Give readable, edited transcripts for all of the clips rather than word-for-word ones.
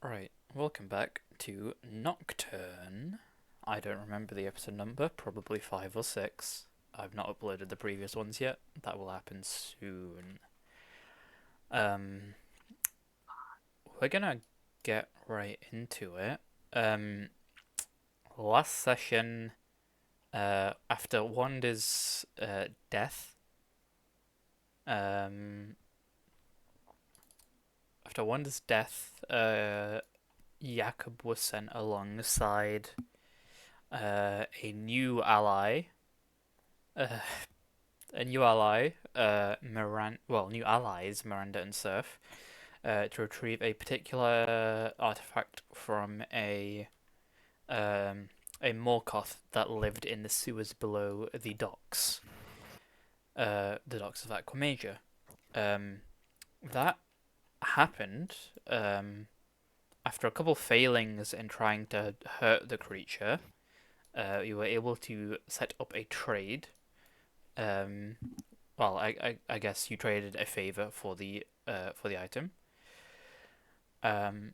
Right, welcome back to Nocturne. I don't remember the episode number, probably 5 or 6. I've not uploaded the previous ones yet. That will happen soon. Um, we're gonna get right into it. Last session, after Wanda's death, um, after Wanda's death, Jakob was sent alongside a new ally. Uh, new allies, Miranda and Surf, to retrieve a particular artifact from a Morkoth that lived in the sewers below the docks of Aqua Major. That happened after a couple failings in trying to hurt the creature. You were able to set up a trade. Well, I guess you traded a favor for the item. And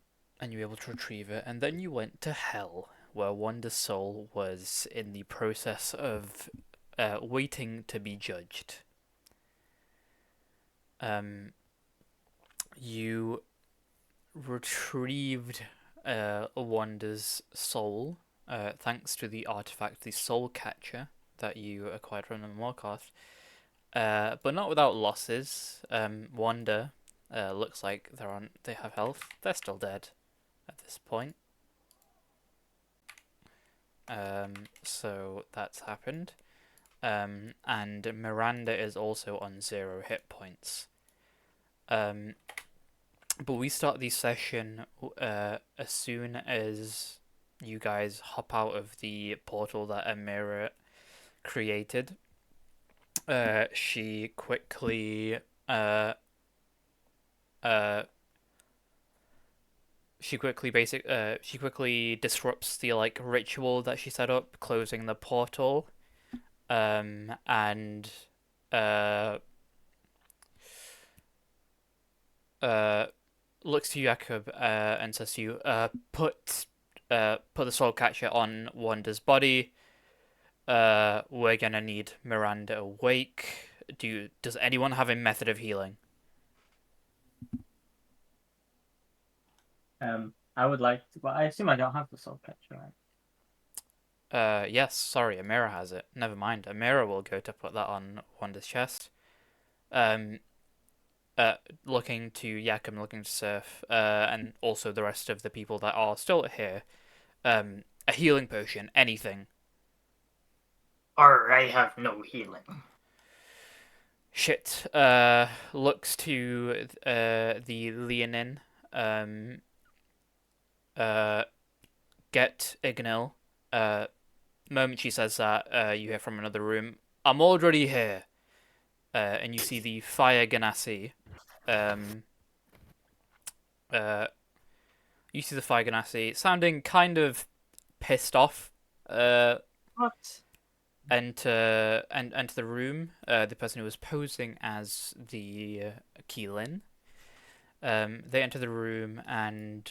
you were able to retrieve it, and then you went to Hell, where Wanda's soul was in the process of waiting to be judged. You retrieved Wanda's soul thanks to the artifact, the Soul Catcher, that you acquired from the Morkoth. But not without losses. Wanda looks like they have health. They're still dead at this point. So that's happened. And Miranda is also on 0 hit points. But we start the session as soon as you guys hop out of the portal that Amira created. She quickly disrupts the ritual that she set up, closing the portal, and looks to Jakob and says to you, put the soul catcher on Wanda's body. We're gonna need Miranda awake. Does anyone have a method of healing? I would like to, but I assume I don't have the soul catcher, right? Yes, sorry, Amira has it. Never mind. Amira will go to put that on Wanda's chest. Um, Looking to Yakum, looking to Surf, and also the rest of the people that are still here. A healing potion, anything. Or I have no healing. Shit. Looks to the Leonin. Get Ignil. Moment she says that, you hear from another room, I'm already here. And you see the Fire Ganassi. You see the Fire Ganassi sounding kind of pissed off. What? Enter the room. The person who was posing as the Keelin. They enter the room and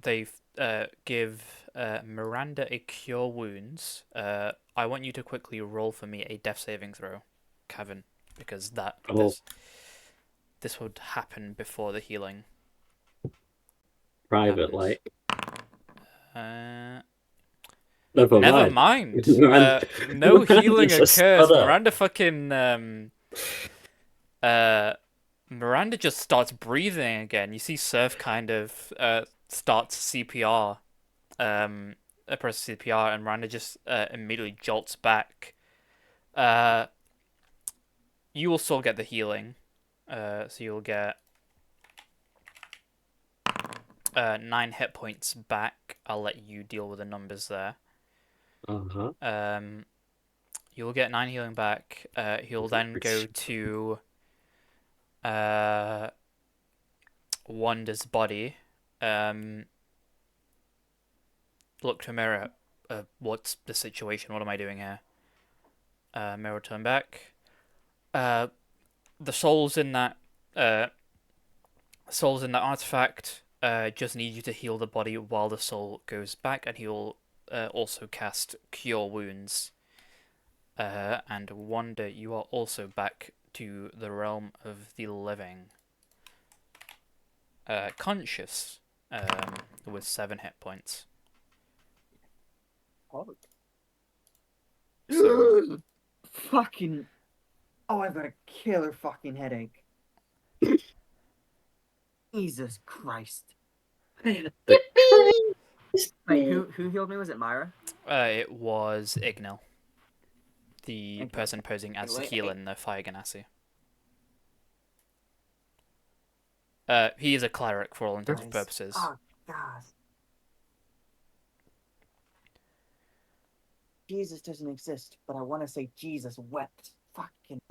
they give Miranda a Cure Wounds. I want you to quickly roll for me a Death saving throw, Kevin, because Oh, this would happen before the healing private, happens. like. Uh, Never Never mind. mind. No healing occurs. Miranda just starts breathing again. You see Surf kind of starts CPR, press CPR, and Miranda just immediately jolts back. You will still get the healing, so you'll get 9 hit points back. I'll let you deal with the numbers there. Uh-huh. You'll get 9 healing back. He'll then go to Wanda's body. Look to Mirror. What's the situation? What am I doing here? Mirror turn back. The souls in that Souls in the artifact just need you to heal the body while the soul goes back, and he'll also cast Cure Wounds. And Wanda, you are also back to the realm of the living. Conscious, with 7 hit points. So, Fucking. Oh, I've got a killer fucking headache. Jesus Christ. The Wait, who healed me? Was it Myra? it was Ignil, the Okay. person posing as Wait, Keelan, the Fire Ganassi. He is a cleric for all intents and Nice. purposes. Oh, God. Jesus doesn't exist, but I want to say Jesus wept. Fucking.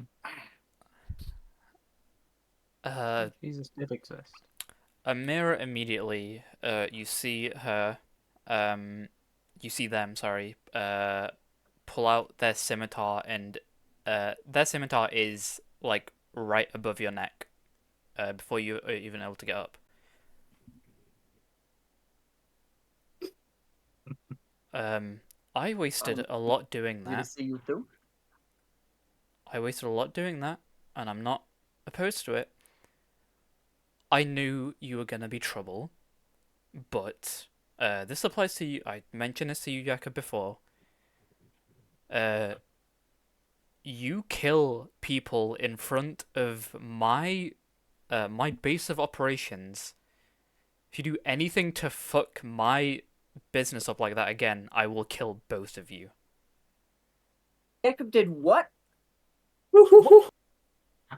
Jesus did exist. Amira immediately, you see her, you see them, sorry, pull out their scimitar, and their scimitar is like right above your neck, before you are even able to get up. I wasted a lot doing Good to that. see you too. I wasted a lot doing that, and I'm not opposed to it. I knew you were gonna be trouble, but this applies to you. I mentioned this to you, Jakob, before. You kill people in front of my base of operations. If you do anything to fuck my business up like that again, I will kill both of you. Jacob did what?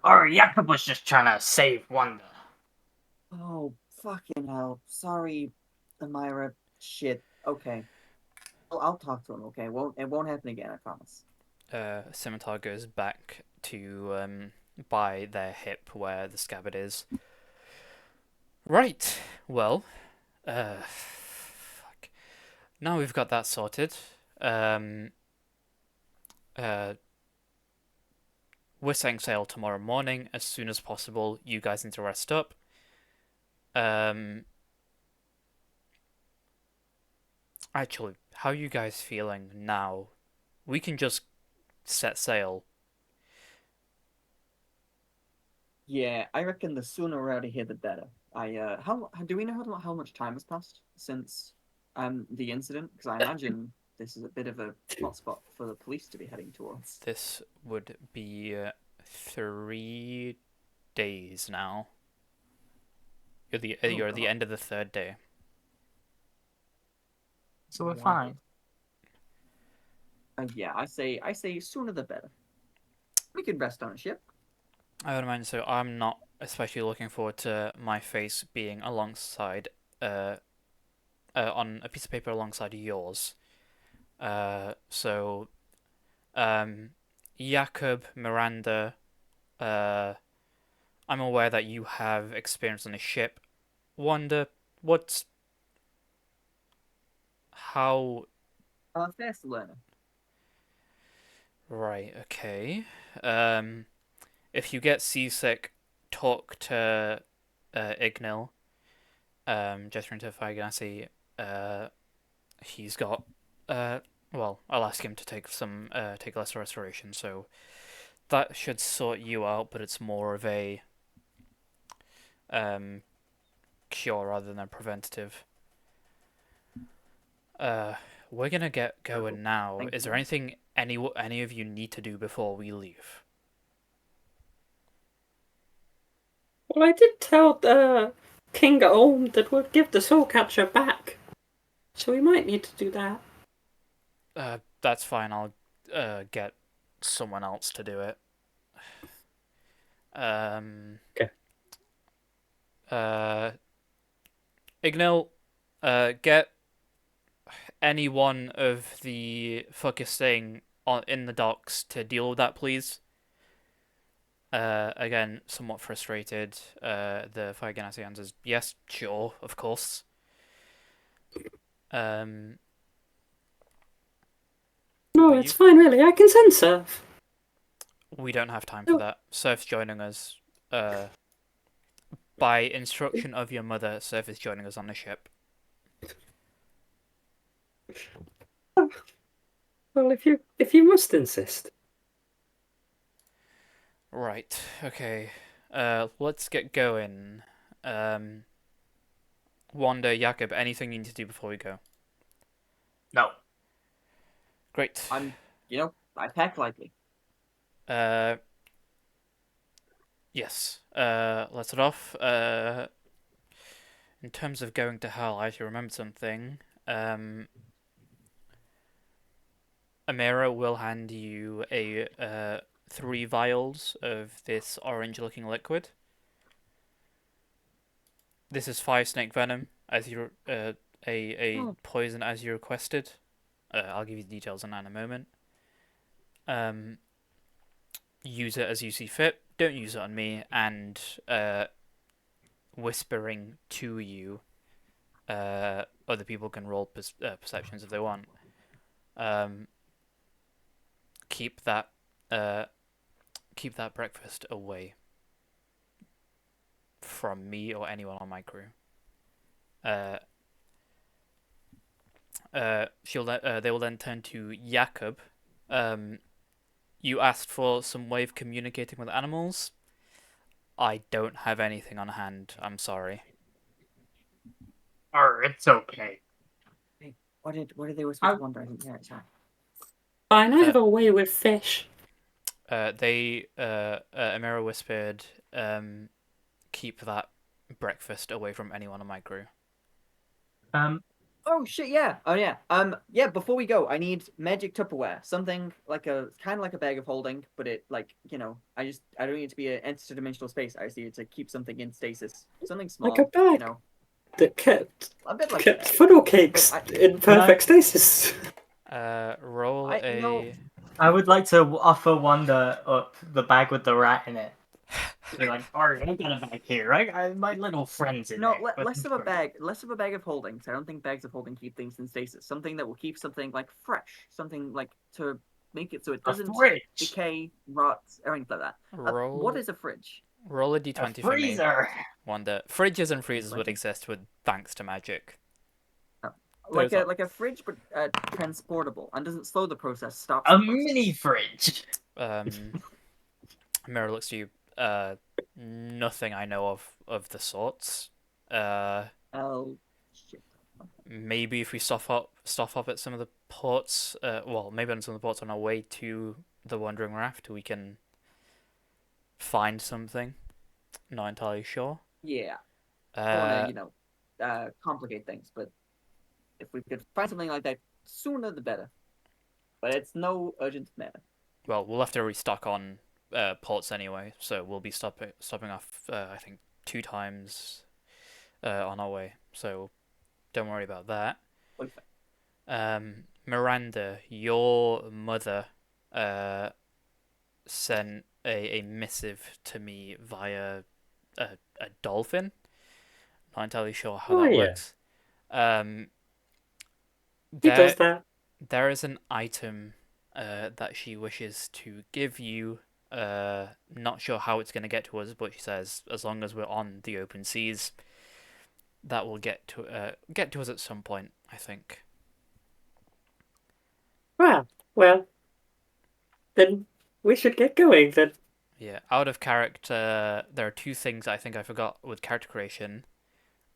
Or Jakob was just trying to save Wanda. Oh, fucking hell. Sorry, Amira. Shit. Okay. I'll talk to him, okay? It won't happen again, I promise. Scimitar goes back to by their hip where the scabbard is. Right. Well, fuck. Now we've got that sorted. We're setting sail tomorrow morning as soon as possible. You guys need to rest up. Actually, how are you guys feeling now? We can just set sail. Yeah, I reckon the sooner we're out of here, the better. How do we know how much time has passed since the incident? Because I imagine this is a bit of a hotspot for the police to be heading towards. This would be 3 days now. You're at the end of the 3rd day. So we're fine. Yeah, I say sooner the better. We could rest on a ship. I would imagine so. I'm not especially looking forward to my face being alongside, on a piece of paper alongside yours. So, Jakob, Miranda, I'm aware that you have experience on a ship. Wanda, how? Fast learner. Right, okay. If you get seasick, talk to Ignil. Gesturing to Fire Ganassi, he's got well, I'll ask him to take lesser restoration, so that should sort you out, but it's more of a cure rather than preventative. We're gonna get going now. Thank Is you. there anything any of you need to do before we leave? Well, I did tell King Olm that we'd give the soul catcher back, so we might need to do that. That's fine. I'll get someone else to do it. Okay. Ignil, get any one of the fuckers staying in the docks to deal with that, please. Again, somewhat frustrated. The Fire Ganassi answers, yes, sure, of course. No, But it's fine, really. I can send Surf. we don't have time for that. Surf's joining us By instruction of your mother, Surf is joining us on the ship. Well, if you must insist. Right. Okay. Let's get going. Wanda, Jakob, anything you need to do before we go? No. Great. I pack lightly. Uh, yes. Let's start off. In terms of going to hell, I actually remembered something. Amira will hand you a 3 vials of this orange-looking liquid. This is 5 snake venom, as you a poison as you requested. I'll give you the details on that in a moment. Use it as you see fit. Don't use it on me. And whispering to you, other people can roll perceptions if they want. Keep that breakfast away from me or anyone on my crew. They will then turn to Jakob. You asked for some way of communicating with animals. I don't have anything on hand. I'm sorry. It's okay. What did they whisper to Wanda? I didn't hear it. Sorry. Fine, I have a way with fish. Amira whispered, keep that breakfast away from anyone on my crew. Oh shit! Yeah. Oh yeah. Yeah. Before we go, I need magic Tupperware. Something like kind of like a bag of holding, but it like I don't need it to be an interdimensional space. I just need it to keep something in stasis. Something small. Like a bag. That kept A bit like kept funnel cakes in perfect stasis. Roll a. I would like to offer Wanda up the bag with the rat in it. Be like, alright, I got a bag here, right? My little friend's in No, there. less of a bag of holding. Cause I don't think bags of holding keep things in stasis. Something that will keep something like fresh. Something like to make it so it doesn't decay, rot, or anything like that. What is a fridge? Roll a d20 a for me. freezer. Wanda. Fridges and freezers would exist with thanks to magic. Like a fridge, but transportable and doesn't slow the process. Stops A the process. mini fridge. Mira looks to you. Nothing I know of the sorts. Oh shit. Maybe if we stop up at some of the ports. Maybe on some of the ports on our way to the Wandering Raft, we can find something. Not entirely sure. Yeah. Don't wanna, complicate things, but if we could find something like that sooner the better. But it's no urgent matter. Well, we'll have to restock on ports anyway, so we'll be stopping off. I think 2 times on our way. So don't worry about that. Miranda, your mother sent a missive to me via a dolphin. Not entirely sure how that works. He does that. There is an item that she wishes to give you. Not sure how it's going to get to us, but she says as long as we're on the open seas, that will get to us at some point, I think. Well, then we should get going then. Yeah, out of character, there are 2 things I think I forgot with character creation.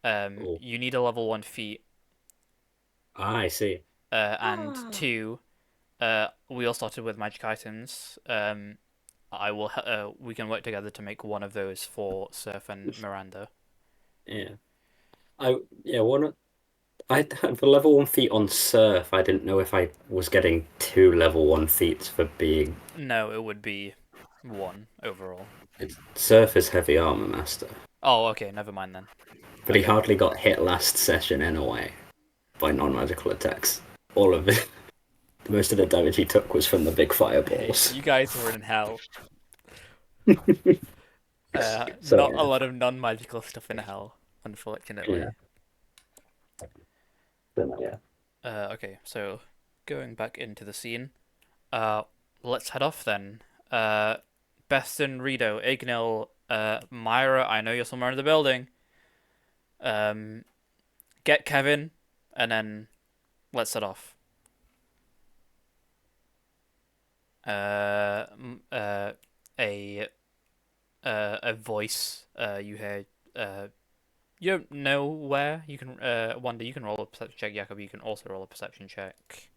You need a level 1 feat. I see. And 2, we all started with magic items. We can work together to make one of those for Surf and Miranda. Yeah. I have a level 1 feat on Surf. I didn't know if I was getting 2 level 1 feats for being. No, it would be 1 overall. Surf is heavy armor master. Oh, okay, never mind then. But he hardly got hit last session anyway by non-magical attacks. All of it. Most of the damage he took was from the big fireballs. You guys were in hell. Not a lot of non-magical stuff in hell, unfortunately. Yeah. Okay, so going back into the scene, let's head off then. Beston, Rido, Ignil, Myra, I know you're somewhere in the building. Get Kevin, and then let's set off. A voice. You hear. You don't know where. You can. Wanda, you can roll a perception check. Jacob, you can also roll a perception check.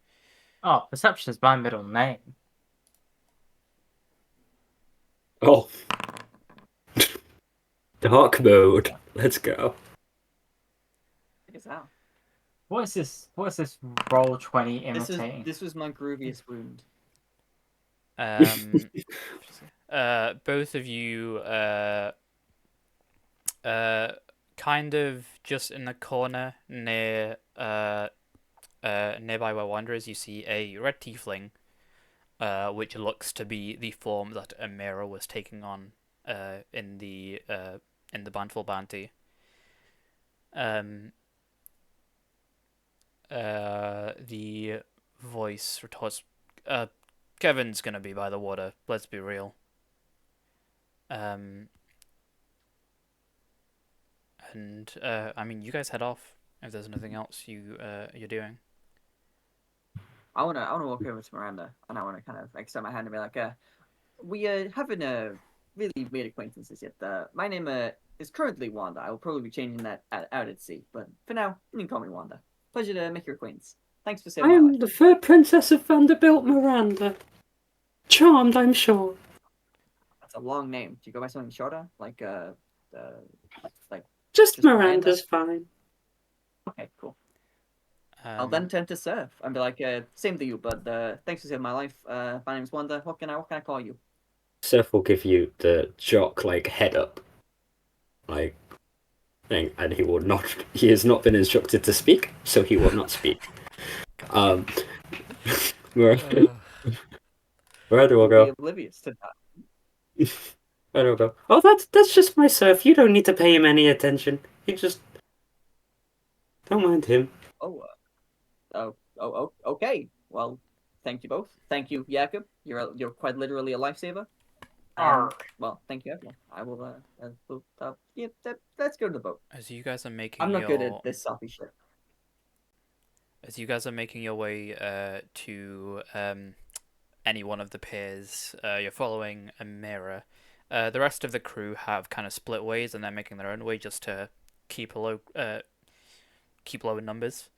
Oh, perception is my middle name. Oh. Dark mode. Let's go. I guess how. What is this? What is this roll 20 This imitating? was my grooviest wound. Um, both of you, kind of just in the corner nearby where Wanda is, you see a red tiefling, which looks to be the form that Amira was taking on, in the Bandful Bounty. The voice retorts, Kevin's gonna be by the water, let's be real. And I mean, you guys head off if there's nothing else you're doing. I wanna walk over to Miranda and I wanna kind of extend my hand and be like, we haven't really made acquaintances yet. My name is currently Wanda. I will probably be changing that out at sea, but for now, you can call me Wanda. Pleasure to make your acquaintance. Thanks for I saving my am life. the third princess of Vanderbilt, Miranda. Charmed, I'm sure. That's a long name. Do you go by something shorter, like Just Just Miranda? Miranda's fine. Okay, cool. I'll then turn to Surf and be like, same to you, but thanks for saving my life. My name's Wanda. What can I call you? Surf will give you the jock like head up, like thing, and he will not. He has not been instructed to speak, so he will not speak. Miranda, Miranda will Be go. oblivious to that. Miranda will go. Oh, that's just my Surf. You don't need to pay him any attention. You just don't mind him. Okay. Well, thank you both. Thank you, Jakob. You're quite literally a lifesaver. Arr. Well, thank you, everyone. I will. Yeah. Let's go to the boat. As you guys are making I'm not your good at this soppy shit. as you guys are making your way to any one of the piers, you're following a mirror. The rest of the crew have kind of split ways, and they're making their own way just to keep low in numbers.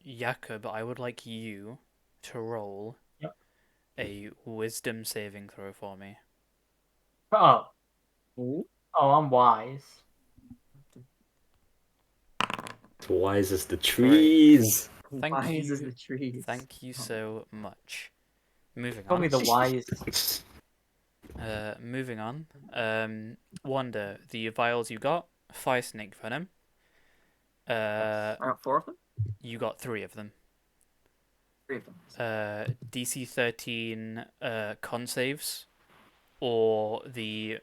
Jakob, I would like you to roll Yep. a wisdom saving throw for me. Oh, Ooh. I'm wise. As wise as the trees. Thank Wise as you. the trees. Thank you so much. Moving Probably on. the wise. Moving on. Wanda, the vials you got, fire snake venom. I got 4 of them. You got 3 of them. 3 of them. DC 13 con saves, or the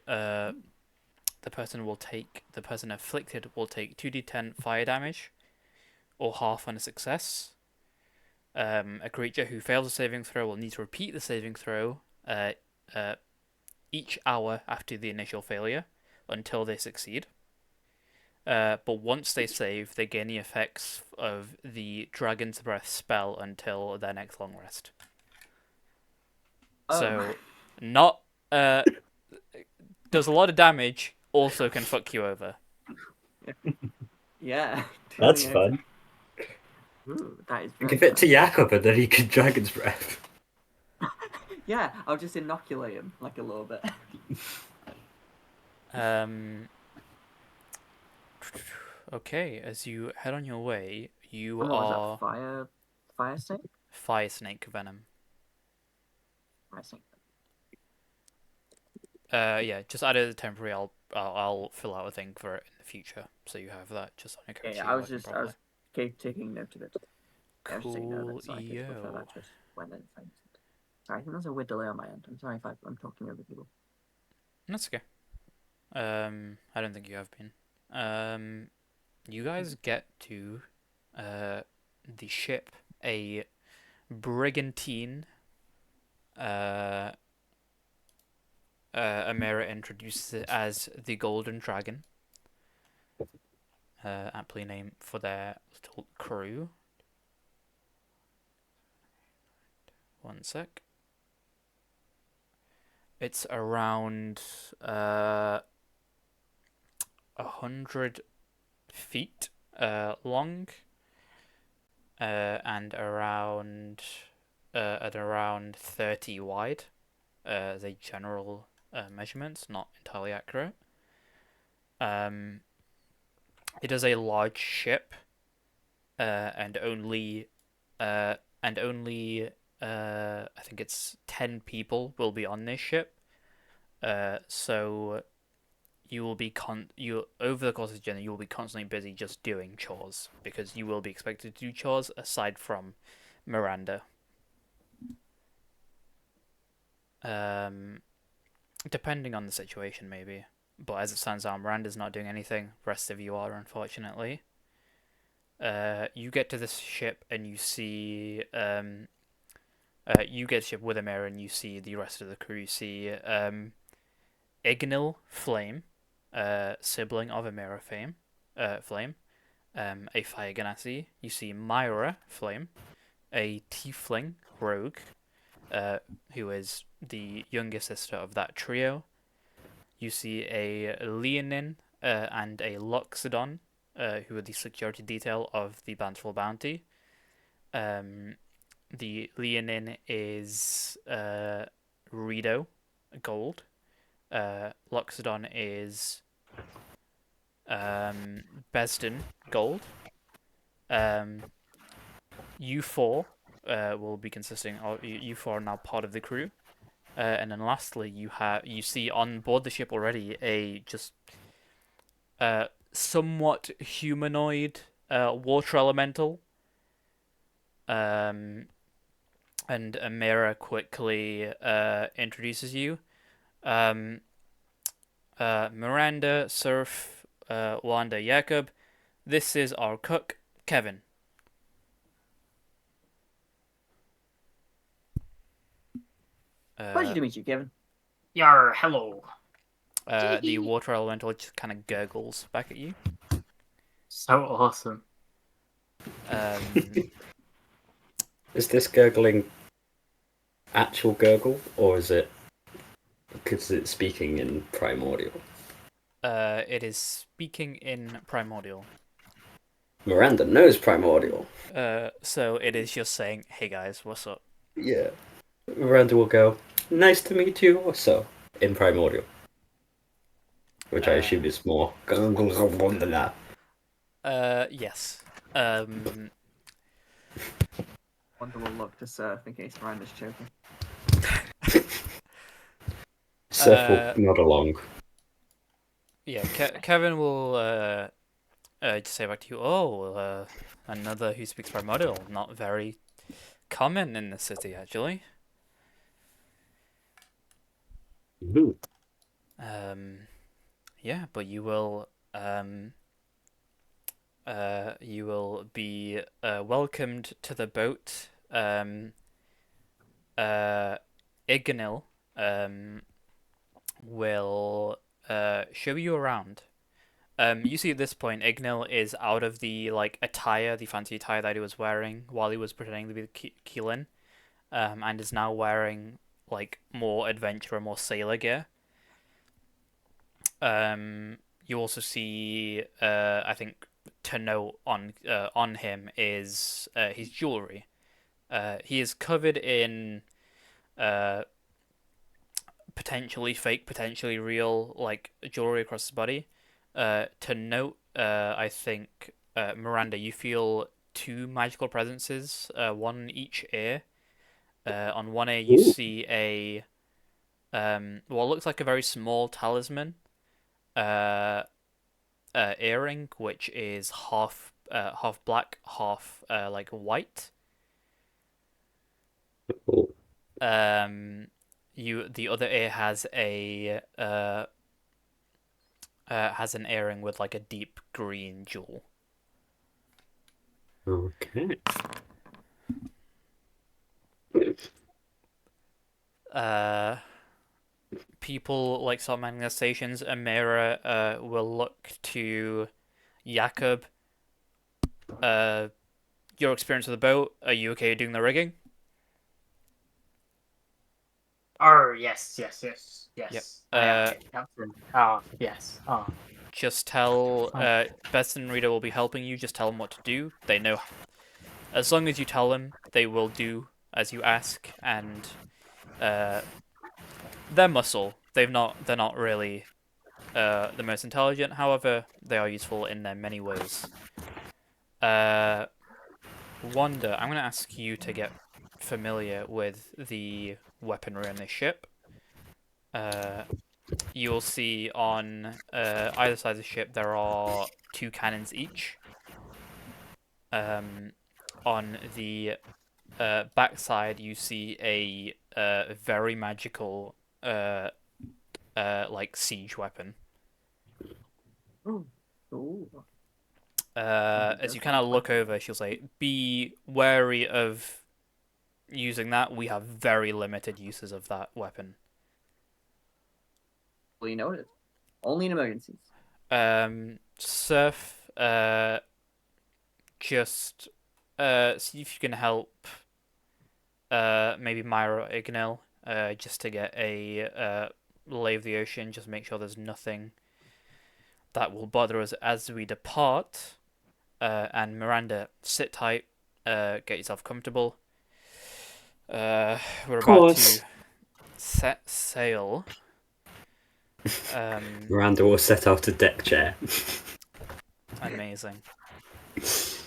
person afflicted will take 2d10 fire damage, or half on a success. A creature who fails a saving throw will need to repeat the saving throw each hour after the initial failure until they succeed. But once they save, they gain the effects of the Dragon's Breath spell until their next long rest. So, not does a lot of damage, also can fuck you over. Yeah. That's fun. Ooh, that is very Give it to fun. Jakob and then he can Dragon's Breath. Yeah, I'll just inoculate him like a little bit. Okay, as you head on your way, you What was are that? Fire snake? fire snake venom. Fire snake. Yeah, just add it as a temporary. I'll fill out a thing for it in the future, so you have that just on your character. I was taking note of it. I was taking note of it so I could refer that to it when it finds it. Sorry, I think there's a weird delay on my end. I'm sorry if I'm talking over people. That's okay. I don't think you have been. You guys get to the ship, a brigantine. Amira introduces it as the Golden Dragon, aptly named for their little crew. One sec. It's around 100 feet long, and around 30 wide. As a general measurement, not entirely accurate. It is a large ship, and only I think it's 10 people will be on this ship. So you will be over the course of the journey, you will be constantly busy just doing chores because you will be expected to do chores aside from Miranda. Depending on the situation, maybe. But as it stands now, Miranda's not doing anything. The rest of you are, unfortunately. You get to this ship and you see. You get to the ship with Amira and you see the rest of the crew. You see Ignil Flame, sibling of Amira Flame, a Fire Ganassi. You see Myra Flame, a Tiefling Rogue, who is the younger sister of that trio. You see a Leonin and a Loxodon, who are the security detail of the Bountiful Bounty. The Leonin is Rido Gold. Loxodon is Besden Gold. You four will be consisting of you four are now part of the crew. And then lastly, you see on board the ship already a just somewhat humanoid water elemental. And Amira quickly introduces you. Miranda, Surf, Wanda, Jacob. This is our cook, Kevin. Pleasure to meet you, Kevin. Yar, hello. The water elemental just kind of gurgles back at you. So awesome. Is this gurgling actual gurgle, or is it because it's speaking in primordial? It is speaking in primordial. Miranda knows primordial. So it is just saying, "Hey guys, what's up?" Yeah. Miranda will go, "Nice to meet you," or so, in primordial. Which I assume is more. Yes. Wanda will look to Surf in case Miranda's choking. Surf will nod along. Yeah, Kevin will just say back to you, "Oh, another who speaks primordial. Not very common in the city, actually." Ooh. Yeah, but you will be welcomed to the boat. Ignil will show you around. You see at this point, Ignil is out of the attire, the fancy attire that he was wearing while he was pretending to be the Keelan, and is now wearing more adventurer, more sailor gear. You also see, I think, to note on him is his jewelry. He is covered in potentially fake, potentially real, jewelry across his body. To note, I think, Miranda, you feel two magical presences, one in each ear. On one ear, you see a what looks like a very small talisman earring, which is half black, half white. The other ear has an earring with a deep green jewel. Okay. people like start manning their stations, Amira will look to Jakob. Your experience with the boat. Are you okay doing the rigging? Oh, yes, yes, yes, Yep. yes. I am okay, Captain. Oh, yes. Oh, Just tell oh. Beth and Rita will be helping you. Just tell them what to do. They know. As long as you tell them, they will do as you ask, and they're muscle. They're not really the most intelligent. However, they are useful in their many ways. Wanda, I'm gonna ask you to get familiar with the weaponry on this ship. You'll see on either side of the ship there are 2 cannons each. On the backside, you see a very magical like siege weapon. Ooh. Ooh. As you kind of look over, she'll say, "Be wary of using that. We have very limited uses of that weapon." Fully noted. Only in emergencies. Surf, just see if you can help maybe Myra or Ignil, just to get a lay of the ocean, just make sure there's nothing that will bother us as we depart. And Miranda, sit tight, get yourself comfortable. We're Of about to course. set sail. Miranda will set out a deck chair. Amazing.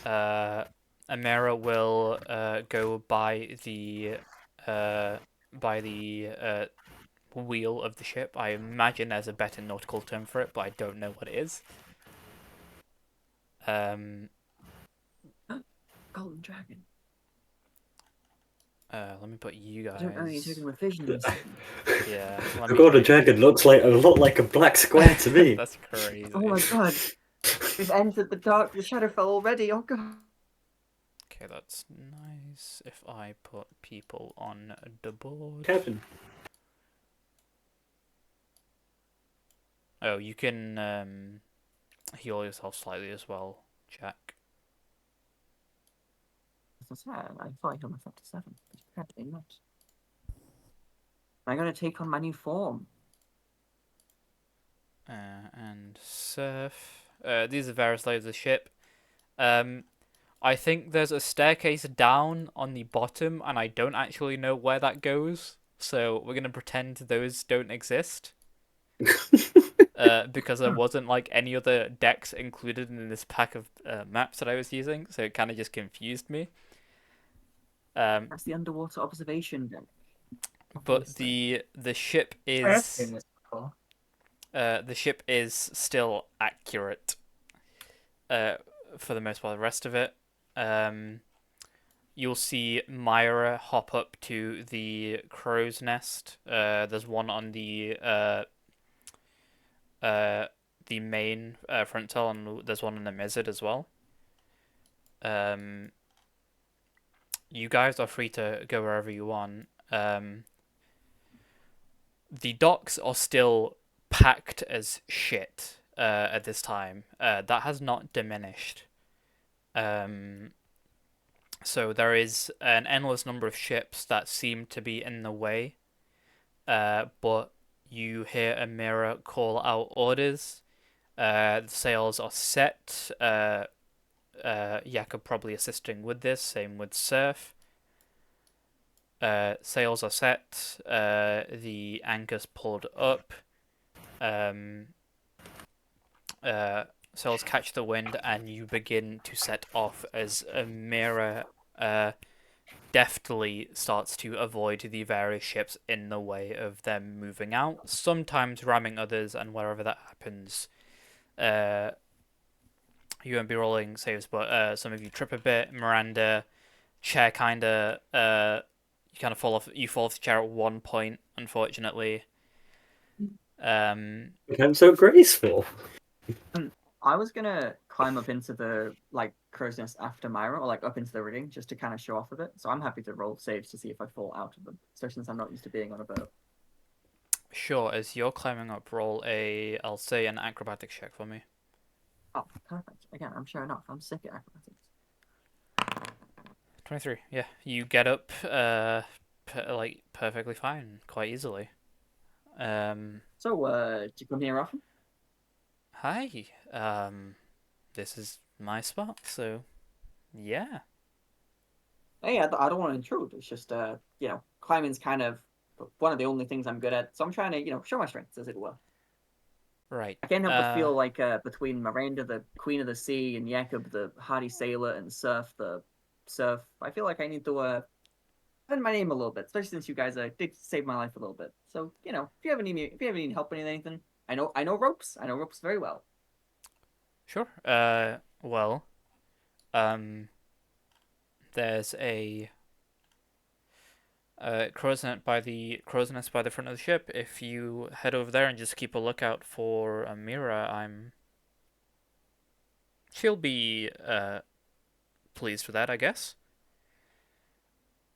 Amira will go by the wheel of the ship. I imagine there's a better nautical term for it, but I don't know what it is. Golden dragon. Let me put you I don't know. You're guys. taking revisions. Yeah, let The me. golden dragon looks like a lot like a black square to me. That's crazy. Oh my god. We've entered the Shadowfell already. Oh god. Okay, that's nice. If I put people on the board. Kevin. Oh, you can heal yourself slightly as well, Jack. That's sad. I thought I healed myself to 7, but apparently not. I'm gonna take on my new form. And surf. These are various layers of the ship. I think there's a staircase down on the bottom, and I don't actually know where that goes. So we're gonna pretend those don't exist. Because there wasn't like any other decks included in this pack of maps that I was using, so it kind of just confused me. That's the underwater observation deck. But the ship I've seen is this before. the ship is still accurate. For the most part, the rest of it, you'll see Myra hop up to the crow's nest. There's one on the main frontal, and there's one on the mizard as well. You guys are free to go wherever you want. The docks are still packed as shit at this time. That has not diminished. So there is an endless number of ships that seem to be in the way. But you hear Amira call out orders. The sails are set. Jakob probably assisting with this. Same with Surf. Sails are set. The anchor's pulled up. Sails catch the wind, and you begin to set off as Amira deftly starts to avoid the various ships in the way of them moving out, sometimes ramming others, and wherever that happens, you won't be rolling saves, but some of you trip a bit. Miranda, chair you kind of fall off the chair at one point, unfortunately. I'm so graceful. I was gonna climb up into the crow's nest after Myra, or up into the rigging, just to kind of show off a bit. So I'm happy to roll saves to see if I fall out of them, especially since I'm not used to being on a boat. Sure, as you're climbing up, roll I'll say an acrobatics check for me. Oh, perfect. Again, I'm sure enough. I'm sick at acrobatics. 23. Yeah, you get up, like perfectly fine, quite easily. So, do you come here often? Hi. This is my spot, so yeah. Hey, I don't want to intrude. It's just, climbing's kind of one of the only things I'm good at. So I'm trying to, show my strengths, as it were. Right. I can't help but feel like between Miranda, the Queen of the Sea, and Jakob, the hardy sailor, and Surf, the surf, I feel like I need to defend my name a little bit, especially since you guys did save my life a little bit. So, if you ever need help with anything, I know ropes. I know ropes very well. Sure. Well, there's a crow's nest by the front of the ship. If you head over there and just keep a lookout for Amira, she'll be pleased with that, I guess.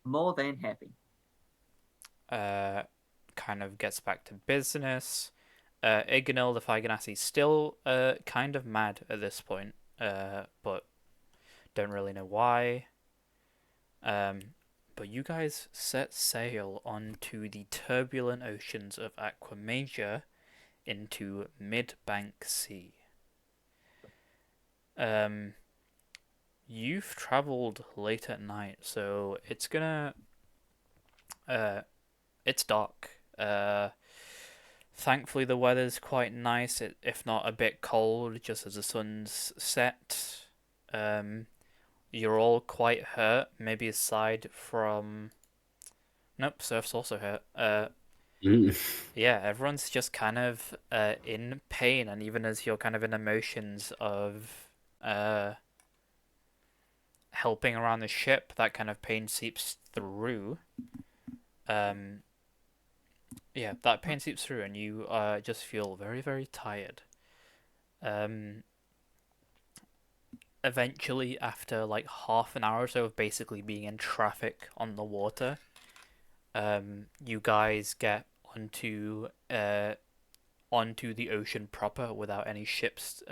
More than happy. Kind of gets back to business. Iganil the Feigenassi still kind of mad at this point, but don't really know why. But you guys set sail onto the turbulent oceans of Aquamasia into mid-bank sea. You've traveled late at night, so it's dark. Thankfully the weather's quite nice, if not a bit cold, just as the sun's set. You're all quite hurt, maybe aside from... Nope, Surf's also hurt. Yeah, everyone's just kind of in pain, and even as you're kind of in emotions of helping around the ship, that kind of pain seeps through. Yeah, that pain seeps through, and you just feel very, very tired. Eventually, after like half an hour or so of basically being in traffic on the water, you guys get onto the ocean proper without any ships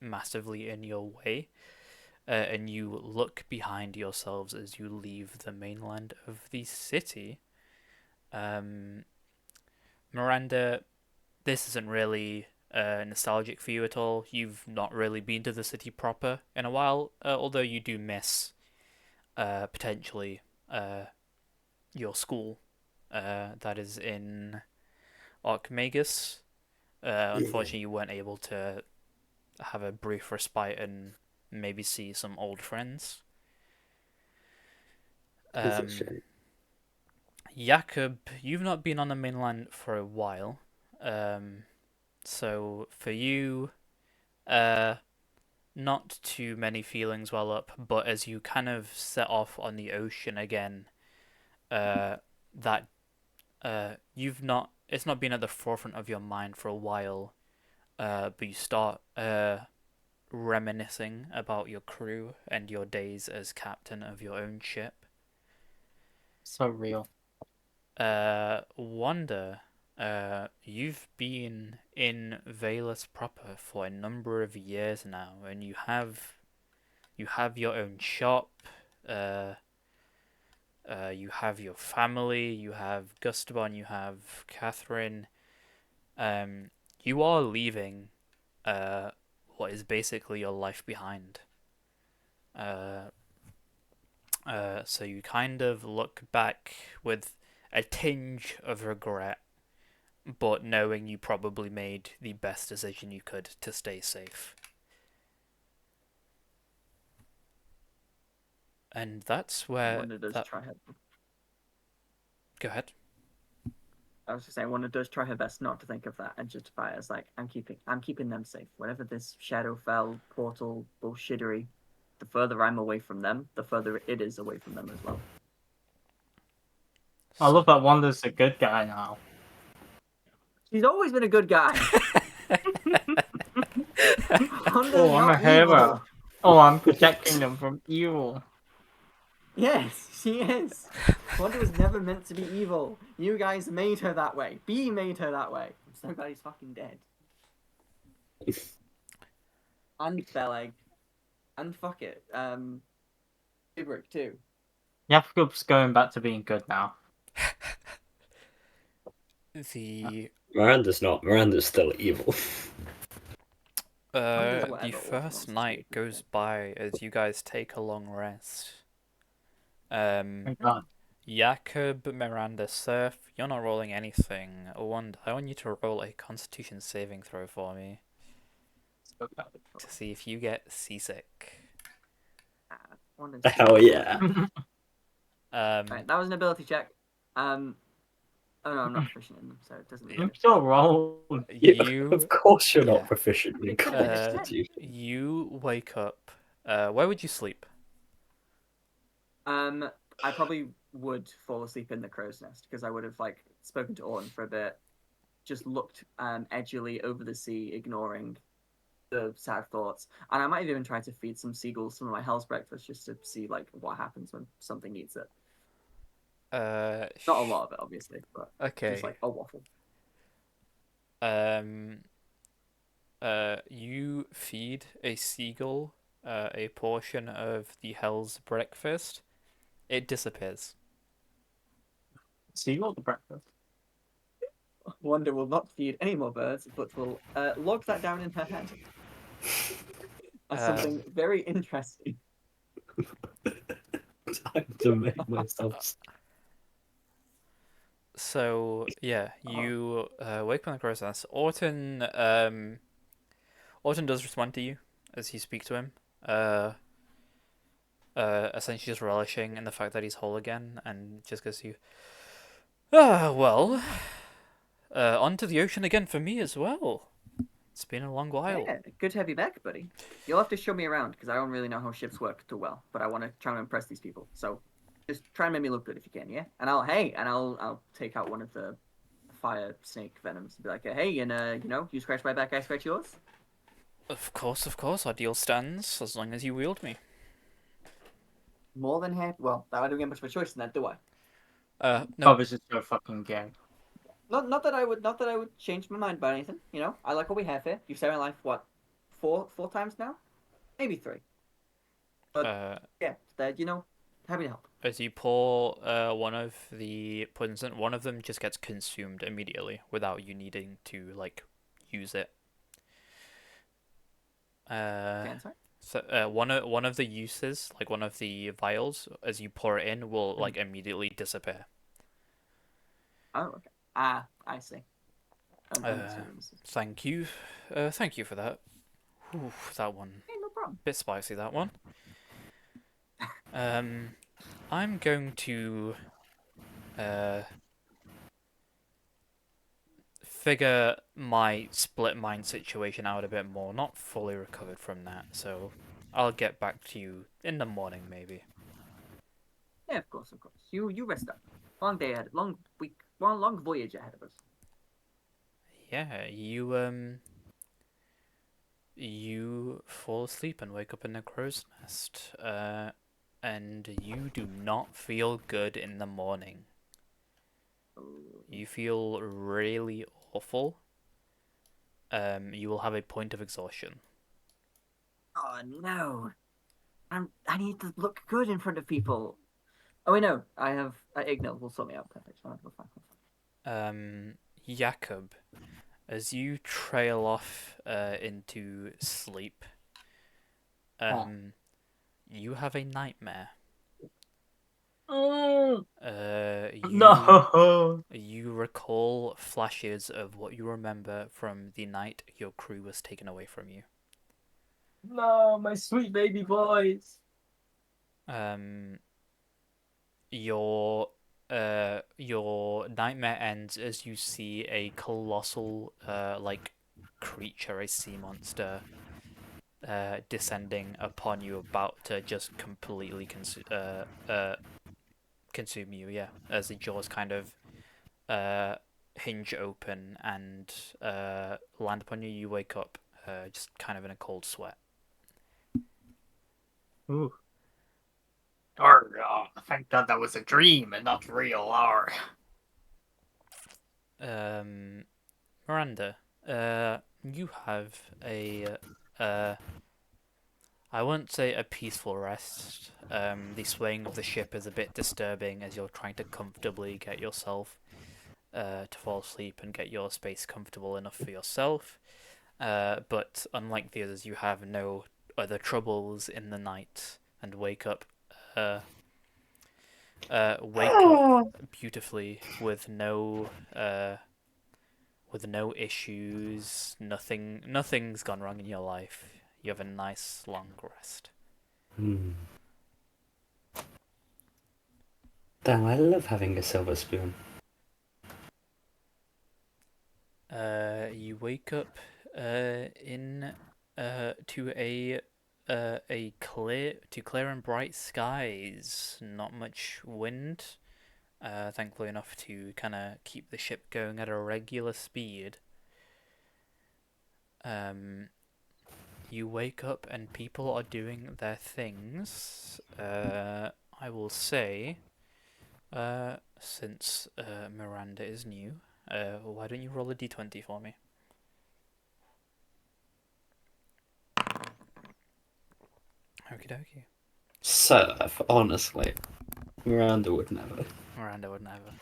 massively in your way, and you look behind yourselves as you leave the mainland of the city. Miranda, this isn't really nostalgic for you at all. You've not really been to the city proper in a while, although you do miss potentially your school that is in Archmagus. Unfortunately, you weren't able to have a brief respite and maybe see some old friends. It's a shame. Jakob, you've not been on the mainland for a while. So for you, not too many feelings well up, but as you kind of set off on the ocean again, that it's not been at the forefront of your mind for a while, but you start reminiscing about your crew and your days as captain of your own ship. So real. Wanda, you've been in Valus proper for a number of years now, and you have your own shop. You have your family. You have Gustavon. You have Catherine. You are leaving, what is basically your life behind. So you kind of look back with a tinge of regret, but knowing you probably made the best decision you could to stay safe. And that's where Wanda does try her. Go ahead. I was just saying, Wanda does try her best not to think of that and justify it as like, I'm keeping them safe. Whatever this Shadowfell portal bullshittery, the further I'm away from them, the further it is away from them as well. I love that Wanda's a good guy now. He's always been a good guy. Oh, I'm a hero. Oh, I'm protecting them from evil. Yes, she is. Wanda was never meant to be evil. You guys made her that way. B made her that way. I'm so glad he's fucking dead. And Beleg. And fuck it. Kubrick too. Jakob's going back to being good now. The Miranda's not. Miranda's still evil. Miranda's the whatever first orthodox night is. goes by as you guys take a long rest. Thank God. Jakob, Miranda, Surf, you're not rolling anything. I want you to roll a Constitution saving throw for me to see if you get seasick. Hell yeah. Right, that was an ability check. Oh no, I'm not proficient in them, so it doesn't Yeah. matter. I'm still rolling. You Of course you're yeah. not proficient in It could've been a Constitution. You wake up. Where would you sleep? I probably would fall asleep in the crow's nest because I would have like spoken to Orton for a bit, just looked edgily over the sea, ignoring the sad thoughts, and I might have even tried to feed some seagulls some of my hell's breakfast just to see like what happens when something eats it. Not a lot of it, obviously, but Okay. just like a waffle. You feed a seagull a portion of the hell's breakfast. It disappears. So you got the breakfast. Wanda will not feed any more birds, but will log that down in her head as something very interesting. Time to make myself. So yeah, you wake up in the crow's nest. Orton does respond to you as you speak to him. Essentially just relishing in the fact that he's whole again, and just goes to you. Well, onto the ocean again for me as well. It's been a long while. Yeah, good to have you back, buddy. You'll have to show me around because I don't really know how ships work too well, but I want to try and impress these people. So just try and make me look good if you can, yeah. And I'll take out one of the fire snake venoms and be like, hey, and you scratch my back, I scratch yours. Of course, our deal stands as long as you wield me. More than happy. Well, I don't get much of a choice in that, do I? No. Bob's just so fucking gay. Not that I would change my mind about anything. You know, I like what we have here. You've saved my life what, four times now, maybe 3. But yeah, that happy to help. As you pour one of the puddings in, one of them just gets consumed immediately without you needing to like use it. Again, sorry? So one of the uses, like one of the vials, as you pour it in, will like immediately disappear. Oh, okay. I see. Thank you for that. Ooh, that one. Hey, no problem. Bit spicy, that one. I'm going to figure my split mind situation out a bit more. Not fully recovered from that, so I'll get back to you in the morning, maybe. Yeah, of course. You rest up. Long day ahead. Long week. Long voyage ahead of us. Yeah, you fall asleep and wake up in a crow's nest, and you do not feel good in the morning. You feel really awful. You will have a point of exhaustion. Oh no! I need to look good in front of people. Oh wait, no. I have Ignil will sort me out. Perfect. Fine. Jakob, as you trail off into sleep, you have a nightmare. No. You recall flashes of what you remember from the night your crew was taken away from you. No, my sweet baby boys. Your nightmare ends as you see a colossal like creature, a sea monster, descending upon you, about to just completely consume you. Yeah, as the jaws kind of hinge open and land upon you. You wake up just kind of in a cold sweat. Ooh. Thank God that was a dream and not real. Miranda, you have uh, I won't say a peaceful rest. The swaying of the ship is a bit disturbing as you're trying to comfortably get yourself to fall asleep and get your space comfortable enough for yourself. But unlike the others, you have no other troubles in the night and uh, wake up beautifully with no issues. Nothing's gone wrong in your life. You have a nice long rest. Hmm. Damn, I love having a silver spoon. You wake up in to a clear and bright skies. Not much wind. Thankfully enough to kind of keep the ship going at a regular speed. You wake up and people are doing their things. I will say, since Miranda is new, why don't you roll a d20 for me? Okie dokie. Surf, honestly. Miranda would never. Miranda would never.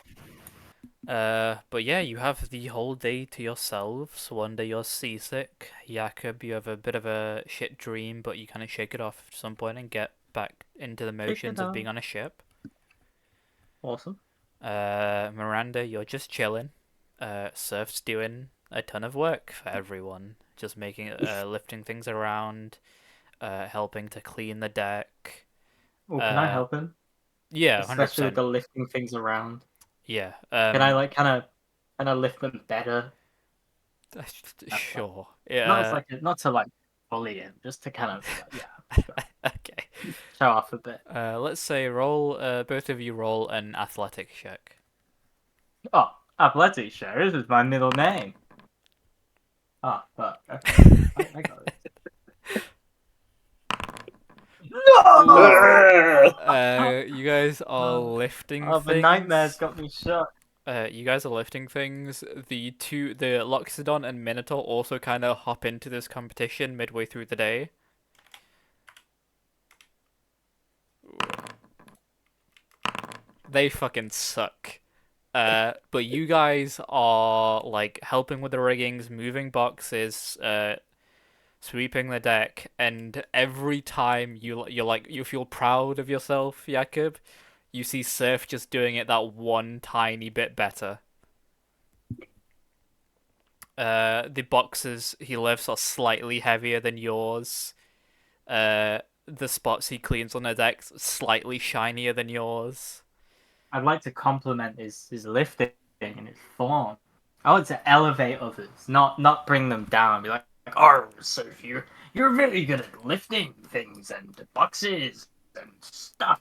But yeah, you have the whole day to yourselves. One day you're seasick. Jakob, you have a bit of a shit dream, but you kind of shake it off at some point and get back into the motions of being on a ship. Awesome. Miranda, you're just chilling. Surf's doing a ton of work for everyone, just lifting things around, helping to clean the deck. Oh, can I help him? Yeah, Especially with 100%. the lifting things around. Yeah. Can I like kind of lift them better? Sure. Not to like bully him, just to kind of be like, yeah, sure. Okay. Show off a bit. Let's say both of you roll an athletics check. Oh, athletic show. This is my middle name. Oh, fuck. Okay. I got it. No! You guys are lifting Oh, the things. nightmare's got me shut. You guys are lifting things. The Loxodon and Minotaur also kind of hop into this competition midway through the day. They fucking suck. But you guys are like helping with the riggings, moving boxes, sweeping the deck, and every time you feel proud of yourself, Jakob, you see Surf just doing it that one tiny bit better. The boxes he lifts are slightly heavier than yours. The spots he cleans on the deck slightly shinier than yours. I'd like to compliment his lifting and his form. I want to elevate others, not bring them down. Be like, oh, so you're really good at lifting things and boxes and stuff.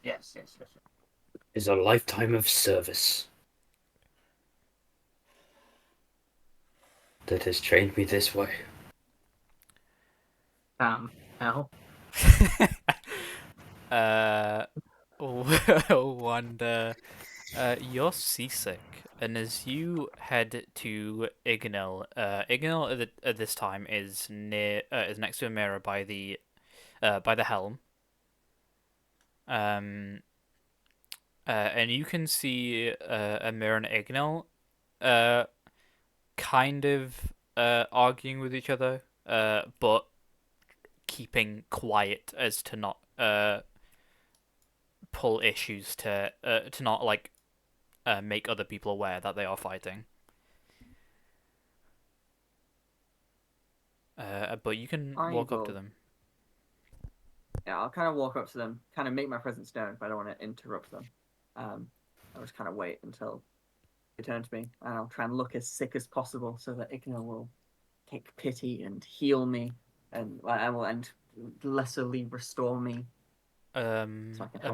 Yes. Is a lifetime of service that has trained me this way. Hell. Wonder, you're seasick, and as you head to Ignal, Ignal at this time is next to a mirror by the helm. And you can see a mirror and Ignal, kind of arguing with each other, but keeping quiet as to not pull issues to not like make other people aware that they are fighting. But you can walk up to them. Yeah, I'll kind of walk up to them, kind of make my presence known, but I don't want to interrupt them. I'll just kind of wait until they turn to me, and I'll try and look as sick as possible so that Igna will take pity and heal me, and lesserly restore me. A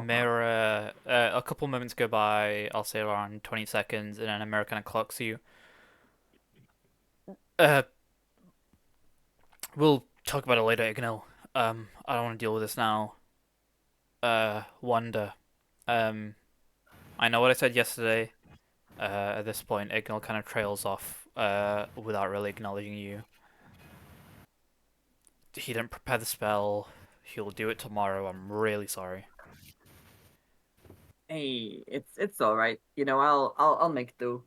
mirror. A couple moments go by. I'll say around 20 seconds, and then a mirror kind of clocks you. We'll talk about it later, Ignil. I don't want to deal with this now. Wonder. I know what I said yesterday. At this point, Ignal kind of trails off without really acknowledging you. He didn't prepare the spell. He'll do it tomorrow. I'm really sorry. Hey, it's all right. I'll make do.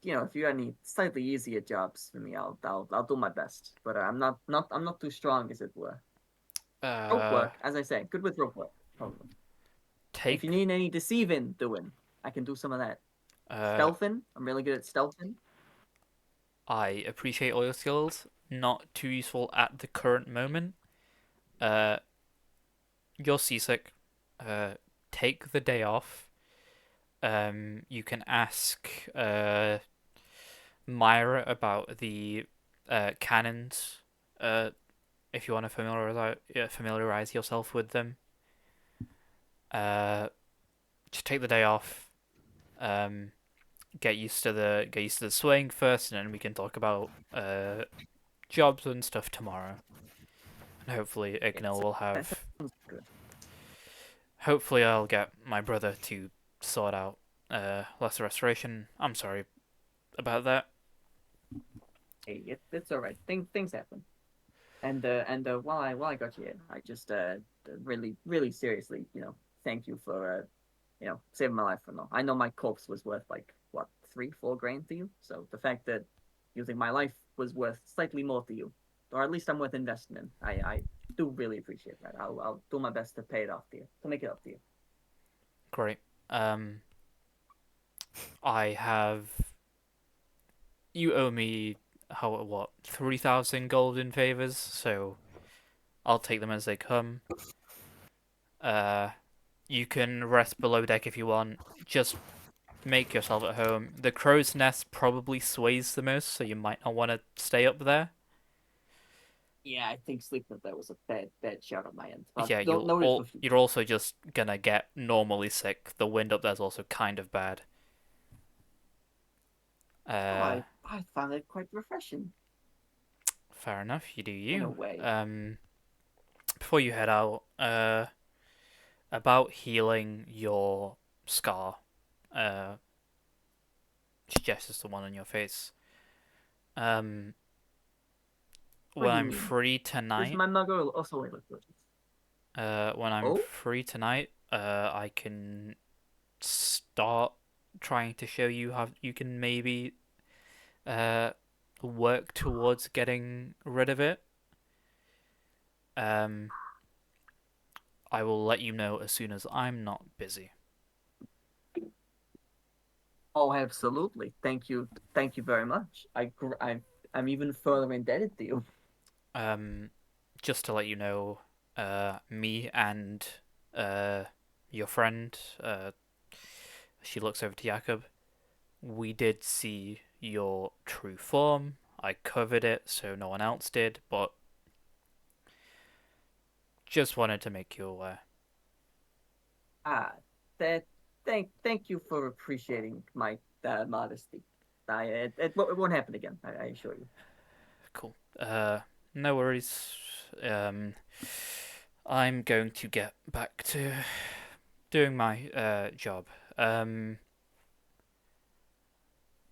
If you got any slightly easier jobs for me, I'll do my best. But I'm not too strong, as it were. Rope Uh, work, as I say, good with rope work. Probably. If you take. need any deceiving doing, I can do some of that. Uh, Stealthing, I'm really good at stealthing. I appreciate all your skills. Not too useful at the current moment. Uh, you're seasick. Uh, take the day off. You can ask Myra about the cannons. If you want to familiarize yourself with them. Uh, just take the day off. Get used to the swing first, and then we can talk about jobs and stuff tomorrow. And hopefully Yeah, Ignal will that have. sounds good. Hopefully I'll get my brother to sort out lesser restoration. I'm sorry about that. Hey, it's all right. Things happen. And while I got you in, I just really seriously, thank you for saving my life for now. I know my corpse was worth like what 3-4 grand to you, so the fact that you think my life was worth slightly more to you, or at least I'm worth investing in, I do really appreciate that. I'll do my best to pay it off to you, to make it up to you. Great. I have. You owe me what 3,000 gold in favors, so I'll take them as they come. Uh, you can rest below deck if you want. Just make yourself at home. The crow's nest probably sways the most, so you might not want to stay up there. Yeah, I think sleeping up there was a bad shout on my end. Yeah, Don't note it for you're future. also just gonna get normally sick. The wind up there's also kind of bad. Oh, Uh, I found it quite refreshing fair enough. You do in a you. way. Before you head out, about healing your scar. Uh, Gestures the one on your face. Um, What when do you I'm mean? free Is tonight, my mugger also a liquid? Oh, I can start trying to show you how you can maybe uh work towards getting rid of it. Um, I will let you know as soon as I'm not busy. oh, absolutely. Thank you very much. I'm even further indebted to you. Um, just to let you know, me and uh your friend, she looks over to Jakob. We did see your true form. I covered it so no one else did, but just wanted to make you aware. Ah, that thank you for appreciating my modesty. It won't happen again. I assure you. Cool. No worries. Um, I'm going to get back to doing my job. Um,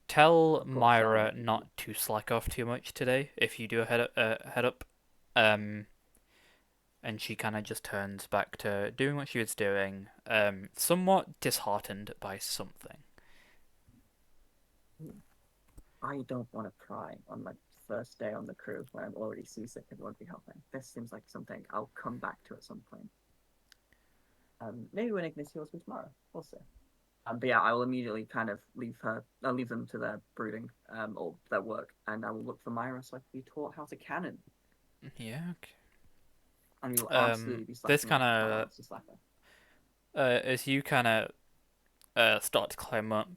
Tell Of course, Myra not to slack off too much today if you do a head up. Um, and she kind of just turns back to doing what she was doing, somewhat disheartened by something. I don't want to cry on my first day on the crew when I'm already seasick and won't be helping. This seems like something I'll come back to at some point. Maybe when Ignis heals me tomorrow. We'll see. But yeah, I will immediately kind of leave them to their brooding, or their work, and I will look for Myra so I can be taught how to cannon, Yeah. and we will Okay. absolutely be This slacking kind off if no one of else is slacking. as you kind of start to climb up,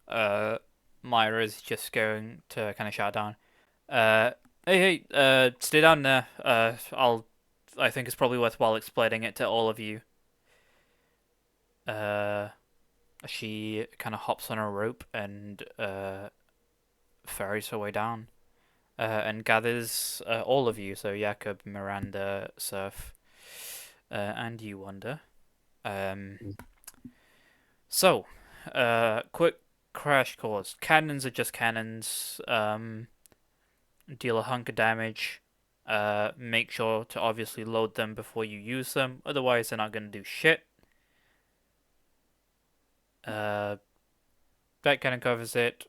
uh, Myra's just going to kind of shout down. Uh, stay down there. I think it's probably worthwhile explaining it to all of you. Uh, she kind of hops on a rope and ferries her way down. And gathers all of you, so Jakob, Miranda, Surf, and you, Wonder. Um, so, quick crash course. Cannons are just cannons. Deal a hunk of damage. Make sure to obviously load them before you use them. Otherwise, they're not going to do shit. That kind of covers it.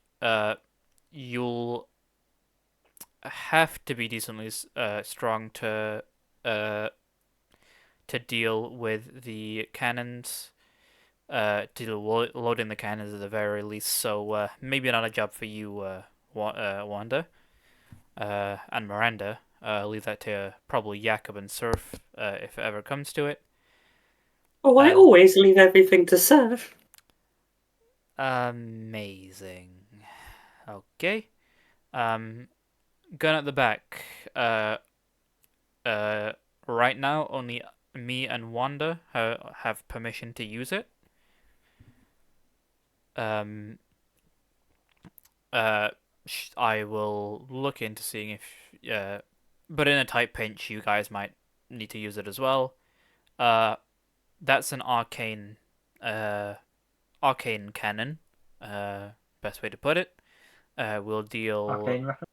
You'll have to be decently strong to deal with the cannons. Loading the cannons at the very least. So maybe not a job for you, Wanda, and Miranda. Leave that to probably Jakob and Surf if it ever comes to it. Oh, I always leave everything to Surf. Amazing. Okay. Gun at the back. Right now, only me and Wanda have permission to use it. I will look into seeing if, but in a tight pinch, you guys might need to use it as well. That's an arcane cannon. Best way to put it. Will deal Arcane reference.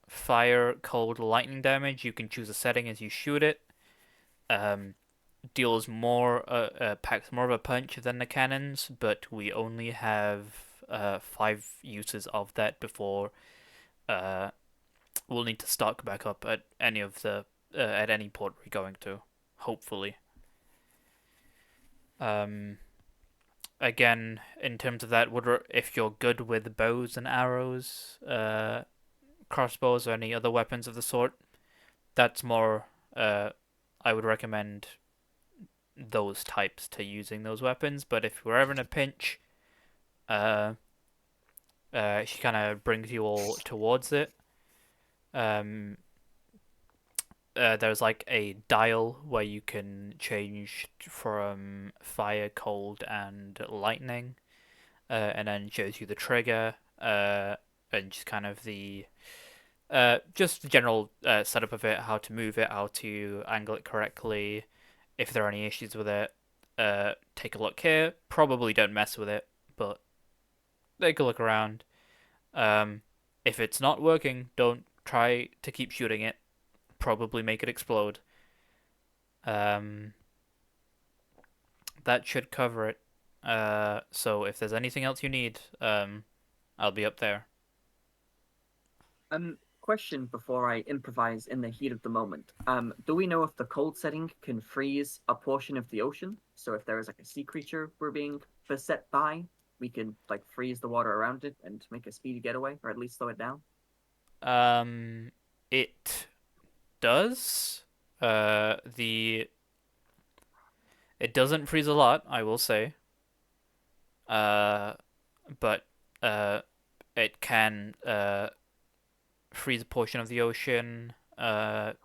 fire, cold, lightning damage. You can choose a setting as you shoot it. Deals more, packs more of a punch than the cannons, but we only have 5 uses of that before we'll need to stock back up at any of the at any port we're going to, hopefully. Again, in terms of that, if you're good with bows and arrows, crossbows, or any other weapons of the sort, that's more. I would recommend those types to using those weapons. But if we're ever in a pinch, she kind of brings you all towards it. There's like a dial where you can change from fire, cold, and lightning, and then shows you the trigger, and just kind of just the general setup of it, how to move it, how to angle it correctly. If there are any issues with it, take a look here. Probably don't mess with it, but take a look around. If it's not working, don't try to keep shooting it. Probably make it explode. That should cover it. So if there's anything else you need, I'll be up there. Question before I improvise in the heat of the moment. Do we know if the cold setting can freeze a portion of the ocean? So if there is like a sea creature we're being beset by, we can like freeze the water around it and make a speedy getaway, or at least slow it down. It does. It doesn't freeze a lot, I will say. But it can freeze a portion of the ocean. It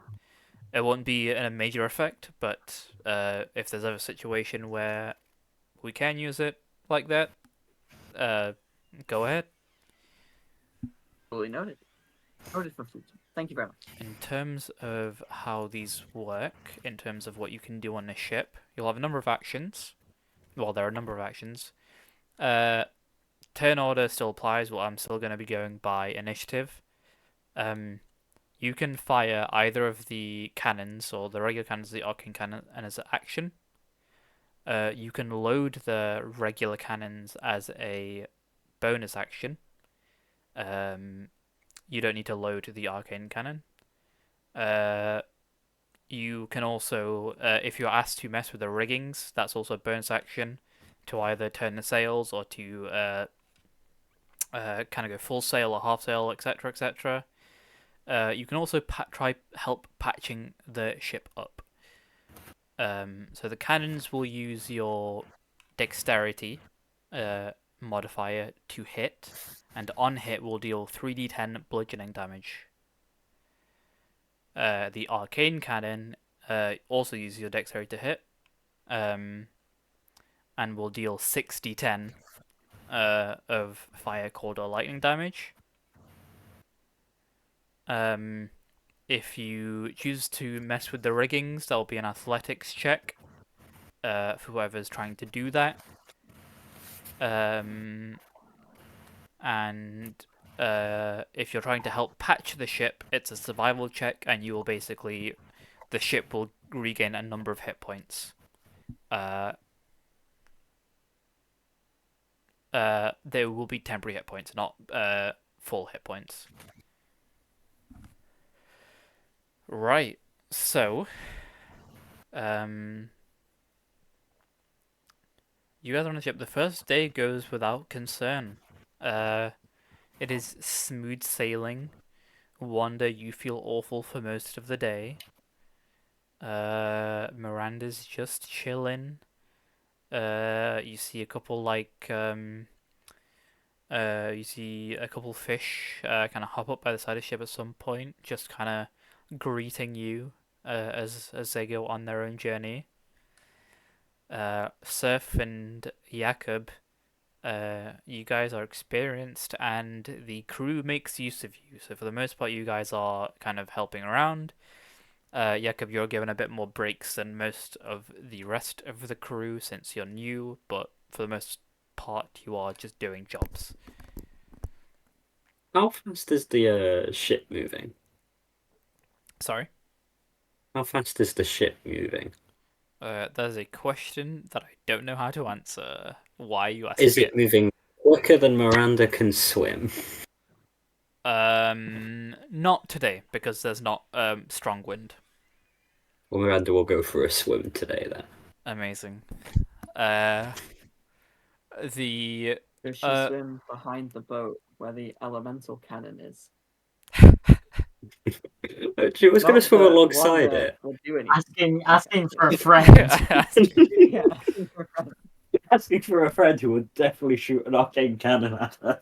won't be a major effect, but if there's ever a situation where we can use it like that, go ahead. Fully noted. Noted for future. Thank you very much. In terms of how these work, in terms of what you can do on the ship, you'll have a number of actions. Well, there are a number of actions. Turn order still applies. Well, I'm still going to be going by initiative. You can fire either of the cannons, or the regular cannons, the arcane cannon, and as an action. You can load the regular cannons as a bonus action. You don't need to load the arcane cannon. You can also, if you're asked to mess with the riggings, that's also a bonus action to either turn the sails or to kind of go full sail or half sail, etc., etc. You can also try help patching the ship up. So the cannons will use your dexterity modifier to hit, and on hit will deal 3d10 bludgeoning damage. The arcane cannon also uses your dexterity to hit, and will deal 6d10 of fire, cold, or lightning damage. If you choose to mess with the riggings, there will be an athletics check for whoever's trying to do that. and if you're trying to help patch the ship, it's a survival check, and you will basically, the ship will regain a number of hit points. There will be temporary hit points, not full hit points. Right. So, you guys are on the ship. The first day goes without concern. It is smooth sailing. Wanda, you feel awful for most of the day. Miranda's just chilling. You see a couple you see a couple fish kind of hop up by the side of the ship at some point, just kind of greeting you as they go on their own journey. Surf and Jakob, you guys are experienced, and the crew makes use of you. So for the most part, you guys are kind of helping around. Jakob, you're given a bit more breaks than most of the rest of the crew since you're new, but for the most part, you are just doing jobs. How fast is the ship moving? Sorry? How fast is the ship moving? There's a question that I don't know how to answer. Why are you Is asking it moving quicker than Miranda can swim? Not today, because there's not strong wind. Well, Miranda will go for a swim today then. Amazing. Uh, the Does she swim behind the boat where the elemental cannon is? She was going to Not swim that alongside Wanda it. would do anything. Asking for a friend. Yeah. Asking for a friend who would definitely shoot an arcane cannon at her.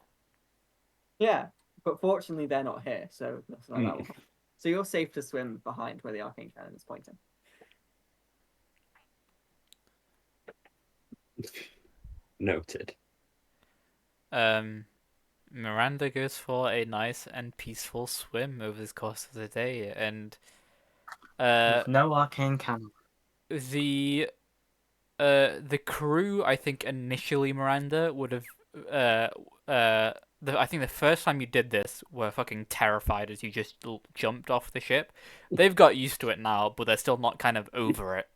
Yeah, but fortunately they're not here, so that's not that one. So you're safe to swim behind where the arcane cannon is pointing. Noted. Miranda goes for a nice and peaceful swim over the course of the day, and With no arcane cannon. the crew, I think initially Miranda would have I think the first time you did this were fucking terrified as you just jumped off the ship. They've got used to it now, but they're still not kind of over it.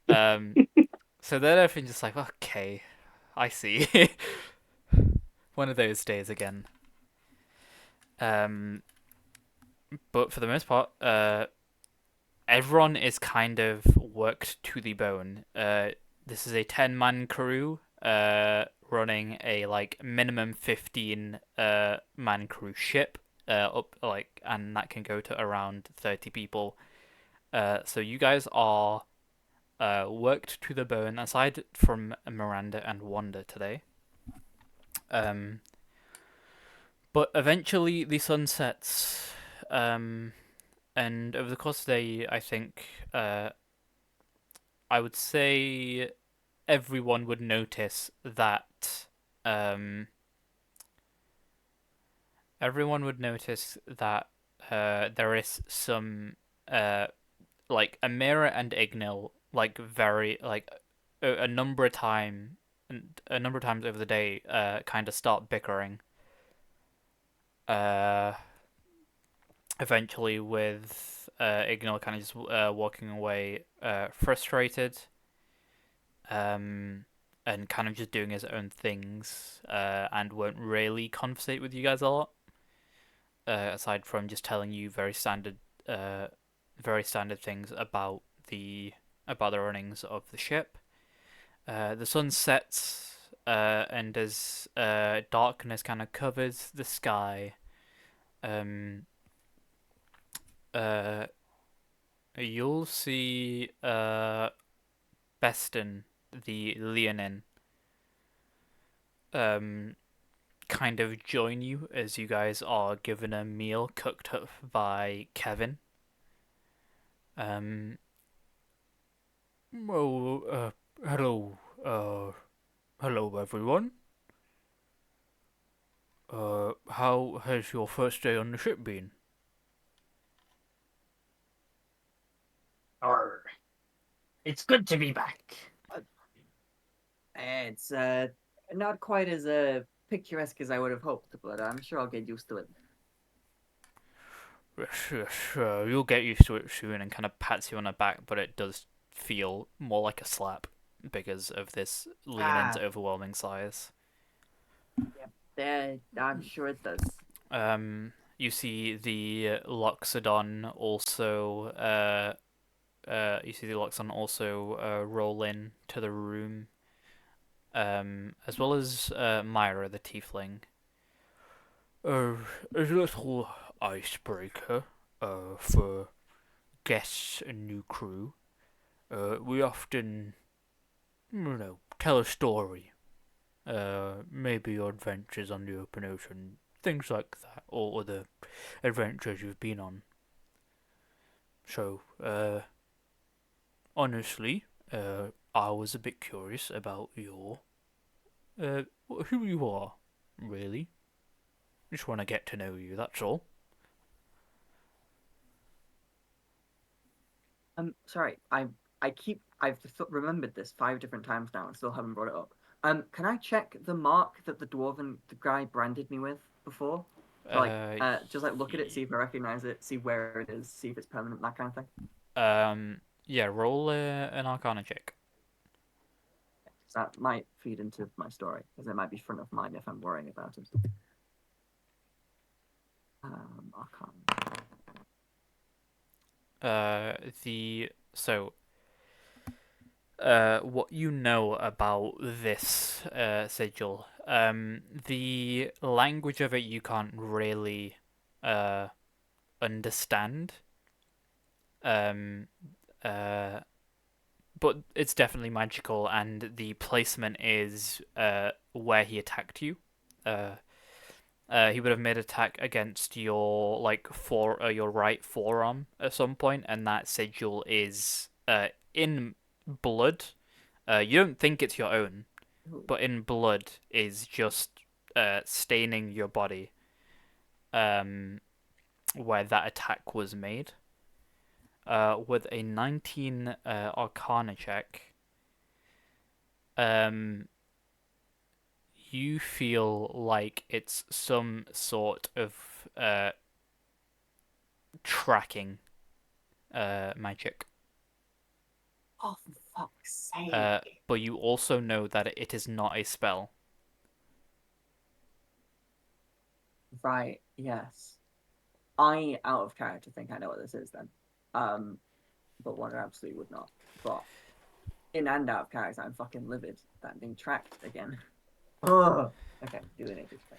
So they're everything just like, okay, I see. One of those days again. But for the most part, everyone is kind of worked to the bone. This is a 10-man crew, running a minimum 15 man crew ship, and that can go to around 30 people. So you guys are worked to the bone, aside from Miranda and Wanda today. But eventually the sun sets, and over the course of the day, I think I would say everyone would notice that there is some like Amira and Ignil very a number of times over the day kind of start bickering. Eventually with Ignil kind of just walking away frustrated, and kind of just doing his own things, and won't really conversate with you guys a lot, aside from just telling you very standard things about the runnings of the ship. The sun sets, and as darkness kind of covers the sky, you'll see Beston, the Leonin, kind of join you as you guys are given a meal cooked up by Kevin. Hello, hello everyone. How has your first day on the ship been? Arr. It's good to be back. It's not quite as picturesque as I would have hoped, but I'm sure I'll get used to it. Sure, you'll get used to it soon, and kind of pats you on the back, but it does feel more like a slap because of this Leon's overwhelming size. I'm sure it does. You see the Loxodon also, roll in to the room, as well as Myra the Tiefling. A little icebreaker, for guests and new crew. We often, tell a story. Maybe your adventures on the open ocean, things like that, or other adventures you've been on. So, honestly, I was a bit curious about who you are, really. Just want to get to know you, that's all. Sorry, I've remembered this 5 different times now and still haven't brought it up. Can I check the mark that the guy branded me with before? Just like look at it, see if I recognize it, see where it is, see if it's permanent, that kind of thing. Yeah, roll an Arcana check. That might feed into my story, because it might be front of mind if I'm worrying about it. Arcana. What you know about this sigil, the language of it you can't really understand. But it's definitely magical, and the placement is where he attacked you. He would have made an attack against your your right forearm at some point, and that sigil is in blood. You don't think it's your own, but in blood is just staining your body. Where that attack was made. With a 19 Arcana check, you feel like it's some sort of tracking magic. Oh, for fuck's sake. But you also know that it is not a spell. Right, yes. I, out of character, think I know what this is then. But one absolutely would not. But in and out of character, I'm fucking livid that I'm being tracked again. Ugh. Okay, do the nature check.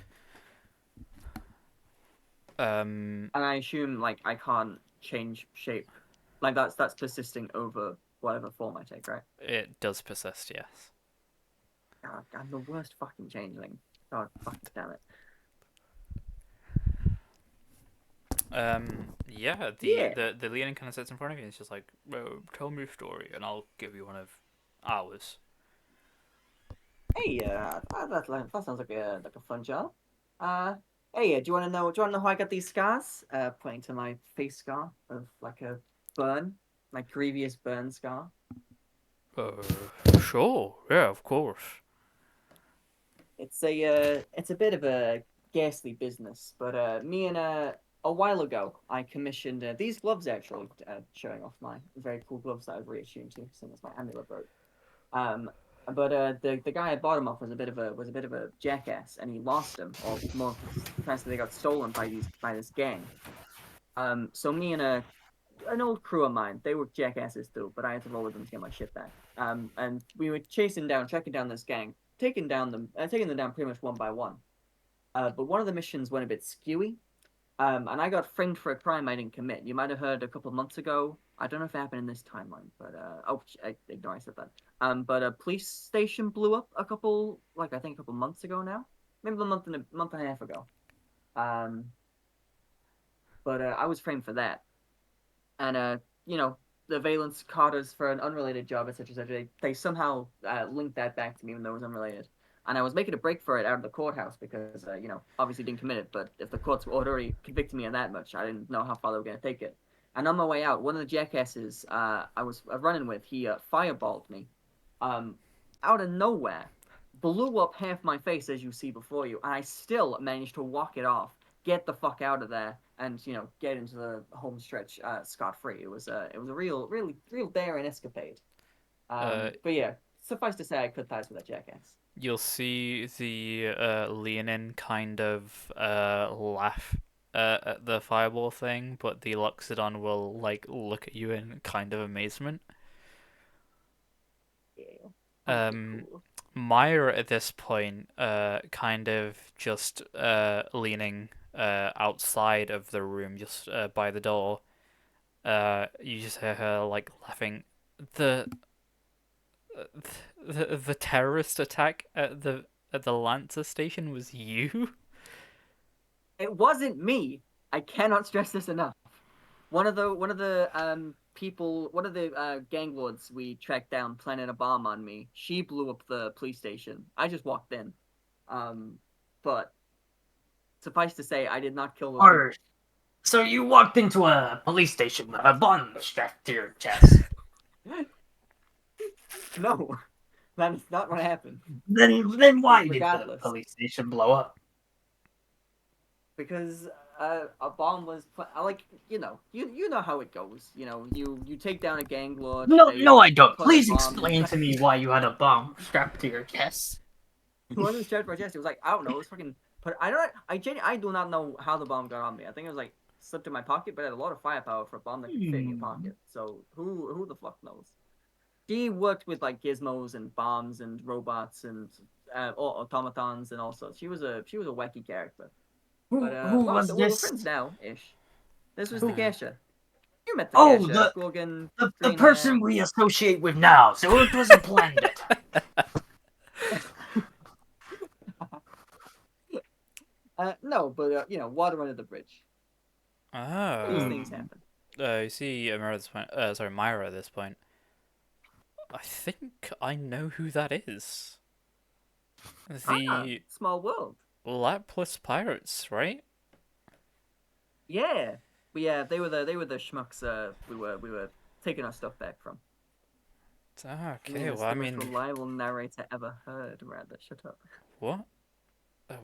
And I assume like I can't change shape. Like that's persisting over whatever form I take, right? It does persist, yes. God, I'm the worst fucking changeling. God fucking damn it. The Leonin kind of sits in front of you and it's just like, tell me a story and I'll give you one of ours. Hey, that sounds like a fun job. Hey, do you want to know? Do you want to know how I got these scars? Pointing to my face scar of like a burn, my previous burn scar. Sure, yeah, of course. It's a bit of a ghastly business, but me and a while ago I commissioned these gloves actually, showing off my very cool gloves that I've reattuned to since my amulet broke. But the guy I bought them off was a bit of a jackass, and he lost them, or more precisely, they got stolen by this gang. So me and an old crew of mine, they were jackasses too, but I had to roll with them to get my shit back. And we were tracking down this gang, taking them down pretty much one by one. But one of the missions went a bit skewy, and I got framed for a crime I didn't commit. You might have heard a couple of months ago. I don't know if it happened in this timeline, but I ignore I said that. But a police station blew up I think a couple months ago now, maybe a month and a half ago. But I was framed for that, and the Valence caught us for an unrelated job, etc. They somehow linked that back to me even though it was unrelated. And I was making a break for it out of the courthouse because, obviously didn't commit it. But if the courts were already convicted me on that much, I didn't know how far they were going to take it. And on my way out, one of the jackasses I was running with, he fireballed me out of nowhere. blew up half my face, as you see before you, and I still managed to walk it off, get the fuck out of there, and get into the home stretch scot free. It was a real daring escapade. But yeah, suffice to say, I cut ties with that jackass. You'll see the Leonin kind of laugh at the fireball thing, but the Loxodon will like look at you in kind of amazement. Yeah. Um, Cool. Myra at this point, kind of just leaning outside of the room, just by the door. You just hear her like laughing. The the terrorist attack at the Lancer station was you? It wasn't me. I cannot stress this enough. One of the people, one of the gang lords we tracked down planted a bomb on me. She blew up the police station. I just walked in. But suffice to say, I did not kill those people. Or, so you walked into a police station with a bomb strapped to your chest. No, that is not what happened. Then why did the Regardless. police station blow up? Because a bomb was you know how it goes. You take down a gang lord. No, I don't. put a Please bomb- explain to me why you had a bomb strapped to your chest. It wasn't strapped to my chest. It was like, I don't know. It was fucking. But I do not know how the bomb got on me. I think it was like slipped in my pocket, but it had a lot of firepower for a bomb that could fit in your pocket. So who the fuck knows? She worked with like gizmos and bombs and robots and automatons and all sorts. She was a wacky character. But Who was we're this? friends now, ish. This was Who? Takesha. You met Oh, Takesha. Gorgon, The person we associate with now, so it was a planned attack. No, but water under the bridge. These Oh. things happen. You see Myra at this point. I think I know who that is. The Small world. Lapless Pirates, right? Yeah, they were the schmucks. We were taking our stuff back from. Okay, It's well, I the most mean, reliable narrator ever heard. Rather, shut up. what?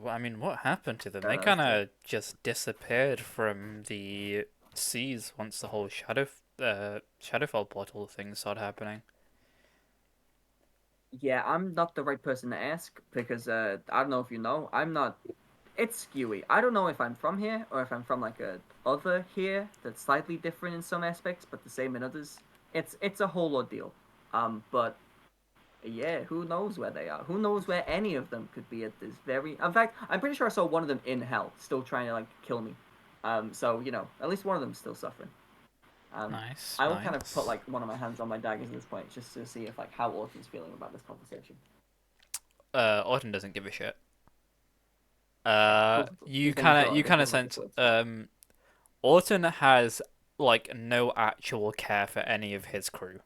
Well, I mean, what happened to them? They That's kind of just disappeared from the seas once the whole Shadowfell portal thing started happening. Yeah, I'm not the right person to ask because I don't know if you know. I'm not. It's skewy. I don't know if I'm from here or if I'm from like a other here that's slightly different in some aspects but the same in others. It's a whole ordeal. But yeah, who knows where they are? Who knows where any of them could be at this very. In fact, I'm pretty sure I saw one of them in hell, still trying to like kill me. So at least one of them's still suffering. Nice, I will kind of nice. put like one of my hands on my daggers at this point just to see if like how Orton's feeling about this conversation. Orton doesn't give a shit. You He's kind gonna of throw sense it. Orton has like no actual care for any of his crew.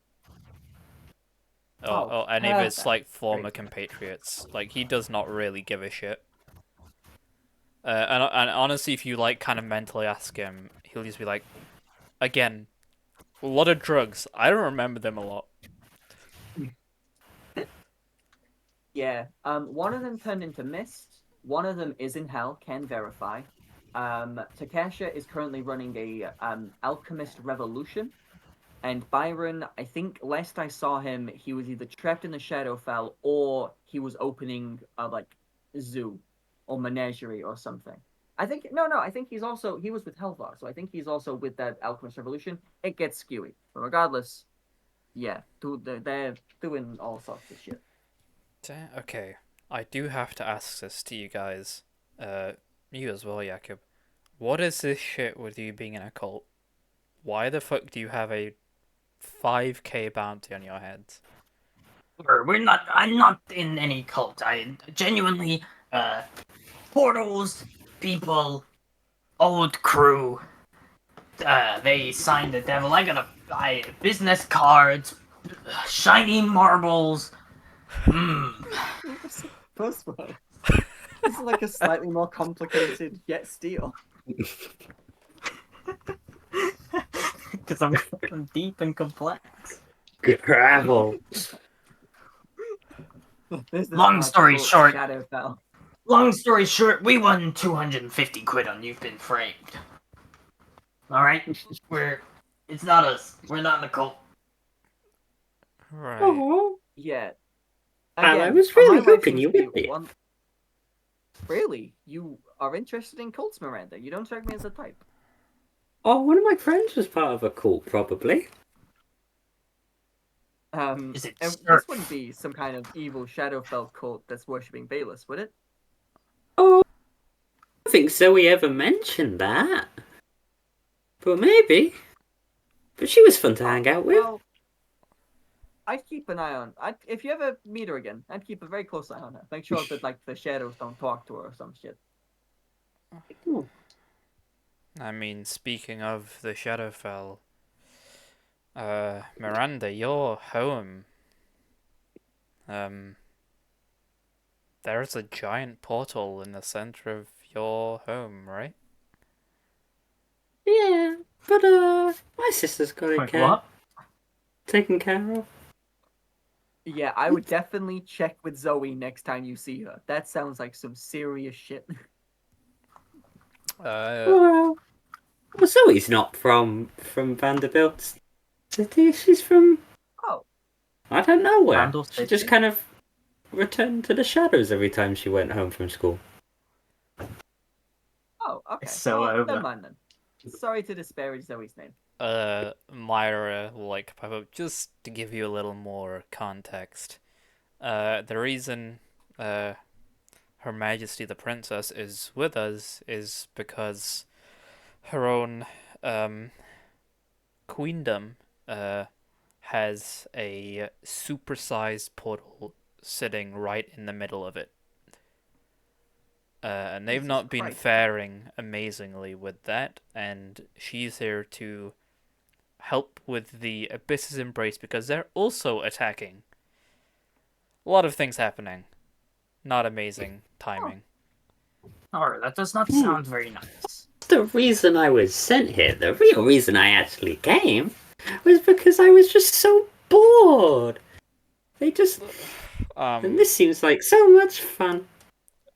Or any of his perfect. like former Great. compatriots. Like he does not really give a shit. And honestly, if you like kind of mentally ask him, he'll just be like, again, a lot of drugs. I don't remember them a lot. Yeah. One of them turned into mist. One of them is in hell. Can verify. Takesha is currently running a alchemist revolution, and Byron, I think last I saw him, he was either trapped in the Shadowfell or he was opening a like zoo or menagerie or something. I think no. I think he was with Helvar, so I think he's also with that alchemist revolution. It gets skewy, but regardless, yeah, they're doing all sorts of shit. Okay, I do have to ask this to you guys. You as well, Jakob. What is this shit with you being in a cult? Why the fuck do you have a 5k bounty on your head? I'm not in any cult. I genuinely, portals, people, old crew. They signed the devil. I business cards, shiny marbles. First one. This is like a slightly more complicated yet steal. Because I'm deep and complex. Gravel. This is Long more story cult short. Shadowfell. Long story short, we won 250 quid on You've Been Framed. Alright? It's not us. We're not in the cult. Right. Oh, Yeah. and I Again, was my really life hoping seems you to be would be. one. Really, you are interested in cults, Miranda? You don't strike me as a type. Oh, one of my friends was part of a cult, probably. Is it And Surf? this wouldn't be some kind of evil Shadowfell cult that's worshipping Bayless, would it? Oh, I don't think Zoe ever mentioned that. But maybe. But she was fun to hang out with. Well, I'd keep an eye on. If you ever meet her again, I'd keep a very close eye on her. Make sure that like the shadows don't talk to her or some shit. Oh, I mean, speaking of the Shadowfell, Miranda, your home. There's a giant portal in the center of your home, right? yeah, but my sister's got it Wait, what? taken care of. Yeah, I would definitely check with Zoe next time you see her. That sounds like some serious shit. Well, Zoe's not from Vanderbilt City. She's from Oh, I don't know where. Vandal She just City? kind of returned to the shadows every time she went home from school. okay. It's so Well, over. never mind then. Sorry to disparage Zoe's name. Myra, like, pop up just to give you a little more context. The reason, Her Majesty the Princess is with us is because her own, queendom, has a supersized portal sitting right in the middle of it. And they've Jesus not been Christ. faring amazingly with that, and she's here to help with the Abyss's Embrace because they're also attacking. A lot of things happening. Not amazing timing. Alright, that does not sound very nice. The reason I was sent here, the real reason I actually came, was because I was just so bored. They just. And this seems like so much fun.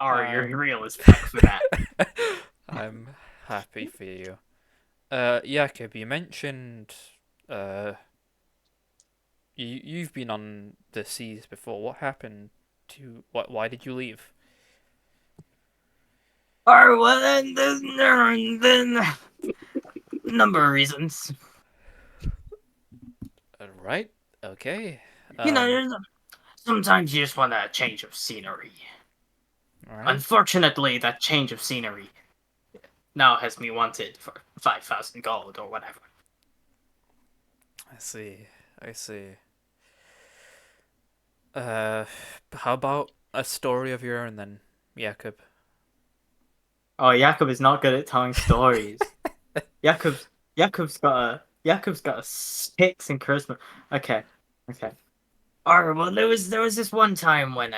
Alright, you're real as fuck for that. I'm happy for you. Jakob, you mentioned you've been on the seas before. What happened to why did you leave? Alright, well then number of reasons. Right. Okay. You know, sometimes you just want a change of scenery. All right. Unfortunately, that change of scenery now has me wanted for 5,000 gold or whatever. I see. I see. How about a story of your own then, Jakob? Oh, Jakob is not good at telling stories. Jakob's got a 6 in charisma. Okay. Alright, well there was this one time when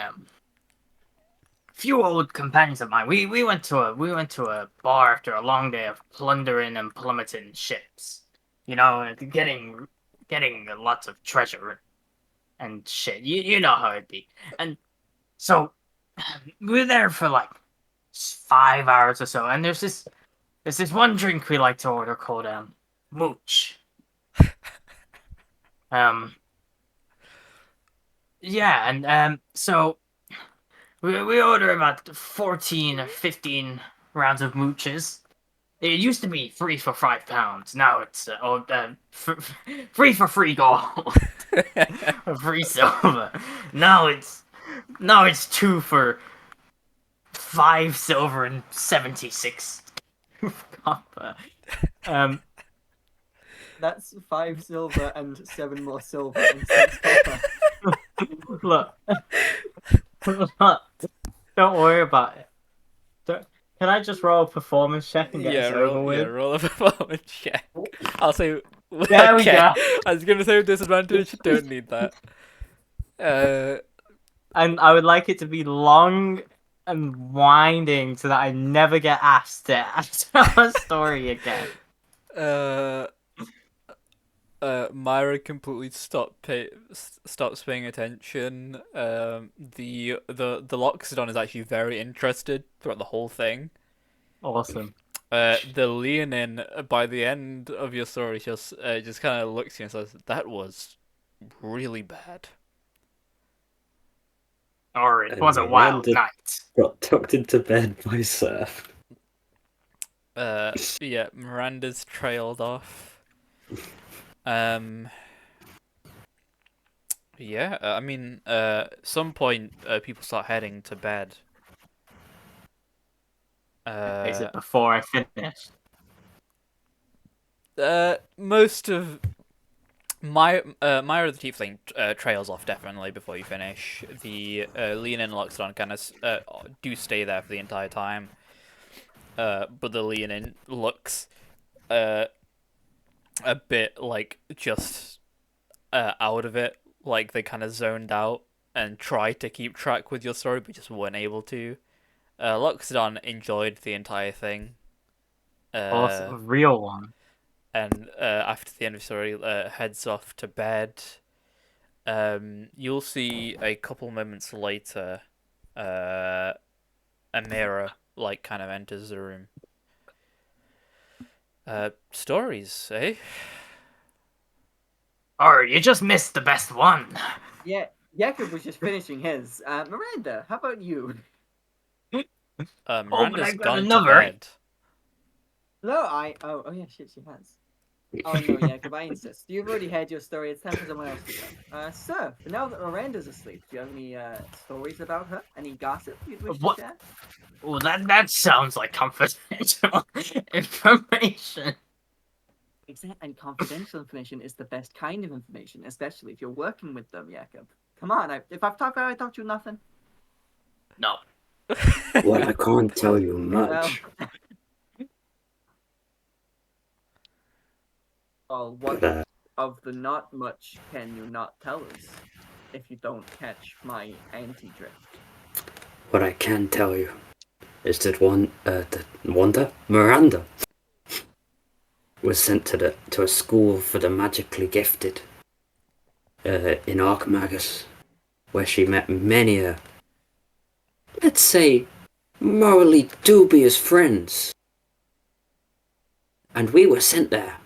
few old companions of mine we went to a bar after a long day of plundering and plummeting ships. You know, getting lots of treasure and shit. You know how it'd be. And so we were there for like 5 hours or so, and there's this one drink we like to order called mooch. Yeah, and so we order about 14 or 15 rounds of mooches. It used to be free for £5. Now it's free for free gold, or free silver. Now it's 2 for 5 silver and 76 copper. That's 5 silver and 7 more silver and 6 copper. Look, don't worry about it. Can I just roll a performance check and get this over with? roll a performance check. I'll say. There we go. I was gonna say with disadvantage. Don't need that. And I would like it to be long and winding so that I never get asked to tell a story again. Myra completely stops paying attention. The Loxodon is actually very interested throughout the whole thing. Awesome. The Leonin by the end of your story just kind of looks at you and says, "That was really bad." Or it And was a wild Miranda night. got tucked into bed by Surf. Yeah, Miranda's trailed off. Yeah, I mean, some point, people start heading to bed. Is it before I finish? Most of Myra the Tiefling trails off definitely before you finish. The Leon and Loxodon kind of do stay there for the entire time. But the Leonin looks a bit like just out of it, like they kind of zoned out and tried to keep track with your story, but just weren't able to. Loxodon enjoyed the entire thing. Awesome. Real one. And after the end of the story, heads off to bed. You'll see a couple moments later, a mirror like kind of enters the room. Stories, eh? Or you just missed the best one. Yeah, Jakob was just finishing his. Miranda, how about you? but Miranda's I got gone to another. bed. No, oh yeah, shit, she has. Oh no, Jakob, I insist. You've already had your story. It's time for someone else to go. Sir, now that Miranda's asleep, do you have any stories about her? Any gossip you'd wish What? to share? Well, that sounds like confidential information. And confidential information is the best kind of information, especially if you're working with them, Jakob. Come on, if I've taught you nothing. No. Well, I can't tell you Well, much. well, what But, of the not much can you not tell us if you don't catch my anti-drift? what I can tell you is that Miranda, was sent to a school for the magically gifted in Archmagus, where she met many let's say, morally dubious friends. And we were sent there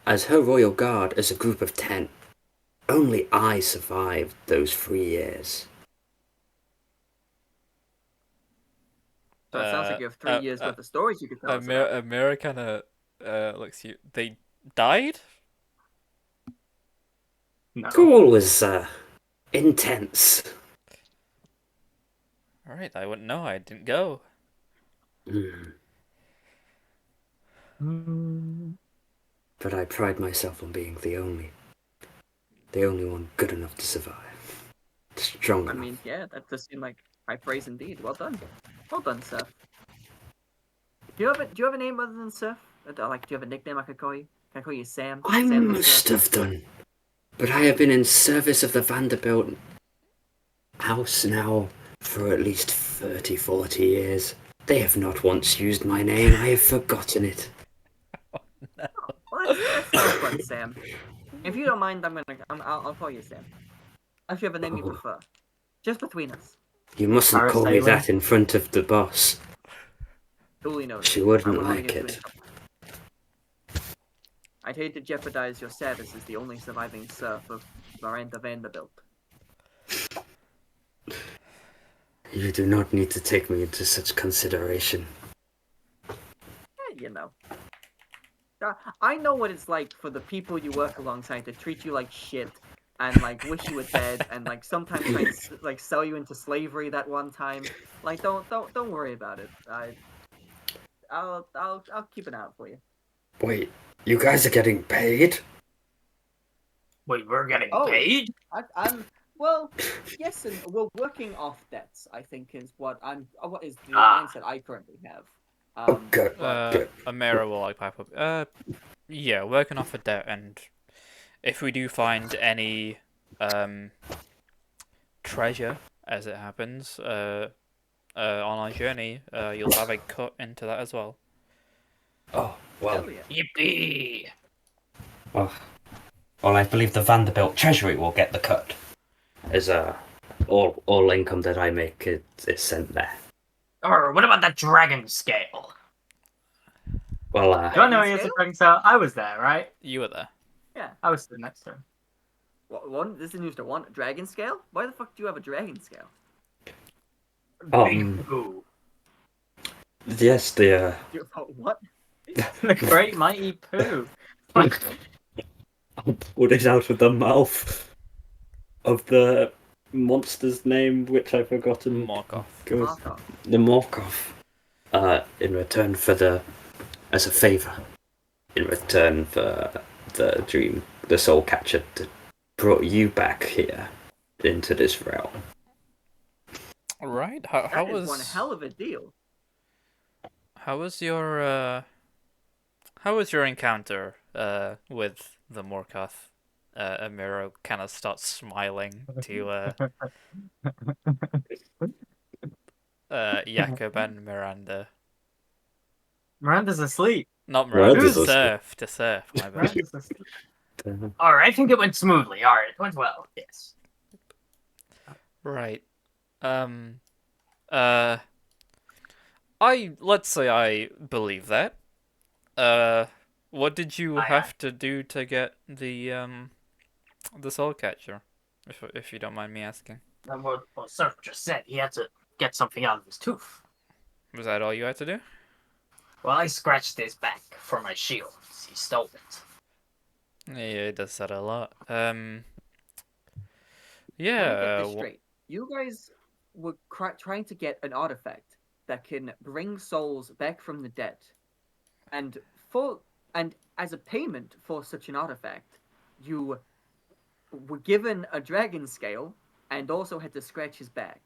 as her royal guard as a group of 10. Only I survived those 3 years. So it sounds like you have 3 years worth of stories you could tell us about. Amira kind of looks at you. They died? No. School was intense. Alright, I wouldn't know. I didn't go. But I pride myself on being the only one good enough to survive. Strong enough. I mean, yeah, that does seem like high praise indeed. Well done, Seth. Do you have a name other than Seth? Like, do you have a nickname I could call you? Can I call you Sam? I Sam the must Surf? have done. But I have been in service of the Vanderbilt house now for at least 30, 40 years. They have not once used my name. I have forgotten it. Well, that's no fun, Sam. If you don't mind, I'll call you Sam. If you have a name you prefer, just between us. You mustn't call me Parasailing. that in front of the boss. Duly noted. She I wouldn't wouldn't wanna like get you in it. trouble. I'd hate to jeopardize your status as the only surviving serf of Miranda Vanderbilt. You do not need to take me into such consideration. You know. I know what it's like for the people you work alongside to treat you like shit and like wish you were dead and like sometimes try and like sell you into slavery that one time. Like don't worry about it. I'll keep an eye out for you. Wait, you guys are getting paid? Wait, we're getting Oh. paid? I'm well, yes, and we're working off debts. I think is what is the mindset I currently have. Good. Good. Amira will like pipe up. Yeah, working off a debt, and if we do find any treasure, as it happens, on our journey, you'll have a cut into that as well. Oh, well. Hell yeah. Yippee! Oh, Well, I believe the Vanderbilt Treasury will get the cut. As all income that I make is sent there. Or what about that dragon scale? Well, Do I know he Dragon has a scale? dragon scale? I was there, right? You were there. Yeah. I was sitting next to him. What? This is news to one. A dragon scale? Why the fuck do you have a dragon scale? Big Pooh. yes, the What? The great mighty Pooh. I'll pull it out of the mouth of the monster's name, which I've forgotten. Morkov. Markov. The Morkov. In return for as a favor, in return for the soul catcher that brought you back here into this realm. Right. How That is was one hell of a deal. how was your encounter with the Morkov? Amiro kind of starts smiling to Jakob and Miranda. Miranda's asleep. Not Miranda. Miranda's To Surf. My bad. Miranda's asleep. Alright, I think it went smoothly. Alright, it went well. Yes. Right. Let's say I believe that. What did you have to do to get the soul catcher? If you don't mind me asking. Well, Surf just said he had to get something out of his tooth. Was that all you had to do? Well, I scratched his back for my shield. He stole it. Yeah, it does that a lot. Let me Yeah. get this straight. You guys were trying to get an artifact that can bring souls back from the dead, and as a payment for such an artifact, you were given a dragon scale and also had to scratch his back.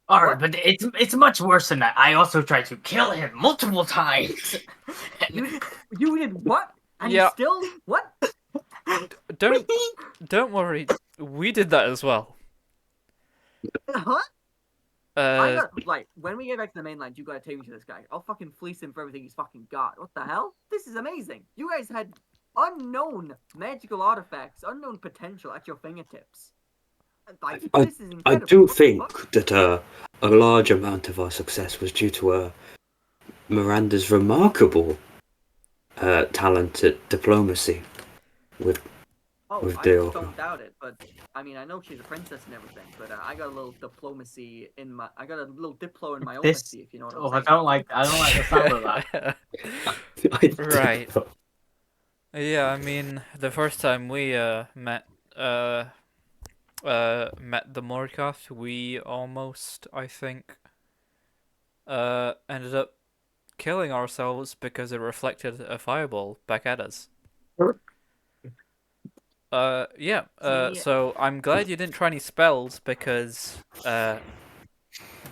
Alright, but it's much worse than that. I also tried to kill him multiple times. You did what? And Yeah. still what? Don't worry. We did that as well. What? I Uh, got, like, when we get back to the mainland, you gotta take me to this guy. I'll fucking fleece him for everything he's fucking got. What the hell? This is amazing. You guys had unknown magical artifacts, unknown potential at your fingertips. Like, this is incredible. I do What the think fuck? that a large amount of our success was due to Miranda's remarkable talent at diplomacy with Oh, with I Dale. don't doubt it, but I mean, I know she's a princess and everything, but I got a little diplomacy in my, I got a little diplo in my own This- if you know what Oh, I'm I saying. don't like the sound of that. Right. Yeah, I mean, the first time we met the Morkov, we almost, I think, ended up killing ourselves because it reflected a fireball back at us. Yeah. See- So I'm glad you didn't try any spells because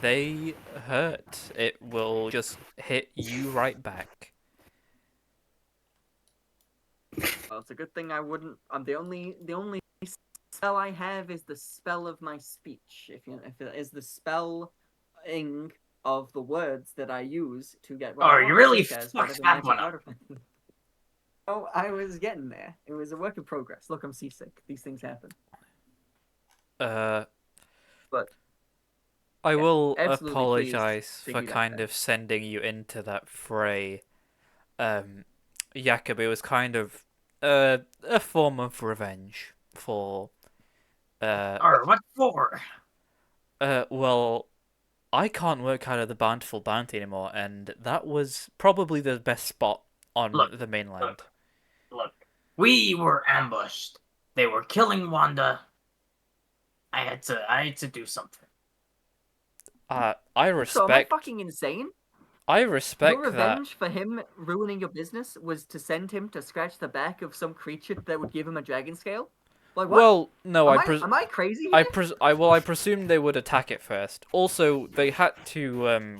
they hurt. It will just hit you right back. Well, it's a good thing I wouldn't. The only spell I have is the spell of my speech. If it is the spelling of the words that I use to get. Oh, you really such as fucked whatever that magic one up. artifact. Oh, I was getting there. It was a work in progress. Look, I'm seasick. These things happen. But I will absolutely apologize pleased to for hear that kind then. of sending you into that fray. Jakob, it was kind of a form of revenge for Or what for? well, I can't work out of the Bountiful Bounty anymore, and that was probably the best spot on Look, the mainland. Look, we were ambushed. They were killing Wanda. I had to do something. I So am I respect. fucking insane? I Your respect that. revenge for him ruining your business was to send him to scratch the back of some creature that would give him a dragon scale? Like what? Well, no, am I crazy here? I presume they would attack it first. Also, they had to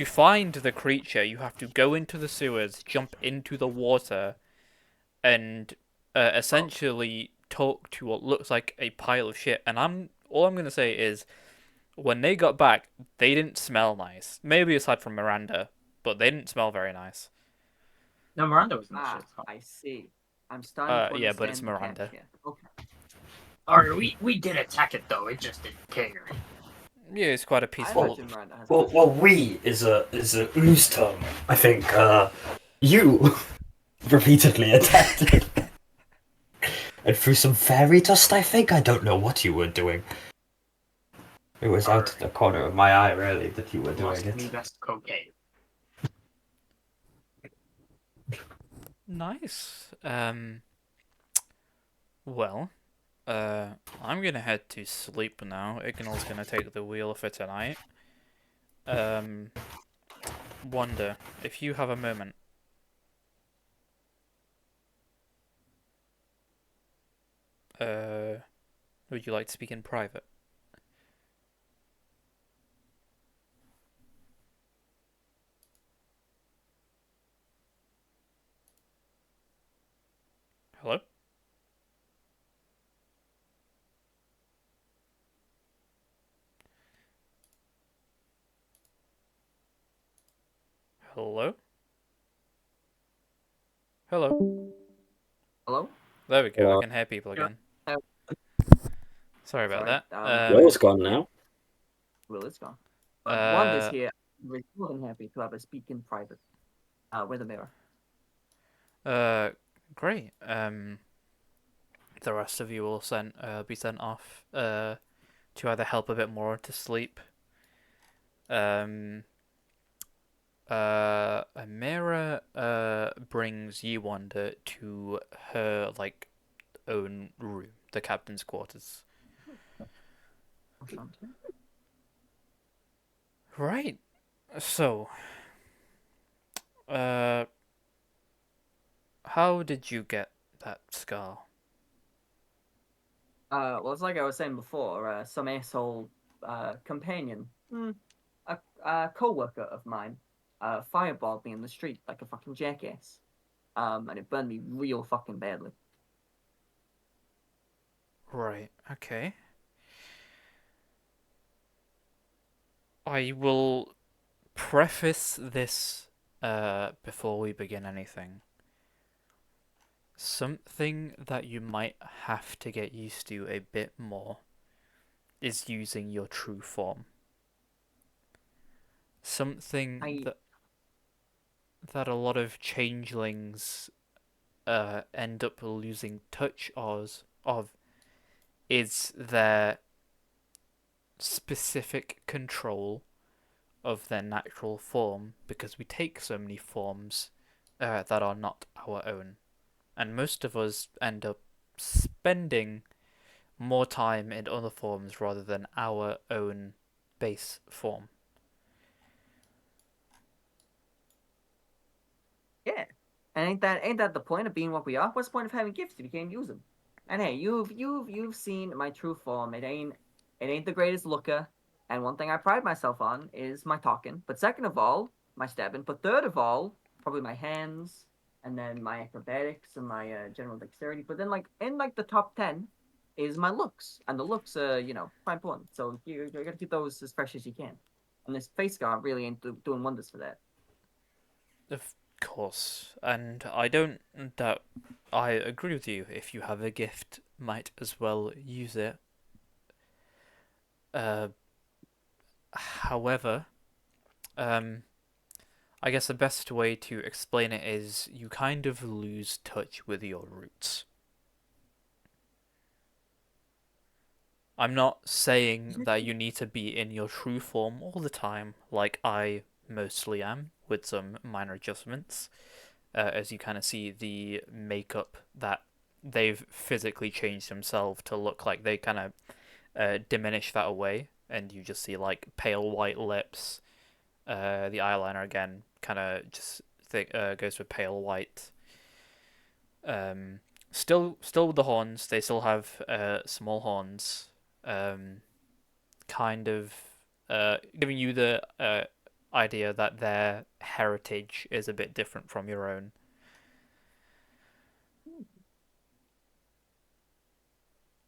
find the creature. You have to go into the sewers, jump into the water, and essentially talk to what looks like a pile of shit. And all I'm gonna say is, when they got back, they didn't smell nice. Maybe aside from Miranda, but they didn't smell very nice. No, Miranda was in the shit. I see. I'm starting to Yeah, but it's understand the catch Miranda. here. Okay. Alright, we did attack it though, it just didn't care. Yeah, it's quite a I peaceful. imagine Miranda has. Well, we is a loose term. I think you repeatedly attacked it. And threw some fairy dust, I think. I don't know what you were doing. It was out the corner of my eye, really, that you were doing Lost me it. best cocaine. Nice. Well, I'm gonna head to sleep now. Ignal's gonna take the wheel for tonight. Wonder if you have a moment. Would you like to speak in private? Hello? Hello? Hello? Hello? There we go, Hello. I can hear people again. Sorry about Sorry, that. Will's gone now. Will is gone. Wanda's Uh, here. We're more than happy to have a speak in private. With a mirror. Great. The rest of you will be sent off to either help a bit more to sleep. Amira brings you, Wanda, to her own room, the captain's quarters. Right. So, how did you get that scar? Well, it's like I was saying before. Some asshole companion, a co-worker of mine, fireballed me in the street like a fucking jackass. And it burned me real fucking badly. Right. Okay. I will preface this before we begin anything. Something that you might have to get used to a bit more is using your true form. Something that a lot of changelings end up losing touch of is their specific control of their natural form, because we take so many forms that are not our own. And most of us end up spending more time in other forms rather than our own base form. Yeah. And ain't that the point of being what we are? What's the point of having gifts if you can't use them? And hey, you've seen my true form. It ain't the greatest looker. And one thing I pride myself on is my talking. But second of all, my stabbing. But third of all, probably my hands, and then my acrobatics and my general dexterity. But then in the top 10 is my looks, and the looks quite important. So you gotta keep those as fresh as you can. And this face guard really ain't doing wonders for that. Of course, and I don't doubt. I agree with you. If you have a gift, might as well use it. However, I guess the best way to explain it is you kind of lose touch with your roots. I'm not saying that you need to be in your true form all the time, like I mostly am, with some minor adjustments. As you kind of see the makeup that they've physically changed themselves to look like, they kind of diminish that away, and you just see like pale white lips. The eyeliner again kind of just goes with pale white. Still with the horns, they still have small horns. Kind of giving you the idea that their heritage is a bit different from your own.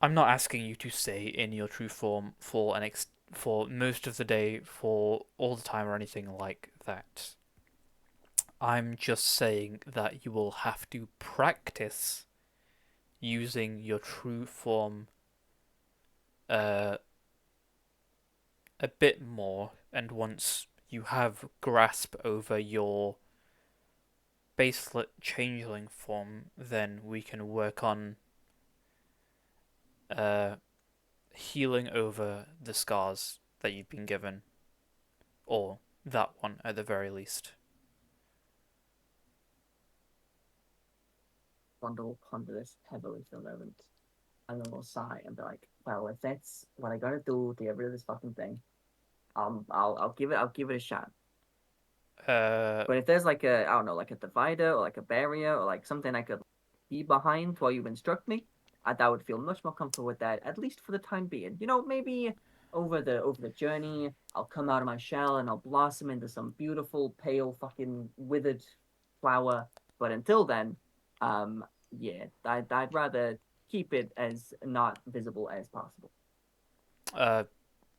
I'm not asking you to stay in your true form for for most of the day, for all the time, or anything like that. I'm just saying that you will have to practice using your true form a bit more, and once you have grasp over your baselit changeling form, then we can work on healing over the scars that you've been given, or that one at the very least. Wanda will ponder this heavily for a moment, and then we'll sigh and be like, "Well, if that's what I gotta do to get rid of this fucking thing, I'll give it a shot. But if there's like a, I don't know, like a divider or like a barrier or like something I could be behind while you instruct me, I would feel much more comfortable with that, at least for the time being. You know, maybe over the journey, I'll come out of my shell and I'll blossom into some beautiful, pale, fucking withered flower. But until then, yeah, I'd rather keep it as not visible as possible.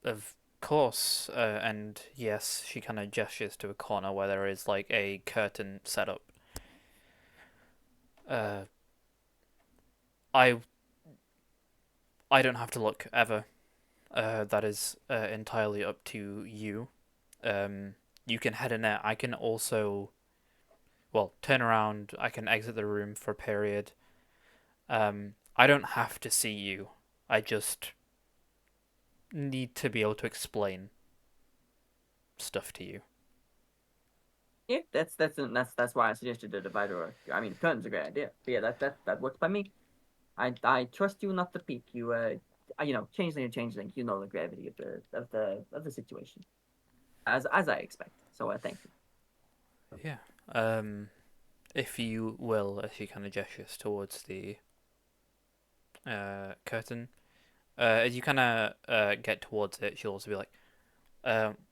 Of course, and yes, she kind of gestures to a corner where there is like a curtain set up. Uh, I don't have to look ever. That is entirely up to you. You can head in there. I can also, well, turn around. I can exit the room for a period. I don't have to see you. I just need to be able to explain stuff to you. Yeah, that's why I suggested the divider. I mean, curtain's a great idea. But yeah, that works by me. I trust you not to peek. You know, changeling and changeling. You know the gravity of the situation, as I expect. So I thank you. Yeah. If you will, as she kind of gestures towards the curtain, as you kind of get towards it, she'll also be like,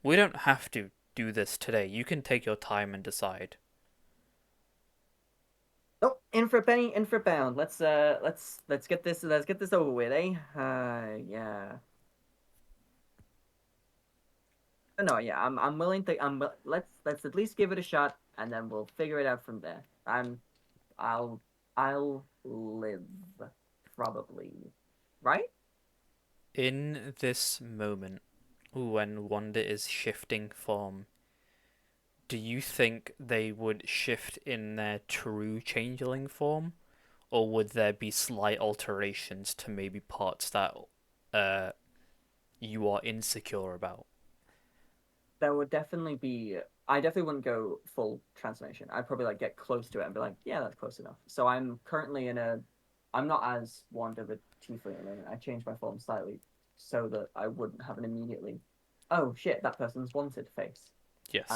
"We don't have to do this today. You can take your time and decide." Oh, in for a penny, in for a pound. Let's get this over with, eh? Yeah. No, yeah, I'm willing to. Let's at least give it a shot, and then we'll figure it out from there. I'll I'll live, probably, right? In this moment, when Wanda is shifting form, do you think they would shift in their true changeling form, or would there be slight alterations to maybe parts that you are insecure about? There would definitely be. I definitely wouldn't go full transformation. I'd probably like get close to it and be like, yeah, that's close enough. So I'm currently in a. I'm not as Wanda the Tiefling at the moment. I changed my form slightly so that I wouldn't have an immediately, oh shit, that person's wanted face. Yes.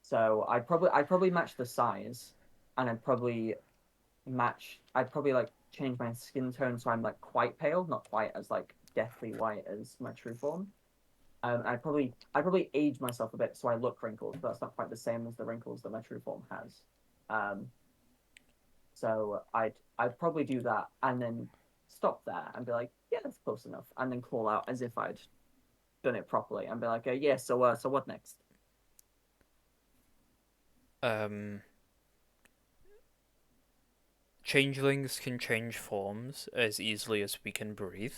So I'd probably match the size, and I'd probably like change my skin tone so I'm like quite pale, not quite as like deathly white as my true form. I'd probably age myself a bit so I look wrinkled, but that's not quite the same as the wrinkles that my true form has. Um, so I'd probably do that and then stop there and be like, yeah, that's close enough, and then call out as if I'd done it properly and be like, yeah, so what next? Changelings can change forms as easily as we can breathe.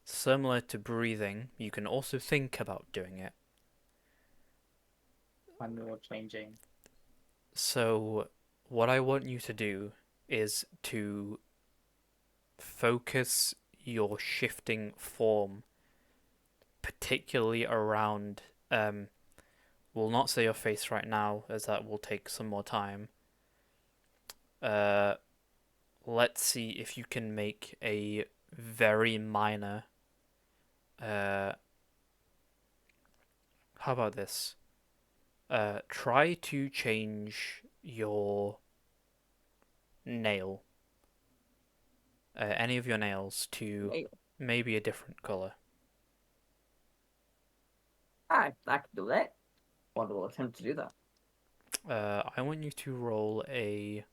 Similar to breathing, you can also think about doing it. When you're changing. So, what I want you to do is to focus your shifting form, particularly around. We'll not say your face right now, as that will take some more time. Let's see if you can make a very minor. How about this? Try to change your nail, any of your nails, to Hey, maybe a different color. I can do that. Wanda will attempt to do that. I want you to roll a.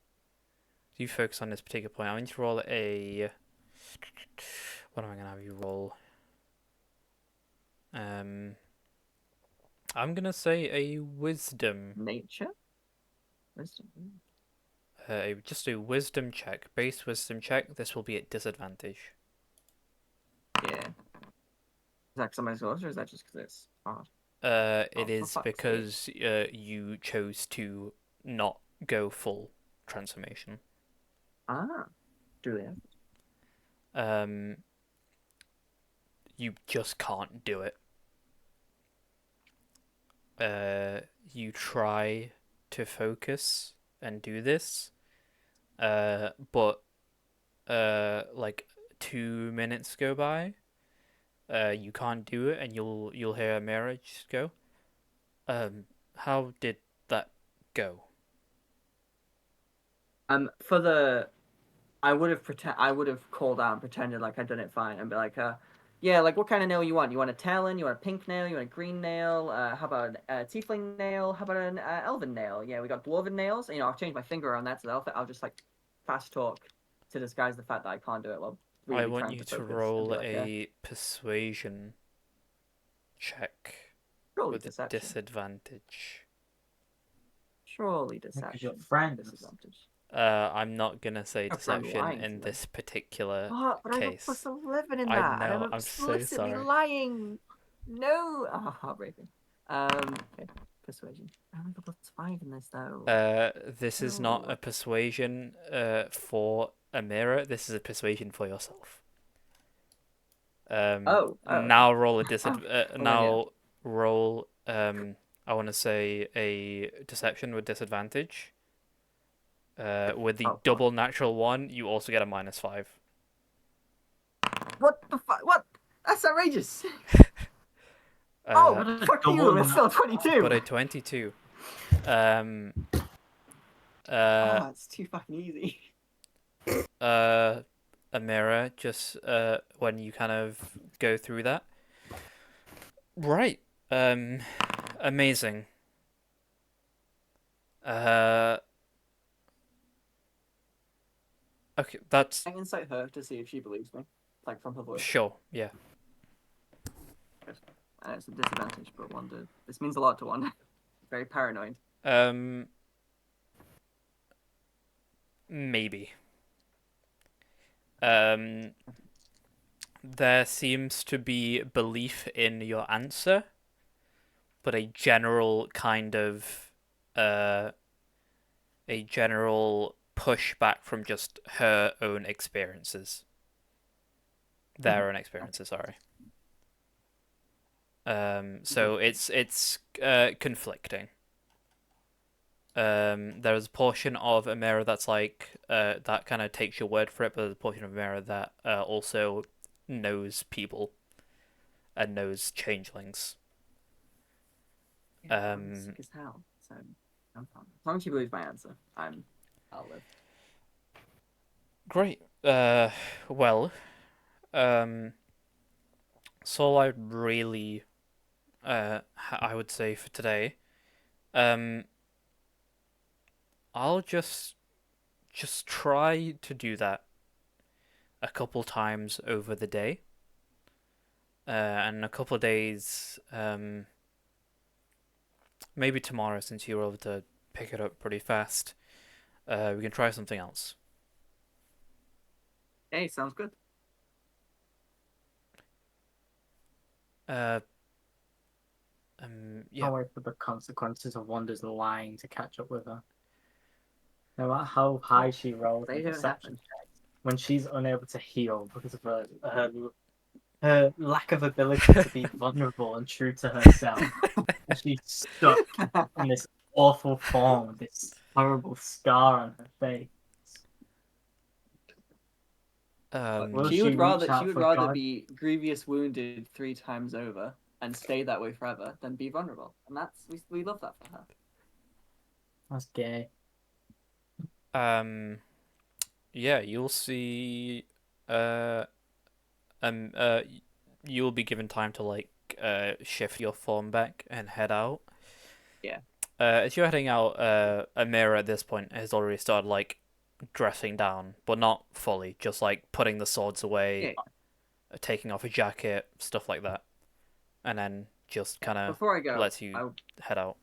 You focus on this particular point. I want you to roll a. What am I gonna have you roll? I'm gonna say a wisdom. Nature? Wisdom. Just do wisdom check. Base wisdom check. This will be at disadvantage. Yeah. Is that because somebody's close, or is that just because it's hard? It for is fuck's because you chose to not go full transformation. Ah. Do they? You just can't do it. You try to focus and do this, but like 2 minutes go by, you can't do it, and you'll hear a mirror just go, how did that go? For the, I would have called out and pretended like I'd done it fine, and be like, yeah, like what kind of nail you want? You want a talon? You want a pink nail? You want a green nail? How about a tiefling nail? How about an elven nail? Yeah, we got dwarven nails. You know, I'll change my finger around that to the outfit. I'll just like fast talk to disguise the fact that I can't do it while I really want trying you to to focus and roll be like, a persuasion check surely with deception. disadvantage. Surely Because deception. you're friends. Disadvantage. I'm not gonna say Your friend deception lying to in them. this particular What? But I have a case. plus 11 in I that, and know, I'm I'm so explicitly sorry. lying. No. Oh, heartbreaking. Okay. Persuasion. I have a plus 5 in this though. This is not a persuasion for a mirror. This is a persuasion for yourself. Now roll a now roll I want to say a deception with disadvantage. With the double natural one, you also get a -5. What the fuck? What? That's outrageous. But Fuck you! It's still 22. But a 22. It's too fucking easy. A mirror just when you kind of go through that. Right. Amazing. Okay, that's I can incite her to see if she believes me, like from her voice. sure. Yeah. It's a disadvantage, but Wanda. This means a lot to Wanda. Very paranoid. Maybe. There seems to be belief in your answer, but a general kind of a general pushback from just her own experiences. Their own experiences, sorry. So it's conflicting. There's a portion of a mirror that's like that kind of takes your word for it, but there's a portion of a mirror that also knows people and knows changelings. As hell. So I'm fine. As long as she believes my answer, I'll live. Great. Well, so all I really, I would say for today, I'll just try to do that a couple times over the day, and a couple of days, maybe tomorrow since you were able to pick it up pretty fast, we can try something else. Hey, sounds good. Yeah. Can't wait for the consequences of Wanda's lying to catch up with her. No matter how high she rolls They in don't perception happen. checks, when she's unable to heal because of her lack of ability to be vulnerable and true to herself, and she's stuck in this awful form with this horrible scar on her face. Will She would reach rather out for God? be grievous wounded 3 times over and stay that way forever than be vulnerable, and that's we love that for her. That's gay. Yeah, you'll see. You'll be given time to like shift your form back and head out. Yeah. As you're heading out, a mirror at this point has already started like dressing down, but not fully, just like putting the swords away, taking off a jacket, stuff like that, and then just kind of before I go, lets you head out.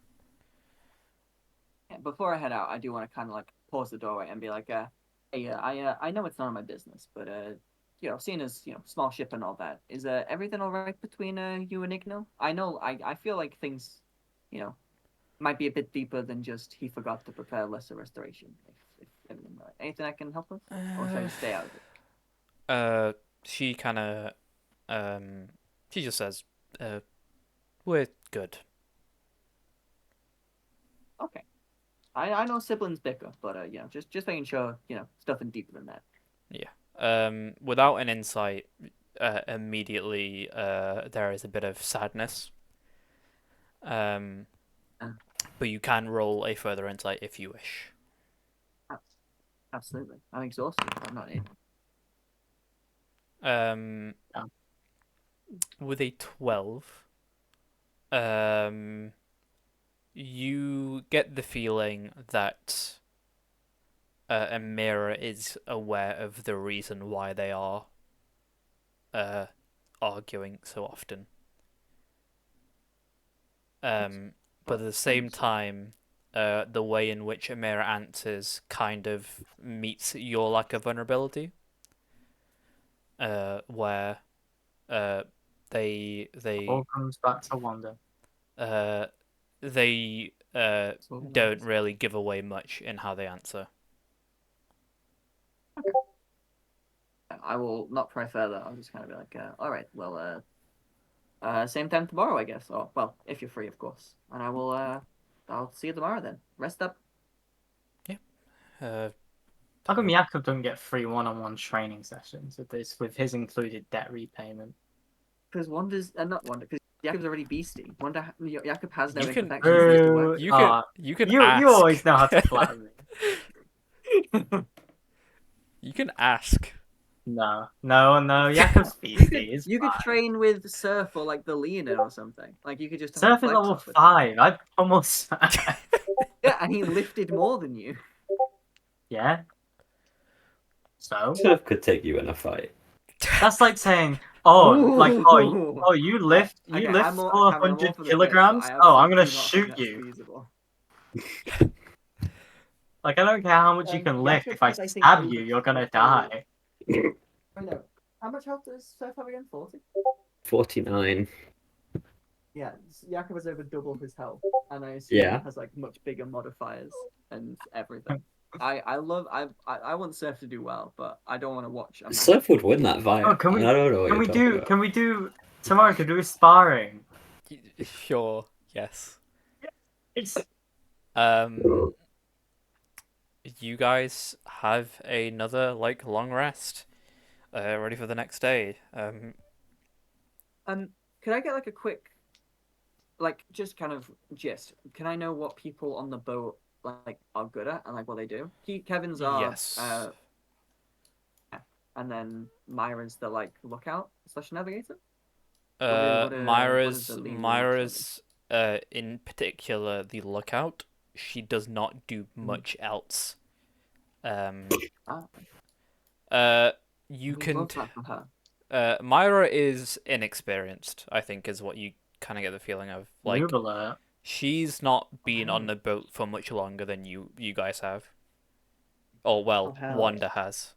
Before I head out, I do want to kind of like pause the doorway and be like, "Hey, I know it's none of my business, but seeing as small ship and all that, is everything all right between you and Ignil? I know, I feel like things, you know, might be a bit deeper than just he forgot to prepare lesser restoration. If everything right, anything I can help with, or should I just stay out of it? She kind of, she just says, we're good. Okay. I know siblings bicker, but just making sure it's nothing deeper than that. Yeah. Without an insight, immediately, there is a bit of sadness. Um, Uh, but you can roll a further insight if you wish. Absolutely, I'm exhausted. I'm not in. Um, Yeah. with a 12, you get the feeling that Amira is aware of the reason why they are arguing so often. But at the same time, the way in which Amira answers kind of meets your lack of vulnerability. Where they All comes back to Wanda. they don't really give away much in how they answer. I will not pry further. I'll just kind of be like, all right, well, same time tomorrow, I guess. Or well, if you're free, of course. And I'll see you tomorrow then. Rest up. Uh, How come Jakob doesn't get free one-on-one training sessions with his included debt repayment? Because Wanda's not Wanda, because Jakob's already beastie. Jakob has no You can- imperfections. you can you ask. always know how to flatter me. You can ask. No, Jakob's beastie is You could fine. train with Surf or like the Leonin or something. Like you could just have Surf a is flex level off with him. 5. I almost. Yeah, and he lifted more than you. Yeah. So Surf could take you in a fight. that's like saying, you lift Okay, 400 for the pitch, but kilograms. I Oh, I'm absolutely gonna do not think shoot that's you. feasible. Like I don't care how much you can lift. Jakob If I is, I think, stab over you, you're gonna triple- die. I know. How much health does Surf have again? 40? 49. Yeah, Jakob has over double his health, and I assume Yeah. he has like much bigger modifiers and everything. I want Surf to do well, but I don't want to watch. Surf would win that fight. Oh, can we? I don't know what Can you're we talking do? about. Can we do tomorrow? Can we do sparring? Sure. Yes. It's You guys have another long rest. Ready for the next day. Could I get like a quick, just kind of gist? Can I know what people on the boat are good at and like what they do? Kevin's are Yes. and then Myra's the lookout / navigator. What is the lead Myra's in particular the lookout. She does not do much else. You Who can. love that from her? Myra is inexperienced, I think, is what you kind of get the feeling of. Like, noob alert. she's not been on the boat for much longer than you guys have. Or, well, hell. Wanda has.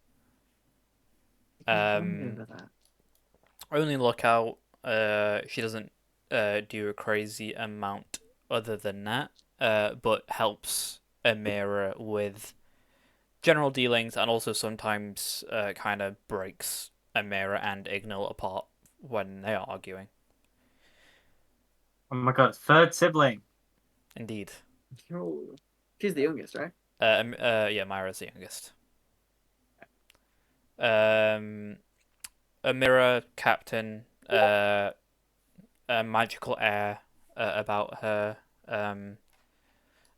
Over that. Only lookout. She doesn't do a crazy amount other than that, but helps Amira with general dealings and also sometimes kind of breaks Amira and Ignil apart when they are arguing. Oh my god, third sibling. Indeed. Oh. She's the youngest, right? Yeah, Myra's the youngest. Amira, Captain, a magical air about her,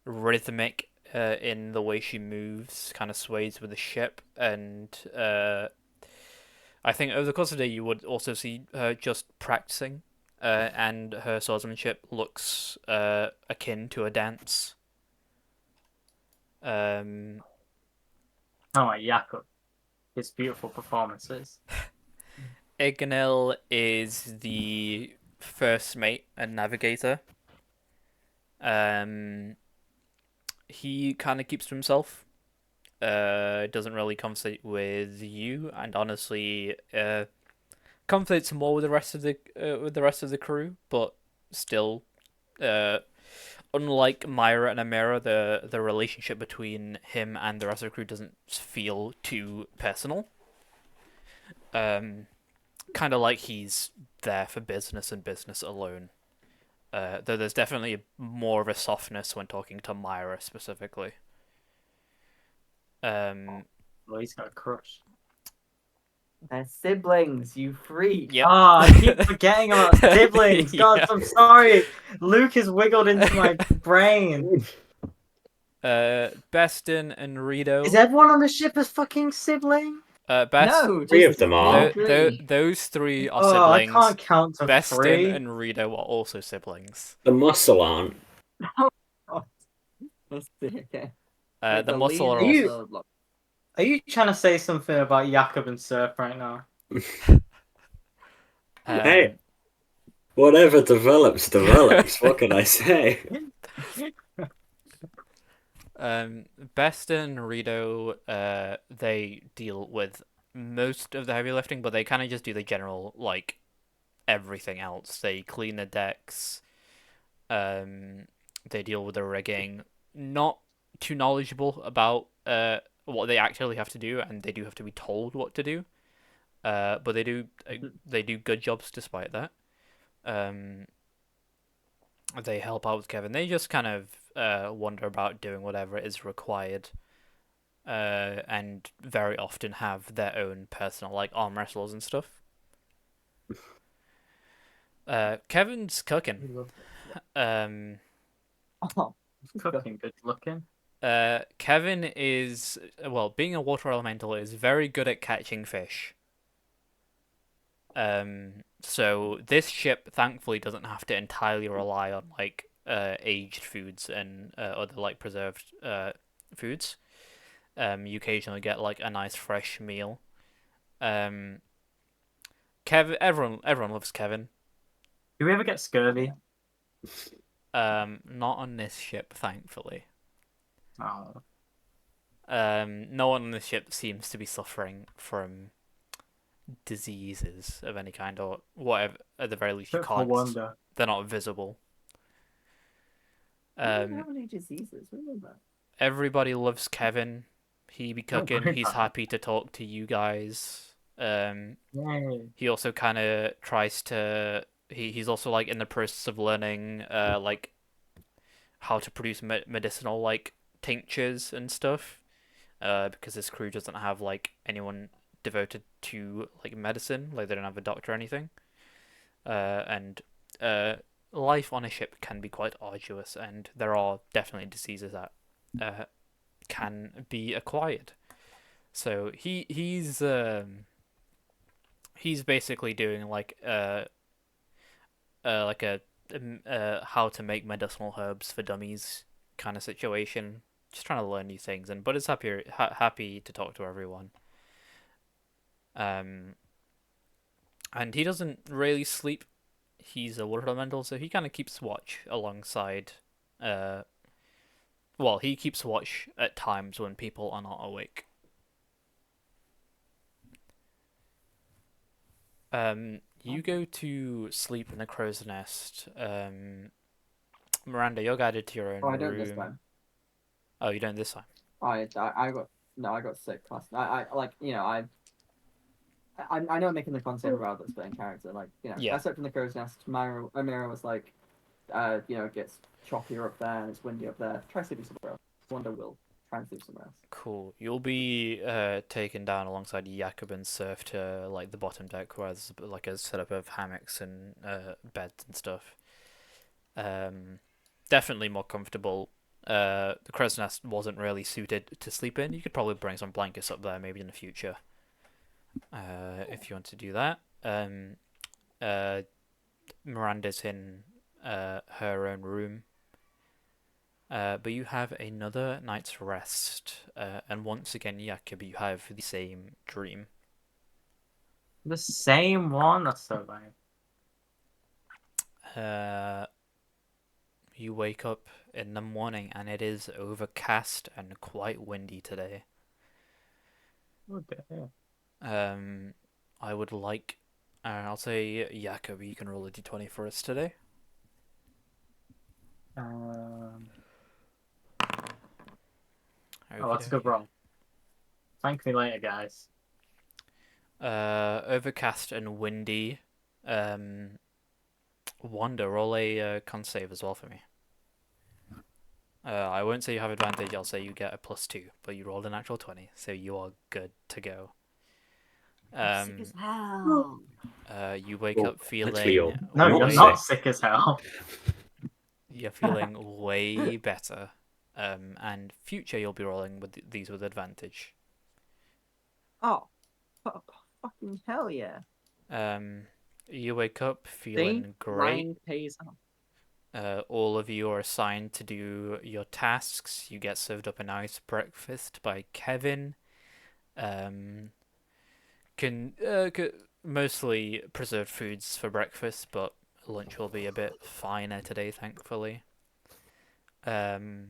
rhythmic in the way she moves, kind of sways with the ship, and I think over the course of the day you would also see her just practicing, and her swordsmanship looks akin to a dance. Oh my Jakob. His beautiful performances. Ignil is the first mate and navigator. He kind of keeps to himself. doesn't really conversate with you, and honestly, conversates more with the rest of the crew, but still, unlike Myra and Amira, the relationship between him and the rest of the crew doesn't feel too personal. Kind of like he's there for business and business alone. Though there's definitely more of a softness when talking to Myra specifically. Well, he's got a crush. They're siblings, you freak. Yep. I keep forgetting about siblings. God, Yeah. I'm sorry. Luke has wiggled into my brain. Beston and Rito. Is everyone on the ship a fucking sibling? No, Three just of them are. Those three are Oh, I siblings. can't count to Beston three. and Rito are also siblings. The muscle aren't. Let's see, okay. The muscle are lead also... of the- Are you trying to say something about Jakob and Surf right now? Hey, whatever develops. What can I say? Beston and Rito, they deal with most of the heavy lifting, but they kind of just do the general, like, everything else. They clean the decks, they deal with the rigging. Not too knowledgeable about what they actually have to do, and they do have to be told what to do. But they do good jobs despite that. They help out with Kevin. They just kind of wander about doing whatever is required, and very often have their own personal like arm wrestlers and stuff. Kevin's cooking. Oh, Fucking good looking. Kevin is, well, being a water elemental, is very good at catching fish. So this ship thankfully doesn't have to entirely rely on like aged foods and other like preserved foods. You occasionally get like a nice fresh meal. Kevin, everyone loves Kevin. Do we ever get scurvy? Not on this ship, thankfully. Oh. No one on this ship seems to be suffering from diseases of any kind, or whatever. At the very least, you No can't. wonder. They're not visible. I don't have any diseases. What is that? Everybody loves Kevin. He be Don't cooking. worry He's about it. happy to talk to you guys. Yay. He also kind of tries to. He's also like in the process of learning like how to produce medicinal like tinctures and stuff. Because this crew doesn't have like anyone devoted to like medicine, like they don't have a doctor or anything. And life on a ship can be quite arduous, and there are definitely diseases that can be acquired. So he's basically doing like a how to make medicinal herbs for dummies kind of situation. Just trying to learn new things, but is happy to talk to everyone. And he doesn't really sleep. He's a water elemental, so he kind of keeps watch alongside. Well, he keeps watch at times when people are not awake. You go to sleep in the crow's nest. Miranda, you're guided to your own Oh, I room. don't this time. Oh, you don't this time. I got sick last. I like I know I'm making the concept about this playing character. Like Yeah. I slept in the crow's nest. Amira was like, it gets choppier up there and it's windy up there. Try sleeping somewhere else. Wonder will try and sleep somewhere else. Cool. You'll be taken down alongside Jakob and Surf to like the bottom deck, where there's like a setup of hammocks and beds and stuff. Definitely more comfortable. The crow's nest wasn't really suited to sleep in. You could probably bring some blankets up there maybe in the future, if you want to do that. Miranda's in her own room. But you have another night's rest, and once again, Jakob, you have the same dream. The same one? That's so lame. You wake up in the morning and it is overcast and quite windy today. Oh, dear. I would like. I'll say, Jakob, you can roll a d20 for us today. Oh, Okey that's a good dokey. roll. Thank me later, guys. Overcast and windy. Wanda, roll a con save as well for me. I won't say you have advantage. I'll say you get a +2, but you rolled a natural 20, so you are good to go. Sick as hell. You wake Well, up feeling actually, you're No, not you're way. not sick as hell. You're feeling way better. And future you'll be rolling with these with advantage. Oh, fucking hell yeah. You wake up See? feeling great. Lying pays off. All of you are assigned to do your tasks. You get served up a nice breakfast by Kevin. Mostly preserved foods for breakfast, but lunch will be a bit finer today, thankfully. Amira's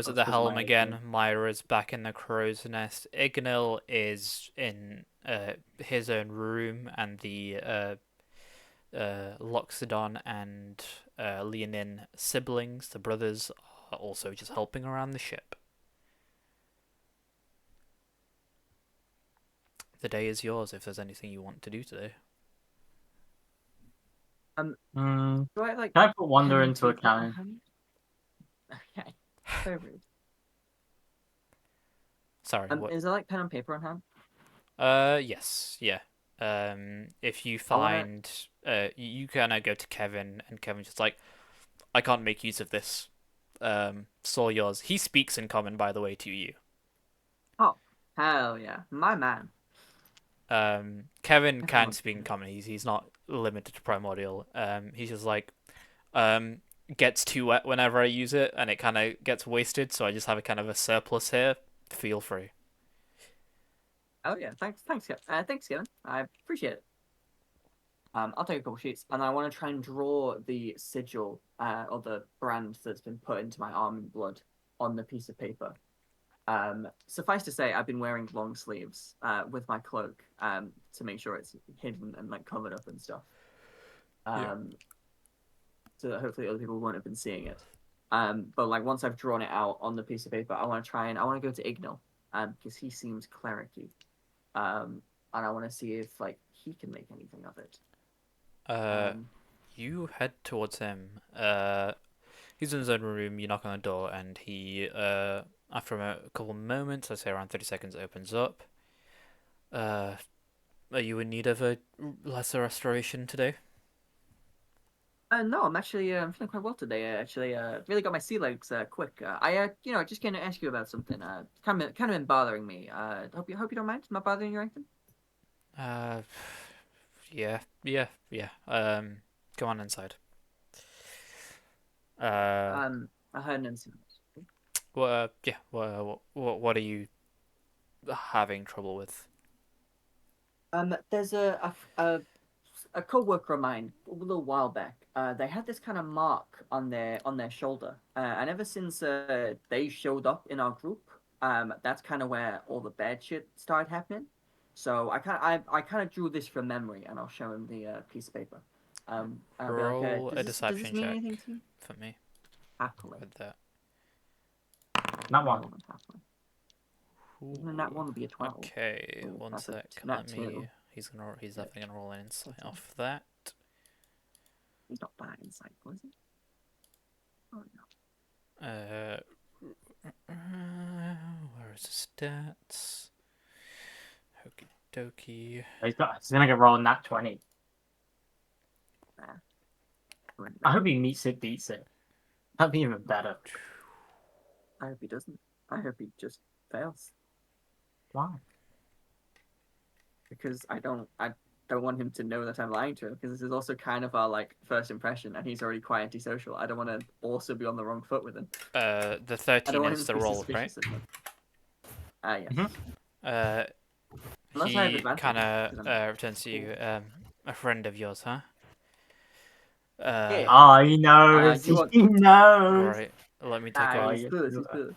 at the That's 'cause helm Myra's again. here. Myra's back in the crow's nest. Ignil is in his own room, and the Loxodon and Leonin siblings, the brothers, are also just helping around the ship. The day is yours if there's anything you want to do today. Mm, Do I have, like, can I put Wonder pen and into a paper on cannon? hand? Okay. So rude. Sorry, what? Is there like pen and paper on hand? Yes, yeah. If you I wanna- find, you kind of go to Kevin, and Kevin's just like, I can't make use of this. It's all yours. He speaks in common, by the way, to you. Oh, hell yeah. My man. Kevin can Everyone. speak in common. He's not limited to primordial. He's just like, gets too wet whenever I use it, and it kind of gets wasted. So I just have a kind of a surplus here. Feel free. Oh yeah, thanks, Kevin. I appreciate it. I'll take a couple sheets, and I want to try and draw the sigil, or the brand that's been put into my arm in blood on the piece of paper. Suffice to say, I've been wearing long sleeves, with my cloak, to make sure it's hidden and like covered up and stuff. Yeah. So that hopefully other people won't have been seeing it. But like once I've drawn it out on the piece of paper, I want to go to Ignil, because he seems clericy. And I want to see if like he can make anything of it. You head towards him. He's in his own room. You knock on the door, and he, after a couple moments, I say around 30 seconds, opens up. Are you in need of a lesser restoration today? No, I'm actually I'm feeling quite well today. I actually really got my sea legs quick. Just came to ask you about something. Kind of been bothering me. Hope you don't mind. Am I bothering you or anything? Yeah. Go on inside. I heard an incident. Yeah. What are you having trouble with? There's a co-worker of mine a little while back. They had this kind of mark on their shoulder, and ever since they showed up in our group, that's kind of where all the bad shit started happening. So I kind of drew this from memory, and I'll show him the piece of paper. And I'll be like, Roll a does this deception mean check anything to you? for me Happily. with that. Not one. More than happily. Even that one would be a 12. Okay, Oh, one that's a sec. nat Let me. two. He's definitely gonna roll an insight Okay. off that. He's not bad insight, was he? Oh no. Where is the stats? Okie dokie. He's gonna get rolled nat 20. Wouldn't I know. hope he meets it, beats it. That'd be even better. I hope he doesn't. I hope he just fails. Why? Because I don't want him to know that I'm lying to him, because this is also kind of our like first impression, and he's already quite antisocial. I don't want to also be on the wrong foot with him. The I 13 don't want him is to the be roll, right? suspicious of me. Yes. Mhm. Unless I have He advantage, kind 'cause of I'm returns to you. A friend of yours, huh? Yeah. Oh, he knows. you want- He knows. Right. Let me take Oh, a he's clueless.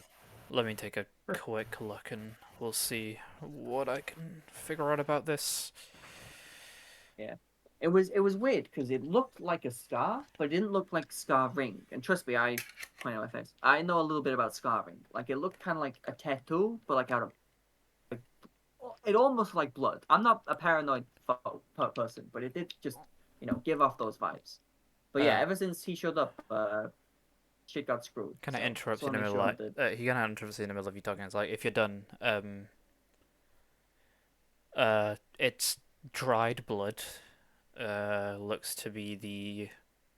let me take a quick look and we'll see what I can figure out about this. It was weird because it looked like a scar, but it didn't look like scar ring. And trust me, I point out my face. I know a little bit about scarring. Like it looked kind of like a tattoo, but like out of like it almost like blood. I'm not a paranoid person, but it did just give off those vibes. But yeah, ever since he showed up, shit got screwed. Kind of So, interrupts just you in the wanna middle, make sure that- he kind of interrupts you in the middle of you talking. It's like if you're done, it's dried blood. Looks to be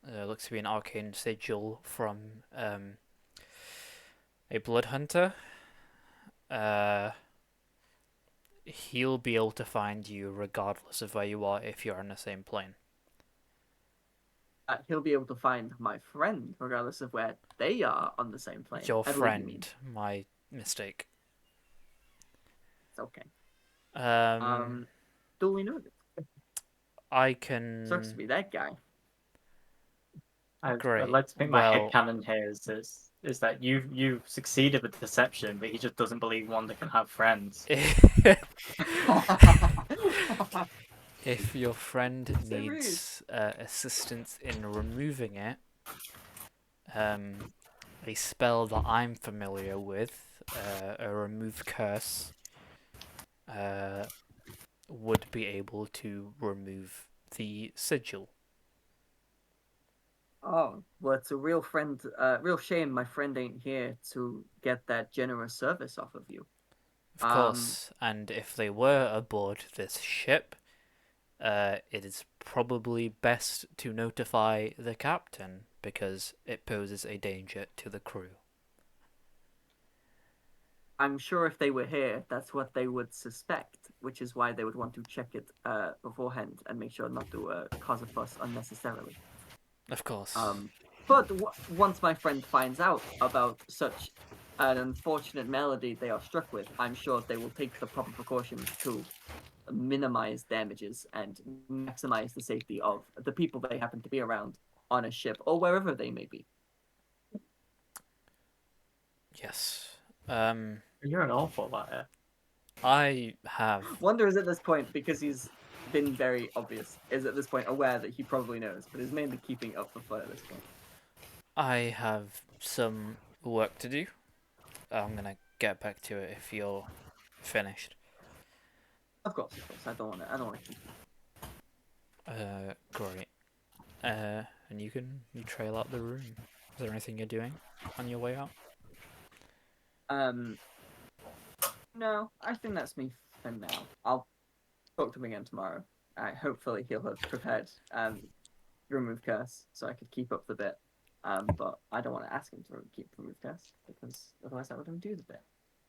an arcane sigil from a blood hunter. He'll be able to find you regardless of where you are if you're on the same plane. he'll be able to find my friend regardless of where they are on the same plane. Your I believe you mean. friend, my mistake. It's okay. Um, Do we know this? I Sucks to can. be that guy. I'd Great. like to think my Well, headcanon here is that you've succeeded with deception, but he just doesn't believe Wanda can have friends. if your friend So rude. needs assistance in removing it, a spell that I'm familiar with, a remove curse, would be able to remove the sigil. Oh, well, it's a real real shame my friend ain't here to get that generous service off of you. Of course, and if they were aboard this ship, it is probably best to notify the captain because it poses a danger to the crew. I'm sure if they were here, that's what they would suspect, which is why they would want to check it beforehand and make sure not to cause a fuss unnecessarily. Of course. But once my friend finds out about such an unfortunate melody they are struck with, I'm sure they will take the proper precautions to minimize damages and maximize the safety of the people they happen to be around on a ship or wherever they may be. Yes. You're an awful liar. I have. Wonder is at this point, because he's been very obvious, is at this point aware that he probably knows, but is mainly keeping up the fight at this point. I have some work to do. I'm gonna get back to it if you're finished. Of course. I don't want to keep you. Great. And you trail out the room. Is there anything you're doing on your way out? No, I think that's me for now. I'll talk to him again tomorrow. Hopefully he'll have prepared remove curse so I could keep up the bit. But I don't want to ask him to keep remove curse because otherwise I wouldn't do the bit.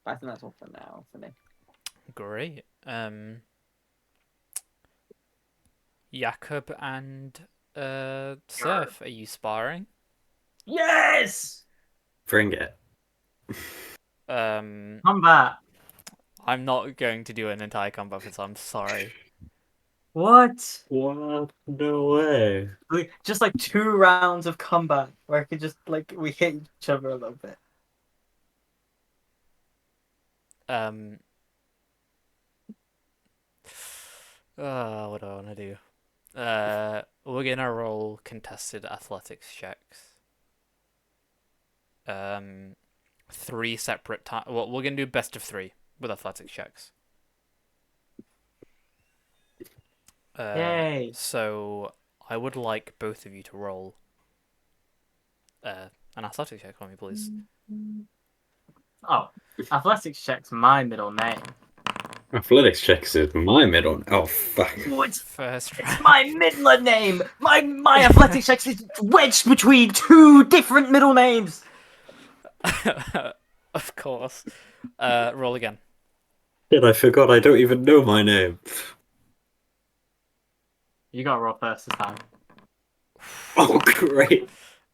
But I think that's all for now for me. Great. Jakob and Surf, are you sparring? Yes! Bring it. Combat! I'm not going to do an entire combat for this, I'm sorry. What? What? No way. Just like 2 rounds of combat where I could just we hit each other a little bit. What do I want to do? We're gonna roll contested athletics checks. 3 separate times. Well, we're gonna do best of 3 with athletics checks. Yay! So I would like both of you to roll an athletics check for me, please. Oh, athletics check's my middle name. Athletics checks is my middle. Oh fuck. What? First It's round. my middle name! My athletics checks is wedged between 2 different middle names! Of course. Roll again. Shit, I forgot I don't even know my name. You gotta roll first this time. Oh, great.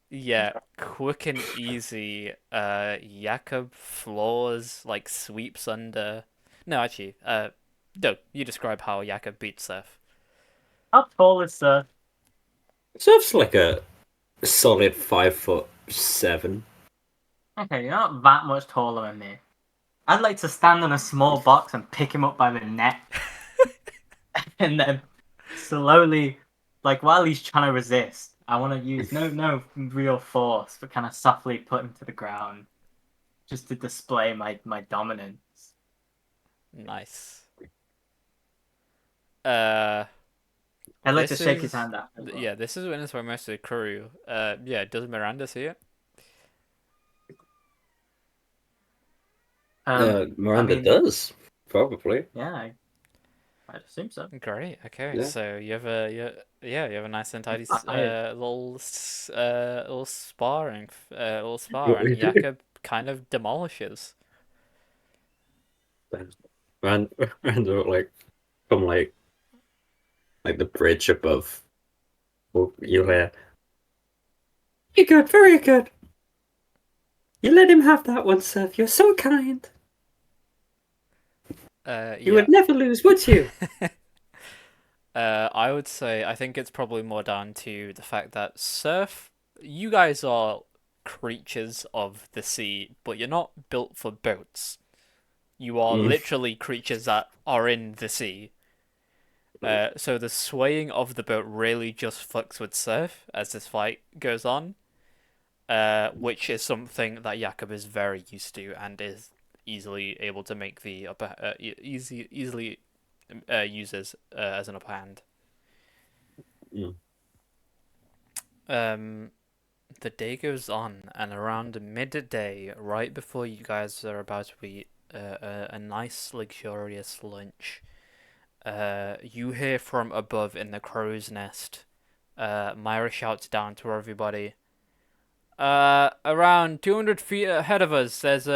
Yeah, quick and easy. Jakob floors, sweeps under. No, actually, no, you describe how Jakob beats Surf. How tall is Surf? Surf's like a solid 5'7". Okay, you're not that much taller than me. I'd like to stand on a small box and pick him up by the neck, and then slowly, like while he's trying to resist, I want to use no real force, but kind of softly put him to the ground, just to display my dominance. Nice. I'd like to This shake his is hand after. Well. yeah. This is witnessed by most of the crew. Yeah. Does Miranda see it? Miranda I mean, does probably. yeah, I'd assume so. Great. Okay. Yeah. So you have you have a nice and tidy I little sparring little spar, What we and do? Jakob kind of demolishes. Miranda like from like the bridge above. You hear. Very good, very good. You let him have that one, sir. You're so kind. You Yeah. would never lose, would you? I would say I think it's probably more down to the fact that surf. You guys are creatures of the sea, but you're not built for boats. You are Mm. literally creatures that are in the sea. So the swaying of the boat really just fucks with surf as this fight goes on, which is something that Jakob is very used to and is easily able to make the upper easily uses as an upper hand. Mm. The day goes on, and around midday, right before you guys are about to eat a nice, luxurious lunch, you hear from above in the crow's nest. Myra shouts down to everybody. Around 200 feet ahead of us, there's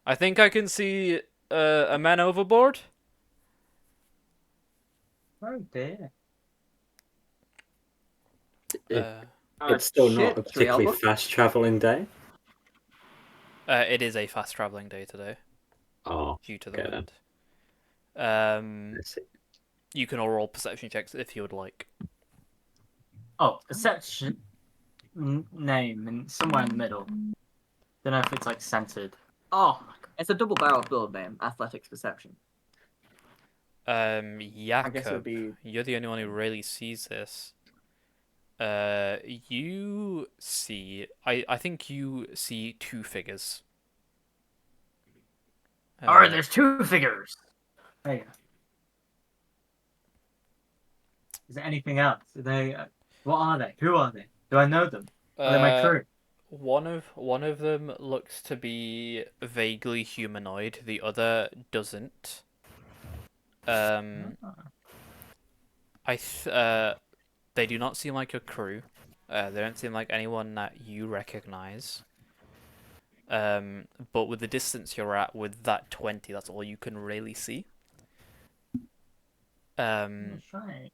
I think I can see a man overboard. Oh dear. Uh, It's still not Shit, a should we help particularly him? fast traveling day. it is a fast traveling day today Oh, due to the okay then. wind. Let's see. You can all roll perception checks if you would like. Oh, perception name and somewhere in the middle. Don't know if it's like centered. Oh my god. It's a double barrel build name, athletics perception. I guess it would Jakob, be you're the only one who really sees this. You see, I think you see two figures. Alright, there's two figures. There you go. Is there anything else? Are they? What are they? Who are they? Do I know them? Are they my crew? One of them looks to be vaguely humanoid. The other doesn't. Ah. They do not seem like a crew. They don't seem like anyone that you recognize. But with the distance you're at, with that 20, that's all you can really see. That's right.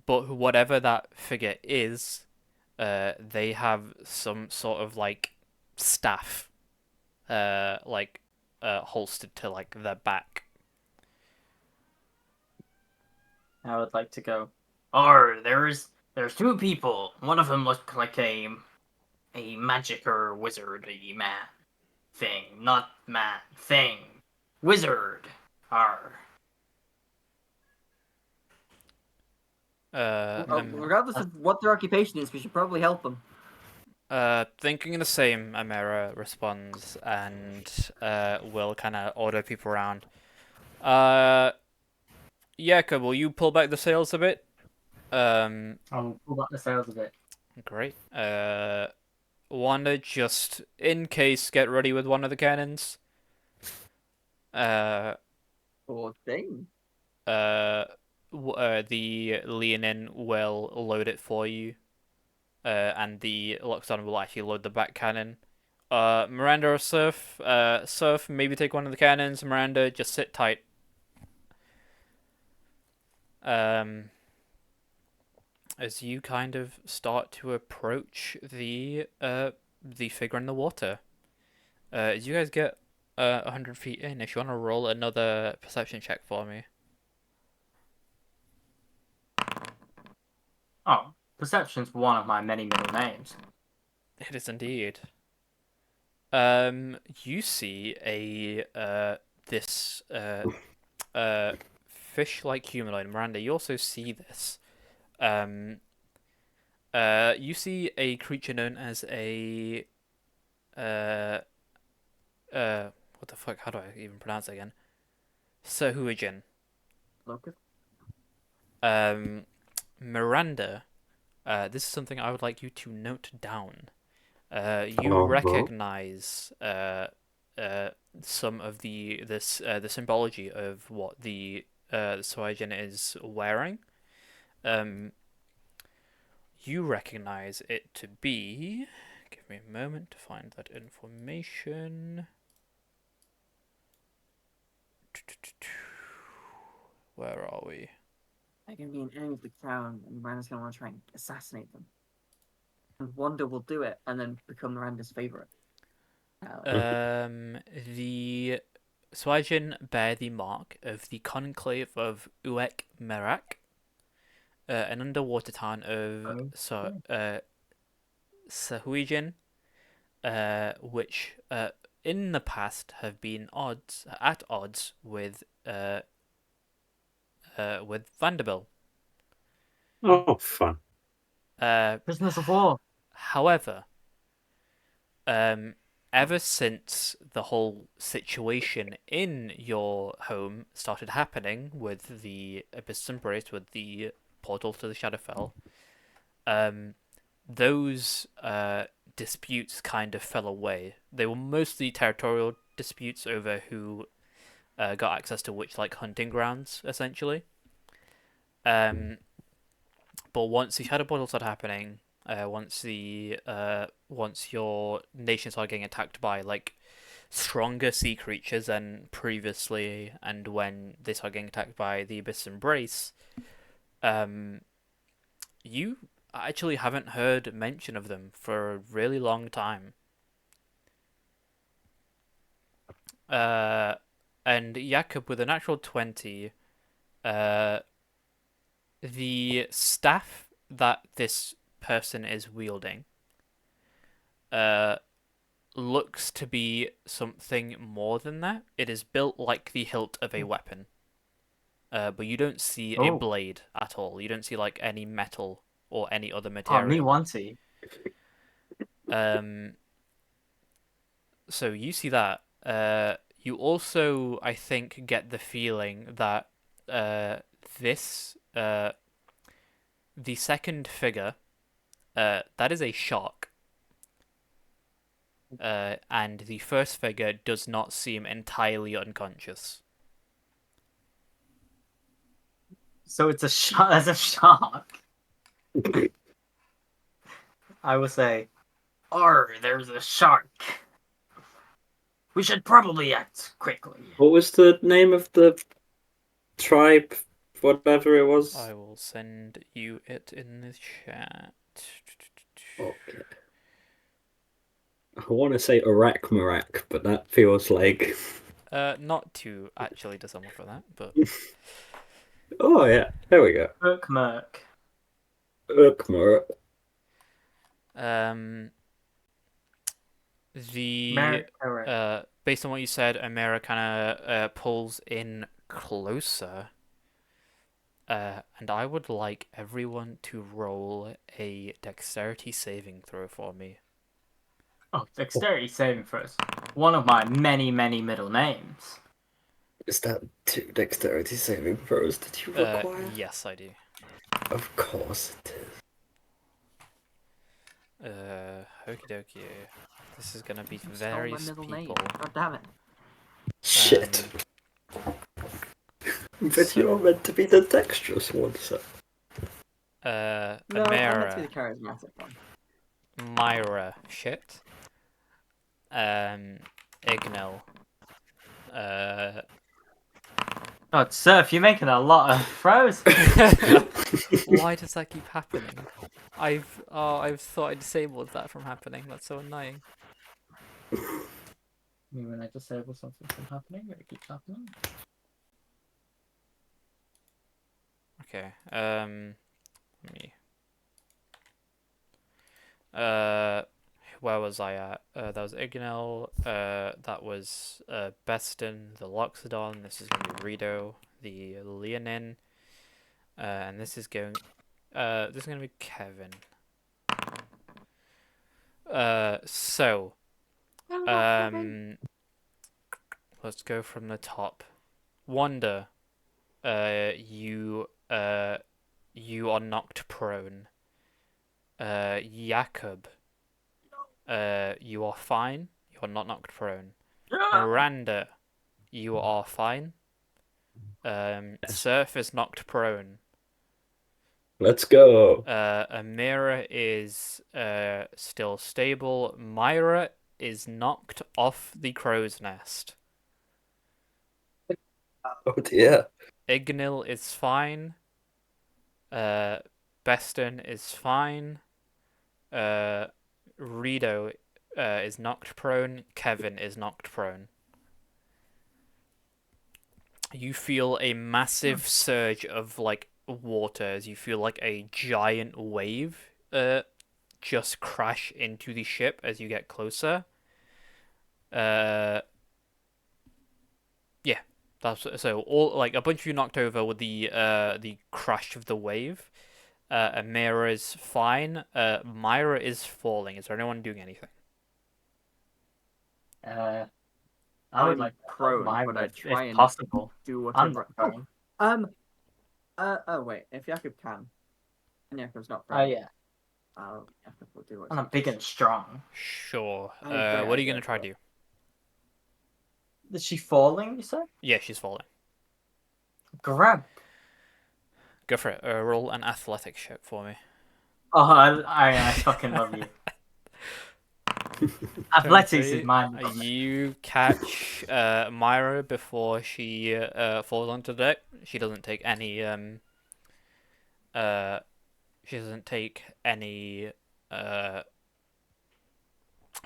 But whatever that figure is, they have some sort of like staff, holstered to like their back. I would like to go. Or there's two people. One of them looked like a magic or wizardy man thing, not man thing. Wizard. Ar. regardless of what their occupation is, we should probably help them. Thinking the same, Amira responds and will kind of order people around. Jakob, will you pull back the sails a bit? I'll pull back the sails a bit. Great. Wanda, just in case, get ready with one of the cannons. Poor thing. The Leonin will load it for you, and the Nocturne will actually load the back cannon. Miranda or Surf, Surf, maybe take one of the cannons. Miranda, just sit tight. As you kind of start to approach the figure in the water, as you guys get 100 feet in, if you want to roll another perception check for me. Oh, perception's one of my many middle names. It is indeed. You see this fish-like humanoid. Miranda, you also see this. You see a creature known as a uh, what the fuck? How do I even pronounce it again? Sahuagin. Locust? Miranda, this is something I would like you to note down. You Uh-huh. recognize some of the symbology of what the Sahuagin is wearing. You recognize it to be. Give me a moment to find that information. Where are we? They're going to be an enemy of the crown, and Miranda's going to want to try and assassinate them. And Wanda will do it, and then become Miranda's favorite. The Sahuagin bear the mark of the conclave of Uek Merak, an underwater town of Sahuagin, which in the past have been at odds with Vanderbilt. Oh, fun. Prisoners of war. However, ever since the whole situation in your home started happening with the Abyss Embrace, with the portal to the Shadowfell, those disputes kind of fell away. They were mostly territorial disputes over who got access to which hunting grounds, essentially. But once the Shadow Portal started happening, once your nation started getting attacked by stronger sea creatures than previously, and when they started getting attacked by the Abyss Embrace, you actually haven't heard mention of them for a really long time. And Jakob with a natural 20, the staff that this person is wielding looks to be something more than that. It is built like the hilt of a weapon. But you don't see a blade at all. You don't see any metal or any other material. Oh, me wanty. So you see that. You also, I think, get the feeling that this the second figure, that is a shark. And the first figure does not seem entirely unconscious. So it's a shark. As a shark. I will say, there's a shark. We should probably act quickly. What was the name of the tribe? Whatever it was. I will send you it in the chat. Okay. I want to say Iraq Marak, but that feels like. Not to actually dissemble for that, but. Oh yeah, there we go. Urkmerk. Urkmer. Based on what you said, Amira kind of pulls in closer. And I would like everyone to roll a dexterity saving throw for me. Oh, dexterity saving throws. One of my many, many middle names. Is that 2 dexterity saving throws that you require? Yes, I do. Of course it is. Okie dokie. This is gonna be Stole my various middle name. people. God damn it. Shit. But so- you're meant to be the dexterous one, so. No, I'm meant to be Amira, the charismatic one. Myra, shit. Ignel. God, Surf, you're making a lot of throws. Why does that keep happening? I've thought I disabled that from happening. That's so annoying. When I disable something from happening, it keeps happening. Okay. Let me. where was I at? That was Ignel. That was Beston, the Loxodon. This is gonna be Rido, the Leonin. And this is going. This is gonna be Kevin. So. Let's go from the top. Wanda. You are knocked prone. Jakob. You are fine. You are not knocked prone. Miranda, you are fine. Surf is knocked prone. Let's go. Amira is still stable. Myra is knocked off the crow's nest. Oh dear. Ignil is fine. Beston is fine. Rido is knocked prone. Kevin is knocked prone. You feel a massive surge of like water as you feel like a giant wave just crash into the ship as you get closer. Yeah, that's so all like a bunch of you knocked over with the crash of the wave. Amira is fine. Myra is falling. Is there anyone doing anything? I I'm would like prone, Myra but I'd if try and possible. do I'm whatever. not prone. Oh wait, if Jakob can, and Jakob's not Oh prone. yeah, Jakob will do what and I'm he big does. and strong. Sure. Great What are you idea, gonna try to but- do? Is she falling? You say? Yeah, she's falling. Grab. Go for it. Roll an athletics check for me. Oh, I fucking love you. Athletics is 23. mine. You catch Myra before she falls onto the deck. She doesn't take any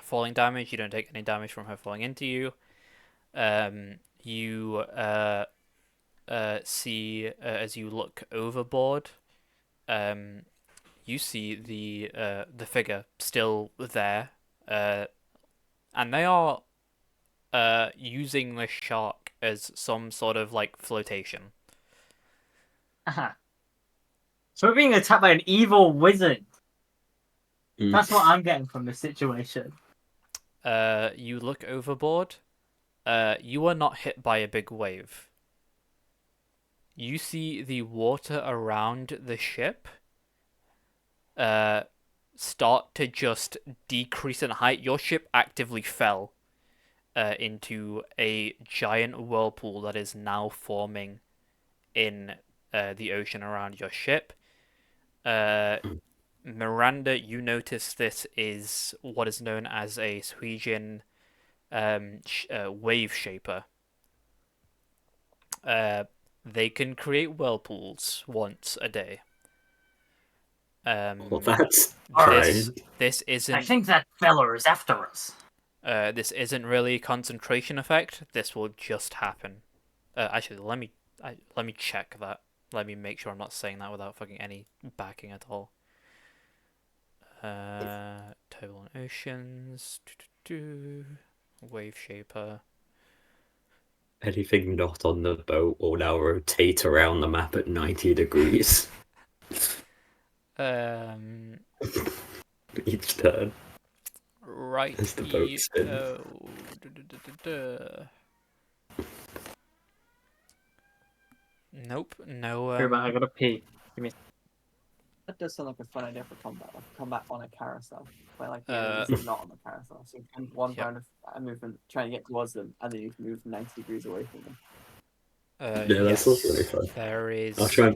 falling damage. You don't take any damage from her falling into you. You see as you look overboard, you see the figure still there, and they are using the shark as some sort of like flotation. Uh-huh. So we're being attacked by an evil wizard. That's what I'm getting from this situation. You look overboard. You are not hit by a big wave. You see the water around the ship start to just decrease in height. Your ship actively fell into a giant whirlpool that is now forming in the ocean around your ship. Miranda, you notice this is what is known as a Sweegian wave shaper. They can create whirlpools once a day. Well, that's This, great. this I isn't think that fella is after us. this isn't really a concentration effect. This will just happen. Actually, let me check that. Let me make sure I'm not saying that without fucking any backing at all. Turbulent oceans. Wave shaper. Anything not on the boat will now rotate around the map at 90 degrees each turn. Right. As the boat spins. Nope. No. Here, but I gotta pee. That does sound like a fun idea for combat, like combat on a carousel, where like the enemies are not on the carousel. So you can one Yep. round of movement, trying to get towards them, and then you can move 90 degrees away from them. Yeah, that's also really fun. There is I'll try.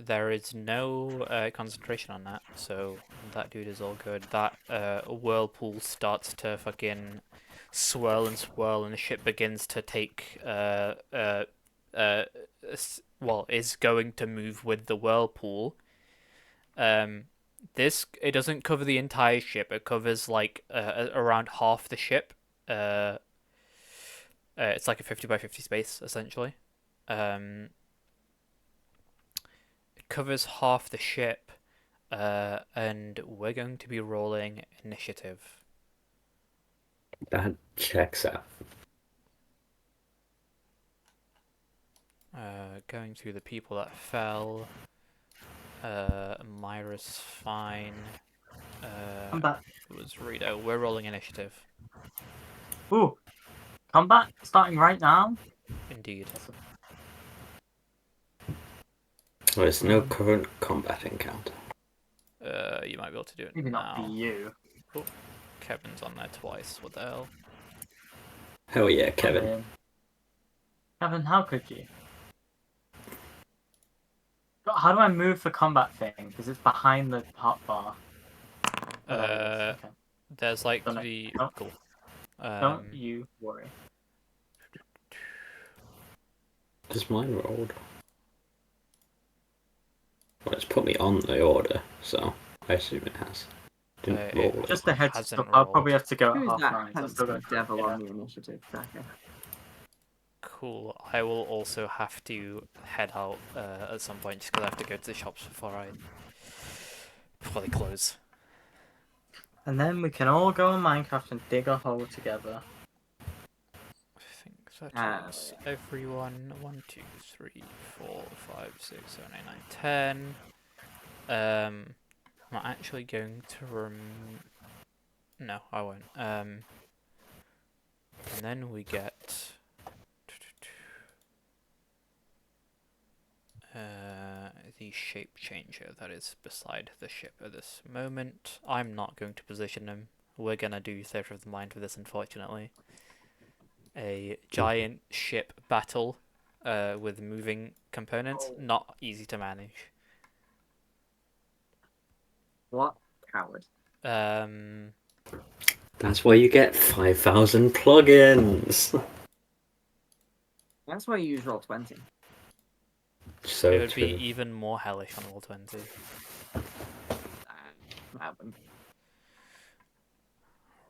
there is no concentration on that, so that dude is all good. That whirlpool starts to fucking swirl and swirl, and the ship begins to take is going to move with the whirlpool. It doesn't cover the entire ship. It covers like around half the ship. It's like a 50 by 50 space essentially. It covers half the ship, and we're going to be rolling initiative. That checks out. Going through the people that fell. Myra's fine. Combat. It was Rito. We're rolling initiative. Ooh, combat starting right now. Indeed. Well, there's no current combat encounter. You might be able to do it Maybe not for now. you. Oh, Kevin's on there twice. What the hell? Hell yeah, Kevin. Kevin, how could you? How do I move the combat thing? Because it's behind the hotbar. Oh, there it is. Okay. There's like Done it. the Oh. cool. Don't you worry. Has mine rolled? Well, it's put me on the order, so I assume it has. Didn't roll it. Just a heads hasn't up. I'll rolled. probably have to go at Who's half that 9. So I'll still handsome go devil on the initiative tracker? Cool. I will also have to head out at some point just because I have to go to the shops before they close. And then we can all go on Minecraft and dig a hole together. I think that is everyone. 1, 2, 3, 4, 5, 6, 7, 8, 9, 10. I'm actually going to No, I won't. And then we get the shape changer that is beside the ship at this moment. I'm not going to position him. We're gonna do Theatre of the Mind for this, unfortunately. A giant ship battle with moving components, not easy to manage. What coward? That's why you get 5,000 plugins. That's why you use Roll20. So It would true. be even more hellish on Roll20. Happen.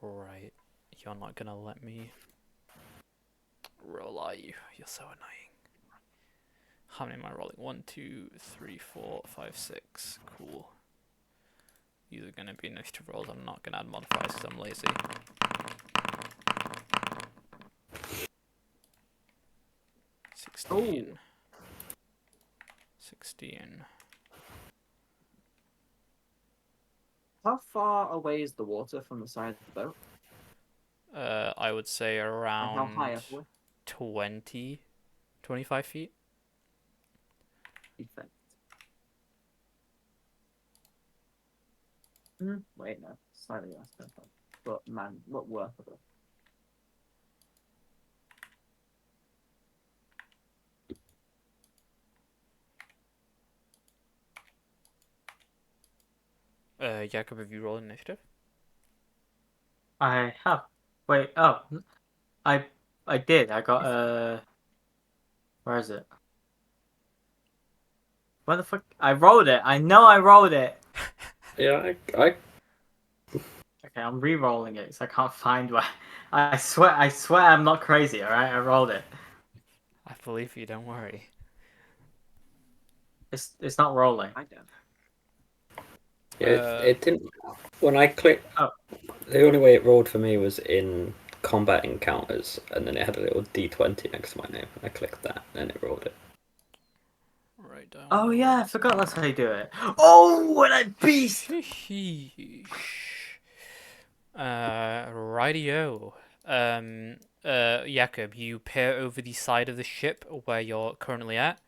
Right. You're not gonna let me roll, are you? You're so annoying. How many am I rolling? 1, 2, 3, 4, 5, 6. Cool. These are gonna be initiative rolls. I'm not gonna add modifiers because I'm lazy. Oh. 16. How far away is the water from the side of the boat? I would say And how high around up are 20, 25 feet. we? Wait, no. Slightly less than that. But man, what workable. Jacob, have you rolled initiative? I have. Wait. Oh, I did. I got Where is it? Where the fuck? I rolled it. I know I rolled it. Yeah, I Okay, I'm re-rolling it because I can't find where. I swear I'm not crazy. All right, I rolled it. I believe you. Don't worry. It's not rolling. I don't. it didn't. When I clicked, Oh. the only way it rolled for me was in combat encounters, and then it had a little D20 next to my name. I clicked that, and it rolled it. Right down. Oh yeah, I forgot that's how you do it. Oh, what a beast! Sheesh. Rightio. Jakob, you peer over the side of the ship where you're currently at.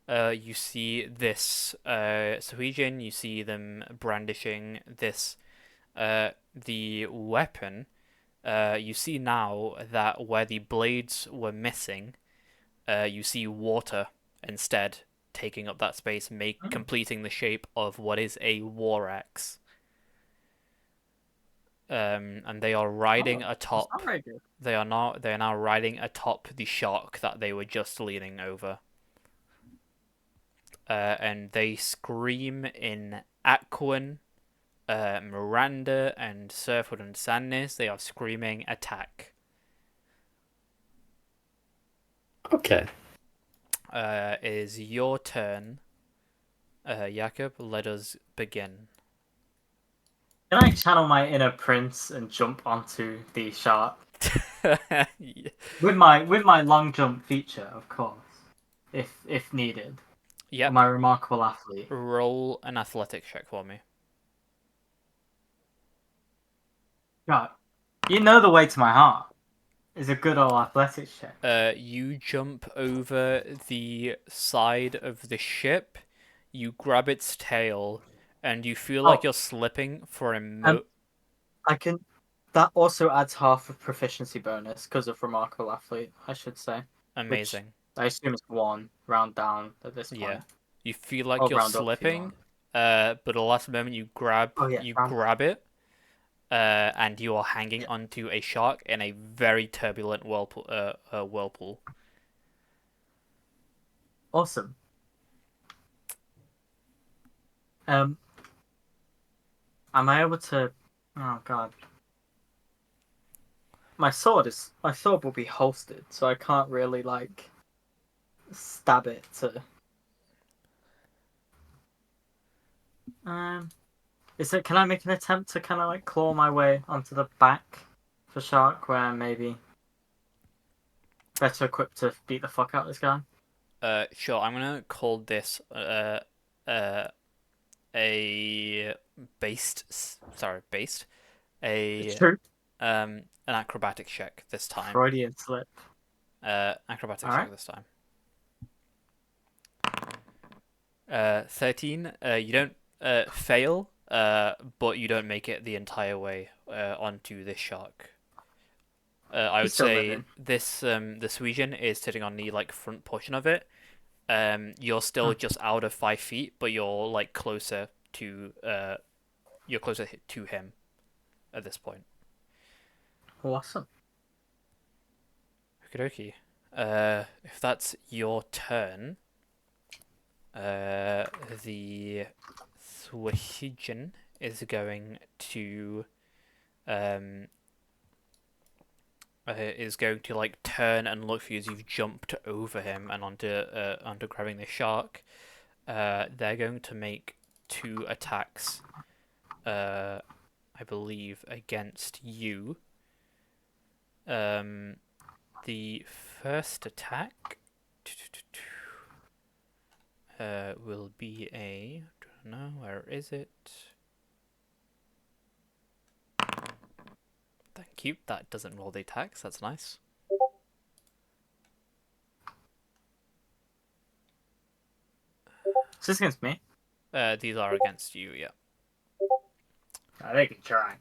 You see this Suijin, you see them brandishing this the weapon. You see now that where the blades were missing, you see water instead taking up that space, completing the shape of what is a war axe. And they are riding atop. That's not very good. They are now riding atop the shark that they were just leaning over. And they scream in Aquan, Miranda, and Surfwood and Sandnes. They are screaming attack. Okay. It is your turn, Jakob. Let us begin. Can I channel my inner prince and jump onto the shark with my long jump feature, of course, if needed. Yep. My remarkable athlete. Roll an athletics check for me. God, you know the way to my heart is a good old athletics check. You jump over the side of the ship, you grab its tail, and you feel like Oh. you're slipping for a I can. That also adds half of proficiency bonus because of remarkable athlete, I should say. Amazing. I assume it's one round down at this Yeah. point. You feel like Or you're round up if you slipping, want. but at the last moment Oh yeah, you round up. grab it, and you are hanging onto a shark in a very turbulent whirlpool. Awesome. Am I able to? Oh god, my sword will be holstered, so I can't really like stab it to. Um, is it? Can I make an attempt to kind of like claw my way onto the back for shark, where I'm maybe better equipped to beat the fuck out of this guy? Sure. I'm gonna call this a based a True. an acrobatic check this time. Freudian slip. Acrobatic All check right. this time. 13. You don't fail, but you don't make it the entire way onto this shark. I He's would still say living. this region is sitting on the like front portion of it. You're still Hmm. just out of 5 feet, but you're closer to him at this point. Awesome. Okie if that's your turn, the Swahijin is going to like turn and look for you as you've jumped over him and onto grabbing the shark. They're going to make 2 attacks, I believe, against you. The first attack will be a. I don't know, where is it? Thank you. That doesn't roll the attacks. That's nice. Is this against me? These are against you. Yeah. They can try.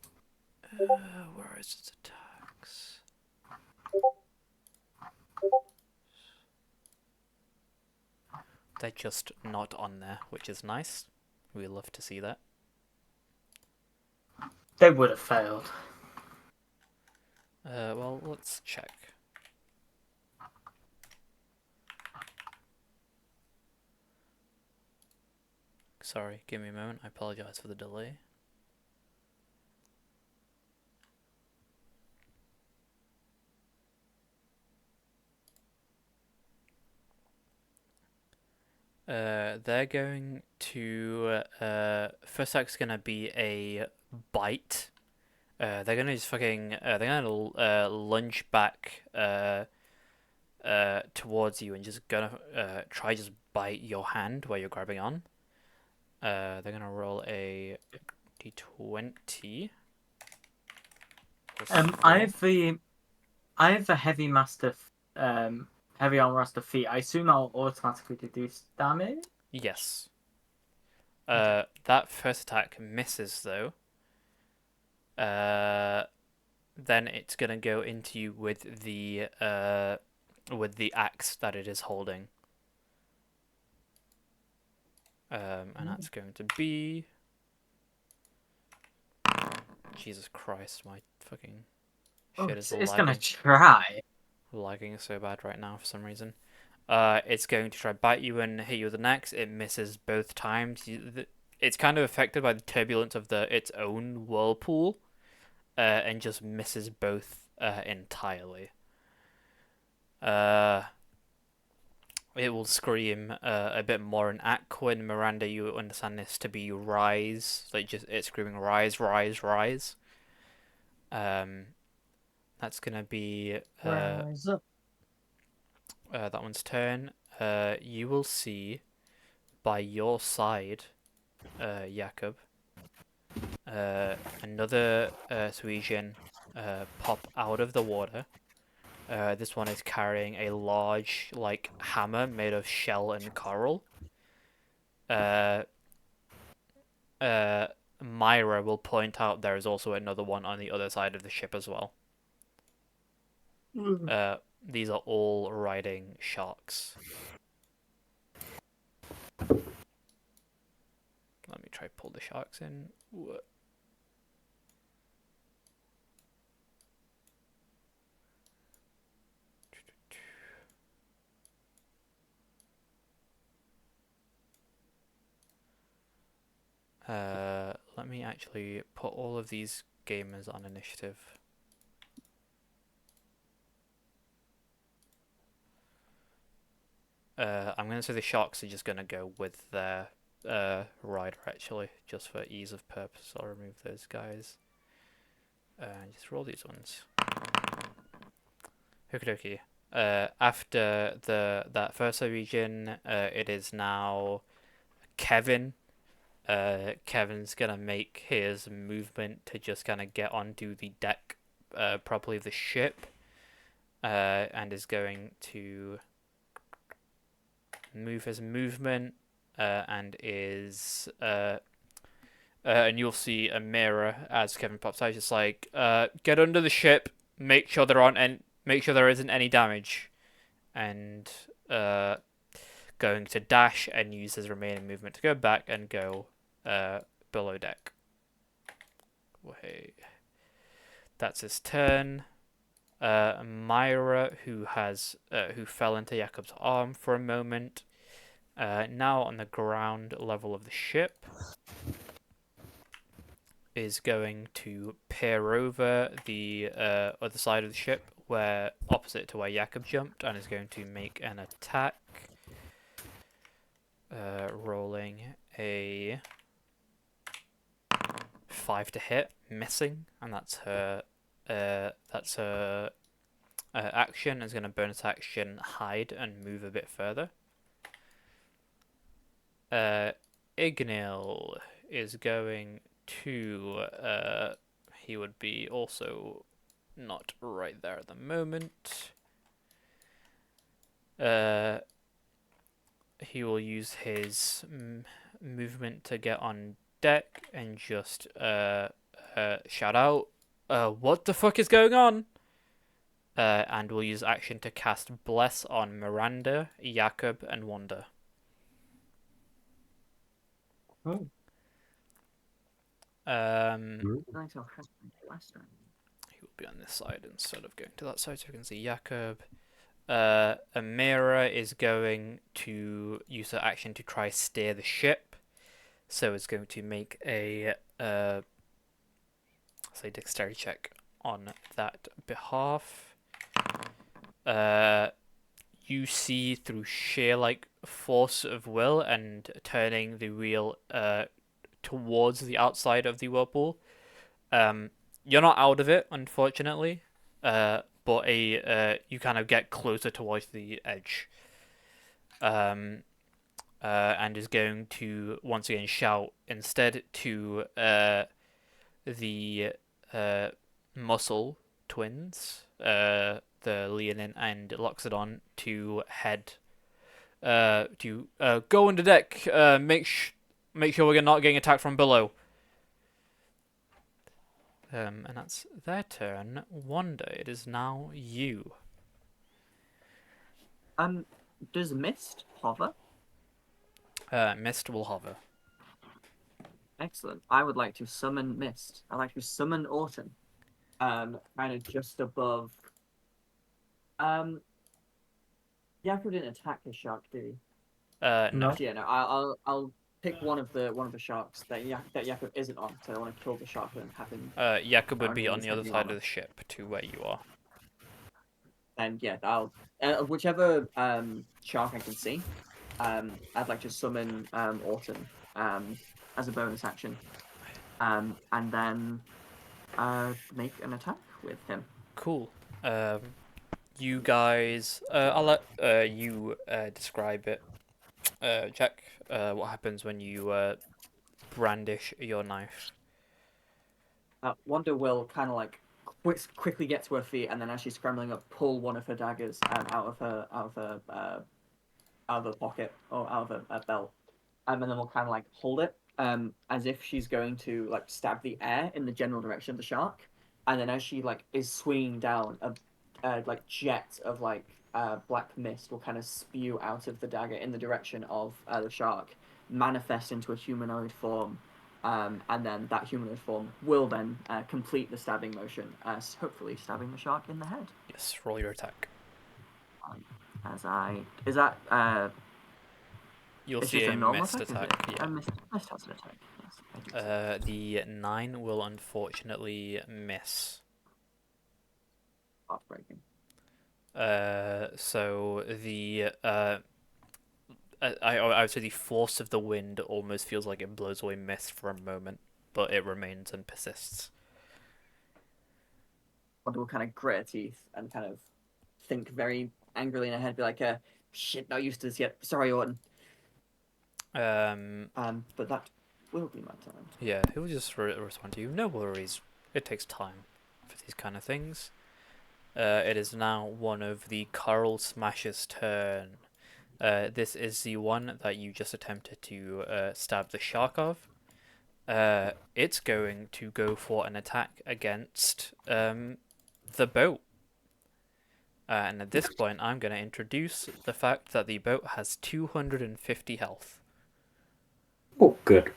Where is its attacks? They're just not on there, which is nice. We love to see that. They would have failed. Well, let's check. Sorry, give me a moment. I apologize for the delay. They're going to first attack's gonna be a bite. They're gonna just fucking they're gonna lunge back towards you and just gonna try just bite your hand where you're grabbing on. They're gonna roll a d20. I have the heavy mastiff, heavy armor master feet. I assume I'll automatically deduce damage. Yes. Okay. That first attack misses though. Then it's gonna go into you with the axe that it is holding. And that's going to be. Jesus Christ, my fucking shit is It's lagging. gonna try. Lagging so bad right now for some reason. It's going to try bite you and hit you with an axe. It misses both times. It's kind of affected by the turbulence of its own whirlpool, and just misses both entirely. it will scream a bit more in Aquin. Miranda, you understand this to be rise, like just it's screaming rise, rise, rise. That's gonna be Rise up. that one's turn. You will see by your side, Jakob, another Suisian pop out of the water. This one is carrying a large, like, hammer made of shell and coral. Myra will point out there is also another one on the other side of the ship as well. These are all riding sharks. Let me try pull the sharks in. Let me actually put all of these gamers on initiative. I'm going to say the sharks are just going to go with their rider, actually, just for ease of purpose. I'll remove those guys. And just roll these ones. Okie dokie. After that first region, it is now Kevin. Kevin's gonna make his movement to just kind of get onto the deck properly of the ship, and is going to move his movement, and is and you'll see a mirror as Kevin pops out, just like get under the ship, make sure make sure there isn't any damage, and going to dash and use his remaining movement to go back and go below deck. Wait, that's his turn. Myra, who fell into Jakob's arm for a moment, now on the ground level of the ship, is going to peer over the other side of the ship, where opposite to where Jakob jumped, and is going to make an attack. Rolling a 5 to hit, missing, and that's her action. Is going to bonus action hide and move a bit further. Ignil is going to he would be also not right there at the moment. He will use his movement to get on deck and just shout out, what the fuck is going on? And will use action to cast Bless on Miranda, Jakob, and Wanda. Oh. Nice, I'll cast my blaster. He will be on this side instead of going to that side, so we can see Jakob. Amira is going to use her action to try steer the ship, so it's going to make a say dexterity check on that behalf. You see through sheer like force of will and turning the wheel towards the outside of the whirlpool. You're not out of it, unfortunately. But you kind of get closer towards the edge, and is going to once again shout instead to the muscle twins, the Leonin and Loxodon, to head to go under deck. Make sure we're not getting attacked from below. And that's their turn. Wanda, it is now you. Does Mist hover? Mist will hover. Excellent. I would like to summon Mist. I'd like to summon Autumn. Kind of just above. Jakob didn't attack his shark, did he? No. No. Yeah, no. I'll pick one of the sharks that Jakob isn't on, so I want to kill the shark and have him. Jakob would be Only on the other heavy side armor. of the ship to where you are. then yeah, I'll whichever shark I can see, I'd like to summon Autumn as a bonus action, and then make an attack with him. Cool. You guys, I'll let you describe it. Jack, what happens when you brandish your knife? Wanda will kind of like quickly get to her feet, and then as she's scrambling up, pull one of her daggers out of her pocket or out of her belt, and then we'll kind of like hold it as if she's going to like stab the air in the general direction of the shark, and then as she like is swinging down, a like jet of like black mist will kind of spew out of the dagger in the direction of the shark, manifest into a humanoid form. And then that humanoid form will then complete the stabbing motion, hopefully stabbing the shark in the head. Yes, roll your attack. As I is that You'll it's see just a a normal missed attack, attack. is it? Yeah. Missed hazard attack. Yes, I do so. The 9 will unfortunately miss. Heartbreaking. So the I would say the force of the wind almost feels like it blows away mist for a moment, but it remains and persists. Wanda will kind of grit her teeth and kind of think very angrily in her head, be like, "Shit, not used to this yet. Sorry, Orton." But that will be my turn. Yeah, he'll just respond to you. No worries. It takes time for these kind of things. It is now one of the Coral Smasher's turn. This is the one that you just attempted to stab the shark of. It's going to go for an attack against the boat. And at this point, I'm going to introduce the fact that the boat has 250 health. Oh, good.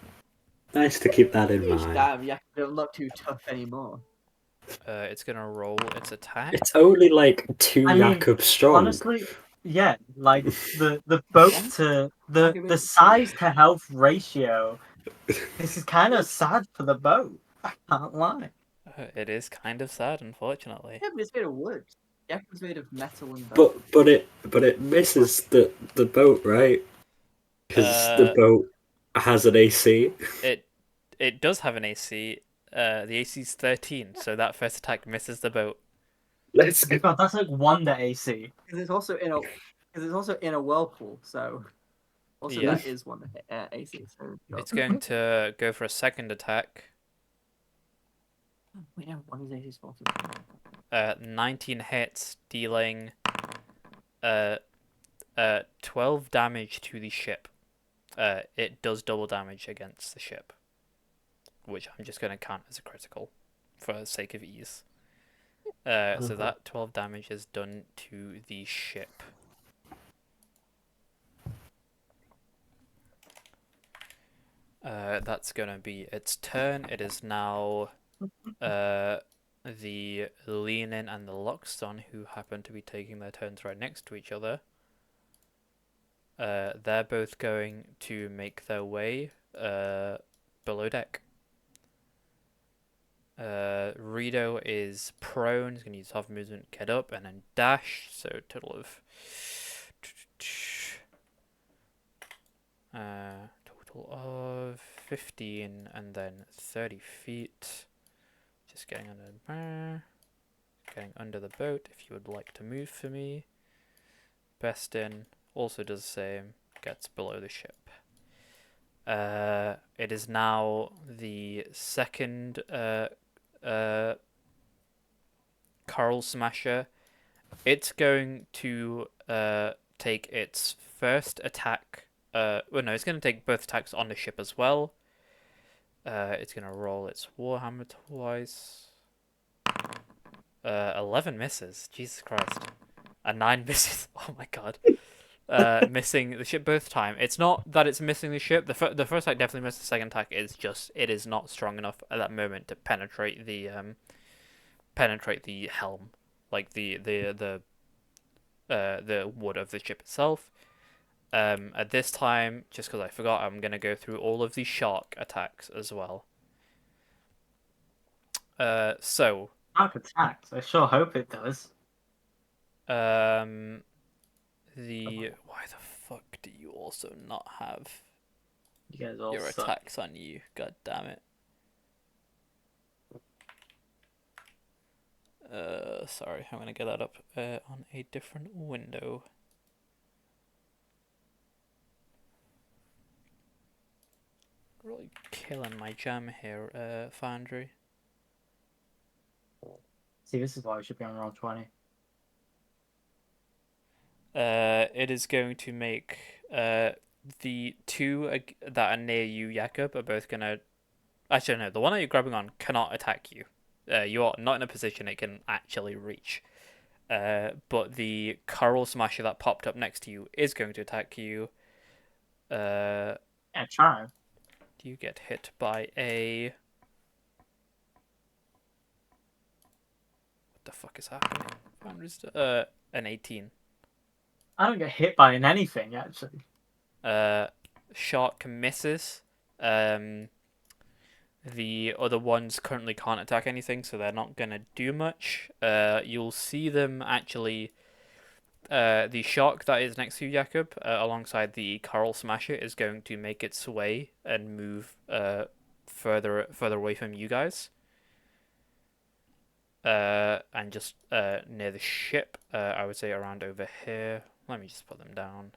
Nice to keep that in mind. Damn, yeah, don't look too tough anymore. It's going to roll its attack. It's only like 2 I mean, Jakub strong. honestly, yeah, like the boat to the size to health ratio. This is kind of sad for the boat. I can't lie. It is kind of sad, unfortunately. Yeah, but it's made of wood. Jakub's made of metal and bone. but it misses the boat, right? Because the boat has an AC. It does have an AC. The AC is 13, so that first attack misses the boat. Let's go. God, that's like Wonder AC. Because it's also in a whirlpool, so also Yeah. that is one AC. So It's going to go for a second attack. wait, no, one is AC 14. 19 hits, dealing 12 damage to the ship. It does double damage against the ship, which I'm just going to count as a critical for the sake of ease. So that 12 damage is done to the ship. That's going to be its turn. It is now the Leonin and the Lockstone, who happen to be taking their turns right next to each other. They're both going to make their way below deck. Rito is prone. He's going to use half movement, get up, and then dash. So total of 15, and then 30 feet. Just getting under the boat. If you would like to move for me, Bestin also does the same. Gets below the ship. It is now the second Coral Smasher. It's going to take its first attack. Well, no, it's going to take both attacks on the ship as well. It's going to roll its Warhammer twice. 11 misses. Jesus Christ. A 9 misses. Oh my god. Missing the ship both time. It's not that it's missing the ship. The first attack definitely missed. The second attack is just it is not strong enough at that moment to penetrate the helm, like the wood of the ship itself. At this time, just because I forgot, I'm gonna go through all of the shark attacks as well. So Shark attacks. I sure hope it does. Why the fuck do you also not have You guys all your suck. attacks on you? God damn it. Sorry, I'm gonna get that up on a different window. Really killing my jam here, Foundry. See, this is why we should be on roll 20. It is going to make the two that are near you, Jakob, are both gonna. Actually, no, the one that you're grabbing on cannot attack you. You are not in a position it can actually reach. But the coral smasher that popped up next to you is going to attack you. Yeah, try. Do you get hit by a? What the fuck is happening? An 18. I don't get hit by anything, actually. Shark misses. The other ones currently can't attack anything, so they're not gonna do much. You'll see them actually. The shark that is next to you, Jakob, alongside the coral smasher, is going to make its way and move further away from you guys. And just near the ship, I would say around over here. Let me just put them down.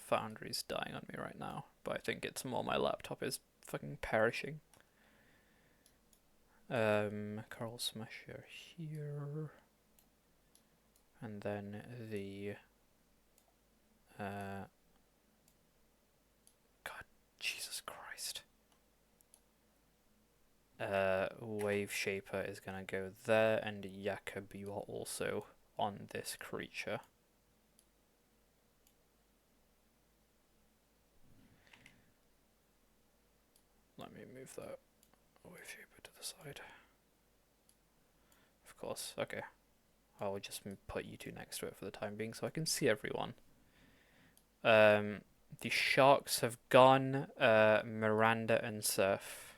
Foundry's dying on me right now, but I think it's more my laptop is fucking perishing. Coral Smasher here, and then the God, Jesus Christ. Wave Shaper is gonna go there, and Jakob, you are also on this creature. Let me move that Wave Shaper to the side. Of course, okay. I'll just put you two next to it for the time being so I can see everyone. The sharks have gone, Miranda and Surf.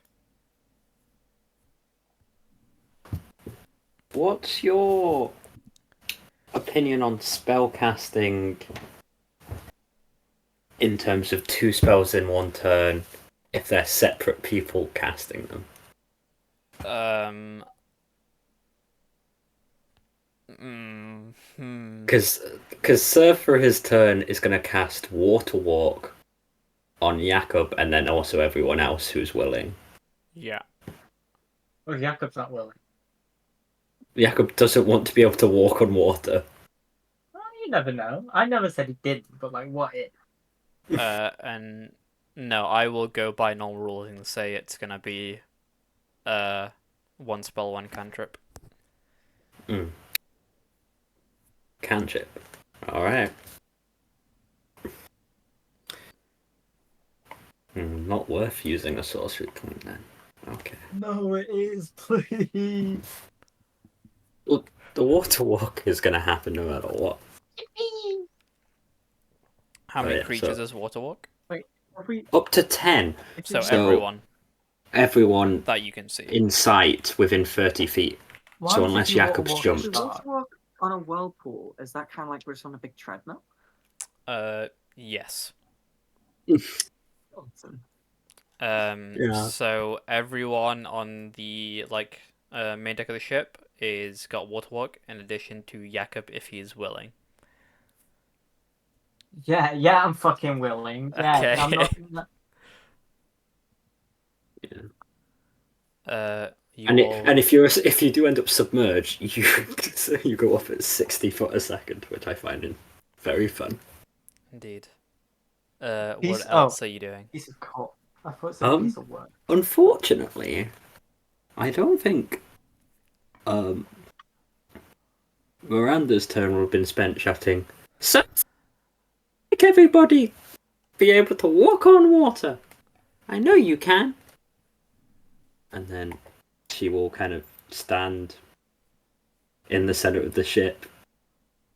What's your opinion on spell casting in terms of 2 spells in 1 turn if they're separate people casting them? Because Surf for his turn is going to cast Water Walk on Jakob and then also everyone else who's willing. Yeah. Well, Jakob's not willing. Jakob doesn't want to be able to walk on water. Well, you never know. I never said he didn't, but like, what if? And no, I will go by normal rules and say it's gonna be 1 spell, 1 cantrip. Cantrip. Alright. Not worth using a sorcery point then. Okay. No, it is, please. Well, the water walk is going to happen no matter what. How many yeah, creatures so- is Water Walk? Up to 10. So So- everyone Everyone that you can see. in sight within 30 feet. Why So would you unless do Jakob's water walk jumped. to Does start? water walk on a whirlpool? Is that kind of like we're just on a big treadmill? Yes. Awesome. Yeah. So everyone on the main deck of the ship is got Water Walk in addition to Jakob if he is willing. Yeah, I'm fucking willing. Yeah, Okay. I'm not. And if you do end up submerged, you go off at 60 foot a second, which I find very fun. Indeed. Piece- What else are you doing? Piece of coal. I thought it said piece of work. Unfortunately, I don't think Miranda's turn will have been spent shouting, "So, make everybody be able to walk on water. I know you can." And then she will kind of stand in the center of the ship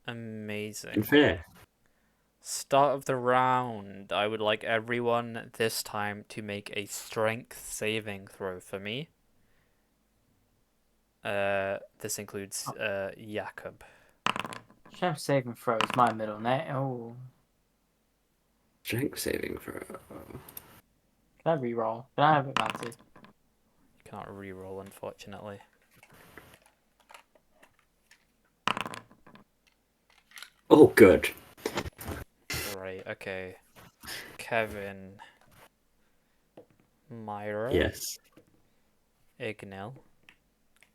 in Amazing. fear. Start of the round. I would like everyone this time to make a strength saving throw for me. This includes Jakob. Chef saving throw is my middle name. Oh, Strength saving throw. can I reroll? Can I have advantage? You can't reroll, unfortunately. Oh, good. Right, okay. Kevin, Myra, Yes. Ignil,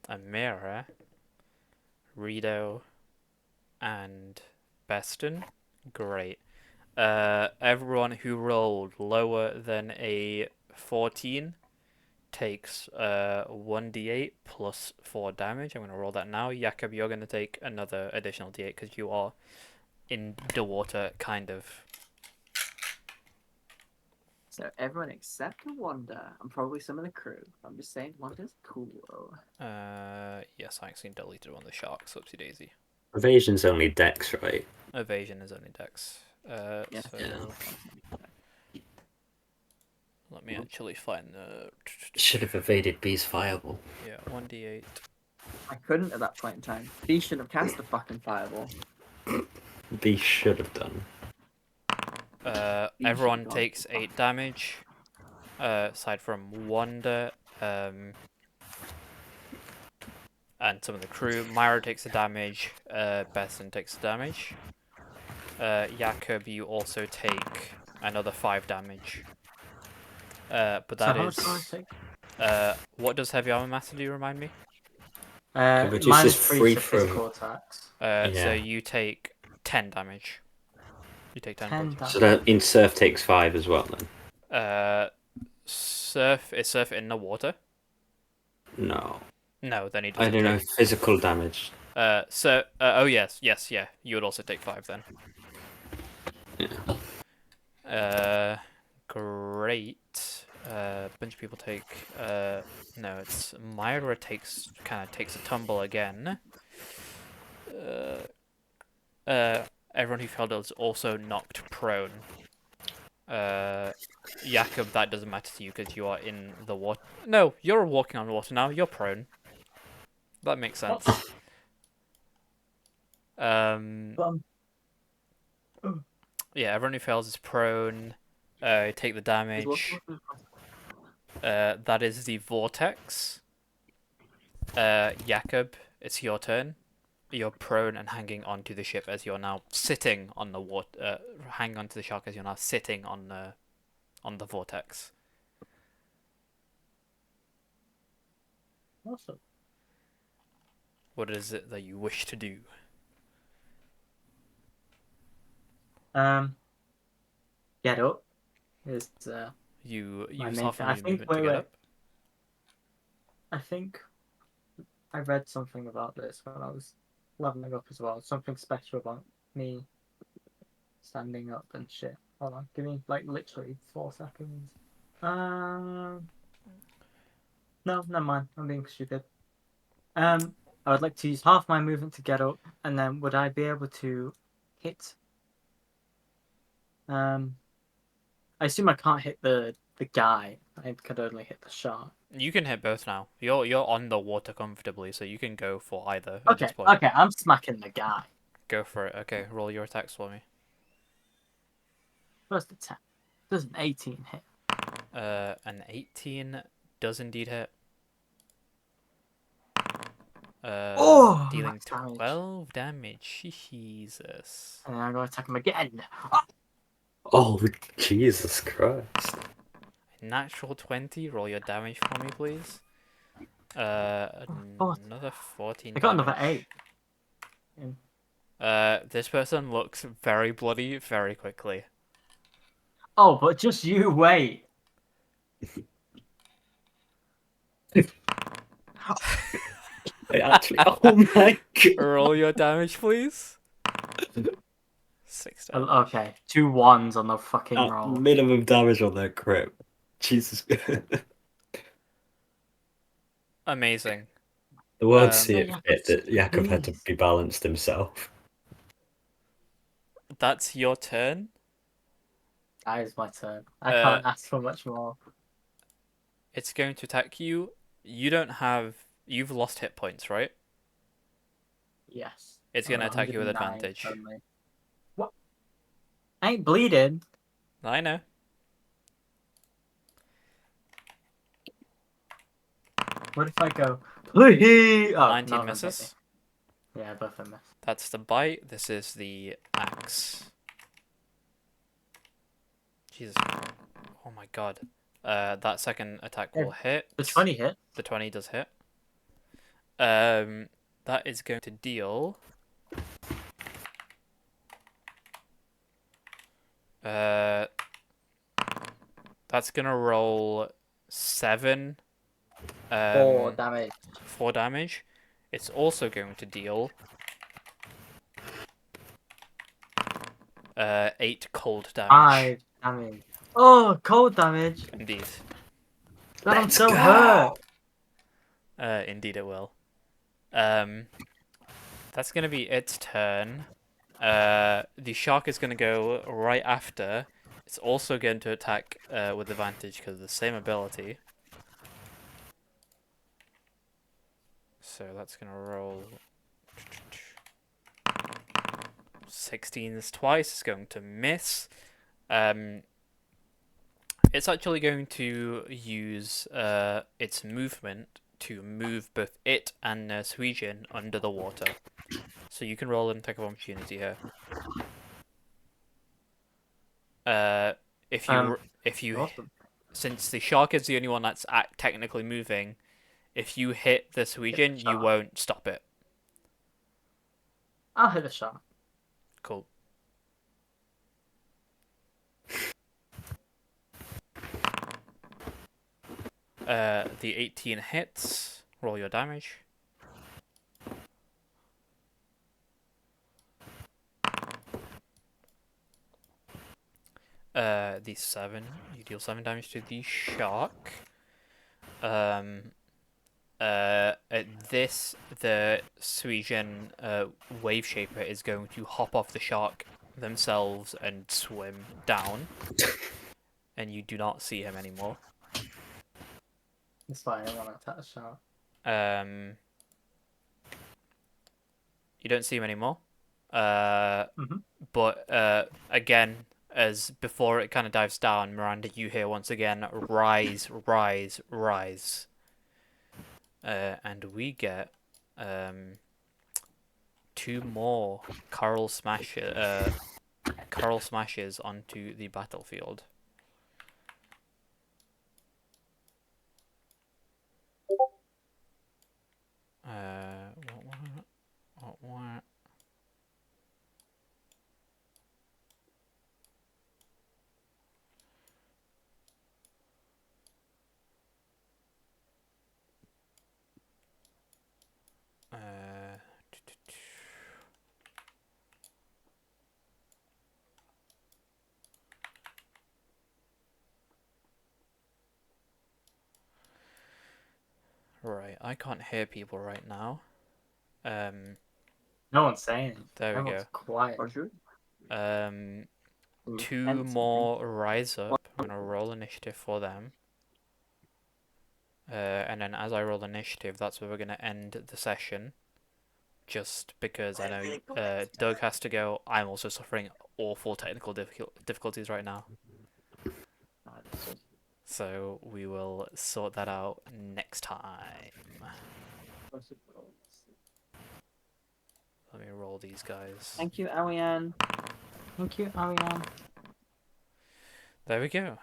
Amira, Rido, and Beston. Great. Everyone who rolled lower than a 14 takes 1d8 plus 4 damage. I'm going to roll that now. Jakob, you're going to take another additional d8 because you are in the water, kind of. So everyone except Wanda and probably some of the crew. I'm just saying, Wanda's cool. Yes, I actually deleted one of the sharks. Oopsie daisy. Evasion's only dex, right? Evasion is only dex. Yes. So Yeah. let me actually find the. Should have evaded B's fireball. Yeah, 1d8. I couldn't at that point in time. B should have cast a fucking fireball. B should have done. Everyone gone. takes 8 damage. Aside from Wanda, and some of the crew. Myra takes the damage. Besson takes the damage. Jakob, you also take another 5 damage. But So that how much do I is. take? What does heavy armor master do? Remind me. reduces Minus 3 free to from- physical attacks. So Yeah. you take 10 damage. You take 10 points. 10 So that in Surf takes 5 as well then? Surf is Surf in the water? No. No, then he I doesn't don't know. take. Physical damage. Oh yes, yeah. You would also take 5 then. Yeah. Great. Bunch of people take. No, it's Myra takes a tumble again. Everyone who fell is also knocked prone. Jakob, that doesn't matter to you because you are in the water. No, you're walking on water now. You're prone. That makes sense. Yeah, everyone who fails is prone. Take the damage. That is the vortex. Jakob, it's your turn. You're prone and hanging onto the ship as you're now sitting on the water. Hanging onto the shark as you're now sitting on the vortex. Awesome. What is it that you wish to do? Get up. Is You my use main half thing. of I your think. movement to get up. I think I read something about this when I was leveling up as well. Something special about me standing up and shit. Hold on, give me like literally 4 seconds. No, never mind. I'm being stupid. I would like to use half my movement to get up, and then would I be able to hit? I assume I can't hit the guy. I could only hit the shark. You can hit both now. You're on the water comfortably, so you can go for either at Okay, this point. okay, I'm smacking the guy. Go for it. Okay, roll your attacks for me. First attack. Does an 18 hit? An 18 does indeed hit. Dealing max damage. 12 damage. Jesus. And then I'm going to attack him again. Oh, Jesus Christ. Natural 20. Roll your damage for me, please. Another 14 I got damage. another 8. This person looks very bloody very quickly. Oh, but just you wait. Actually, oh my God. Roll your damage, please. 6 damage. Okay, 2 1s on the fucking roll. Minimum damage on that crit. Jesus. Amazing. The world see it Yeah, fit that Jakob had to please. be balanced himself. that's your turn. That is my turn. I Uh, can't ask for much more. It's going to attack you. You don't have. You've lost hit points, right? Yes. It's I'm going to on attack you with 109 advantage. currently. What? I ain't bleeding. I know. What if I go, please? Oh, 19 none of them hit misses. me. Yeah, both of them miss. That's the bite. This is the axe. Jesus. Oh my god. That second attack will hit. The 20 hit. The 20 does hit. That is going to deal. That's gonna roll 7. 4 damage. 4 damage. It's also going to deal 8 cold damage. 5 damage. Oh, cold damage. Indeed. God, I'm Let's so go. hurt. Indeed it will. That's gonna be its turn. The shark is gonna go right after. It's also going to attack with advantage because of the same ability. So that's gonna roll 16 twice. It's going to miss. It's actually going to use its movement to move both it and Norwegian under the water. So you can roll an attack of opportunity here. If you Awesome. since the shark is the only one that's technically moving, if you hit the Norwegian, you shark. won't stop it. I'll hit a shot. Cool. The 18 hits. Roll your damage. The 7. You deal 7 damage to the shark. At this, the Suijin wave shaper is going to hop off the shark themselves and swim down. And you do not see him anymore. That's why I don't want to attack the shark. You don't see him anymore. Mhm. But again, as before it kind of dives down, Miranda, you hear once again, rise, rise, rise. And we get 2 more coral smashes onto the battlefield. What? Right, I can't hear people right now. No one's saying anything. There we Everyone's go. quiet. Roger. 2 Hence, more rise up. I'm gonna roll initiative for them. And then as I roll initiative, that's where we're gonna end the session. Just because I know Doug has to go. I'm also suffering awful technical difficulties right now. So we will sort that out next time. Let me roll these guys. Thank you, Ariane. Thank you, Ariane. There we go.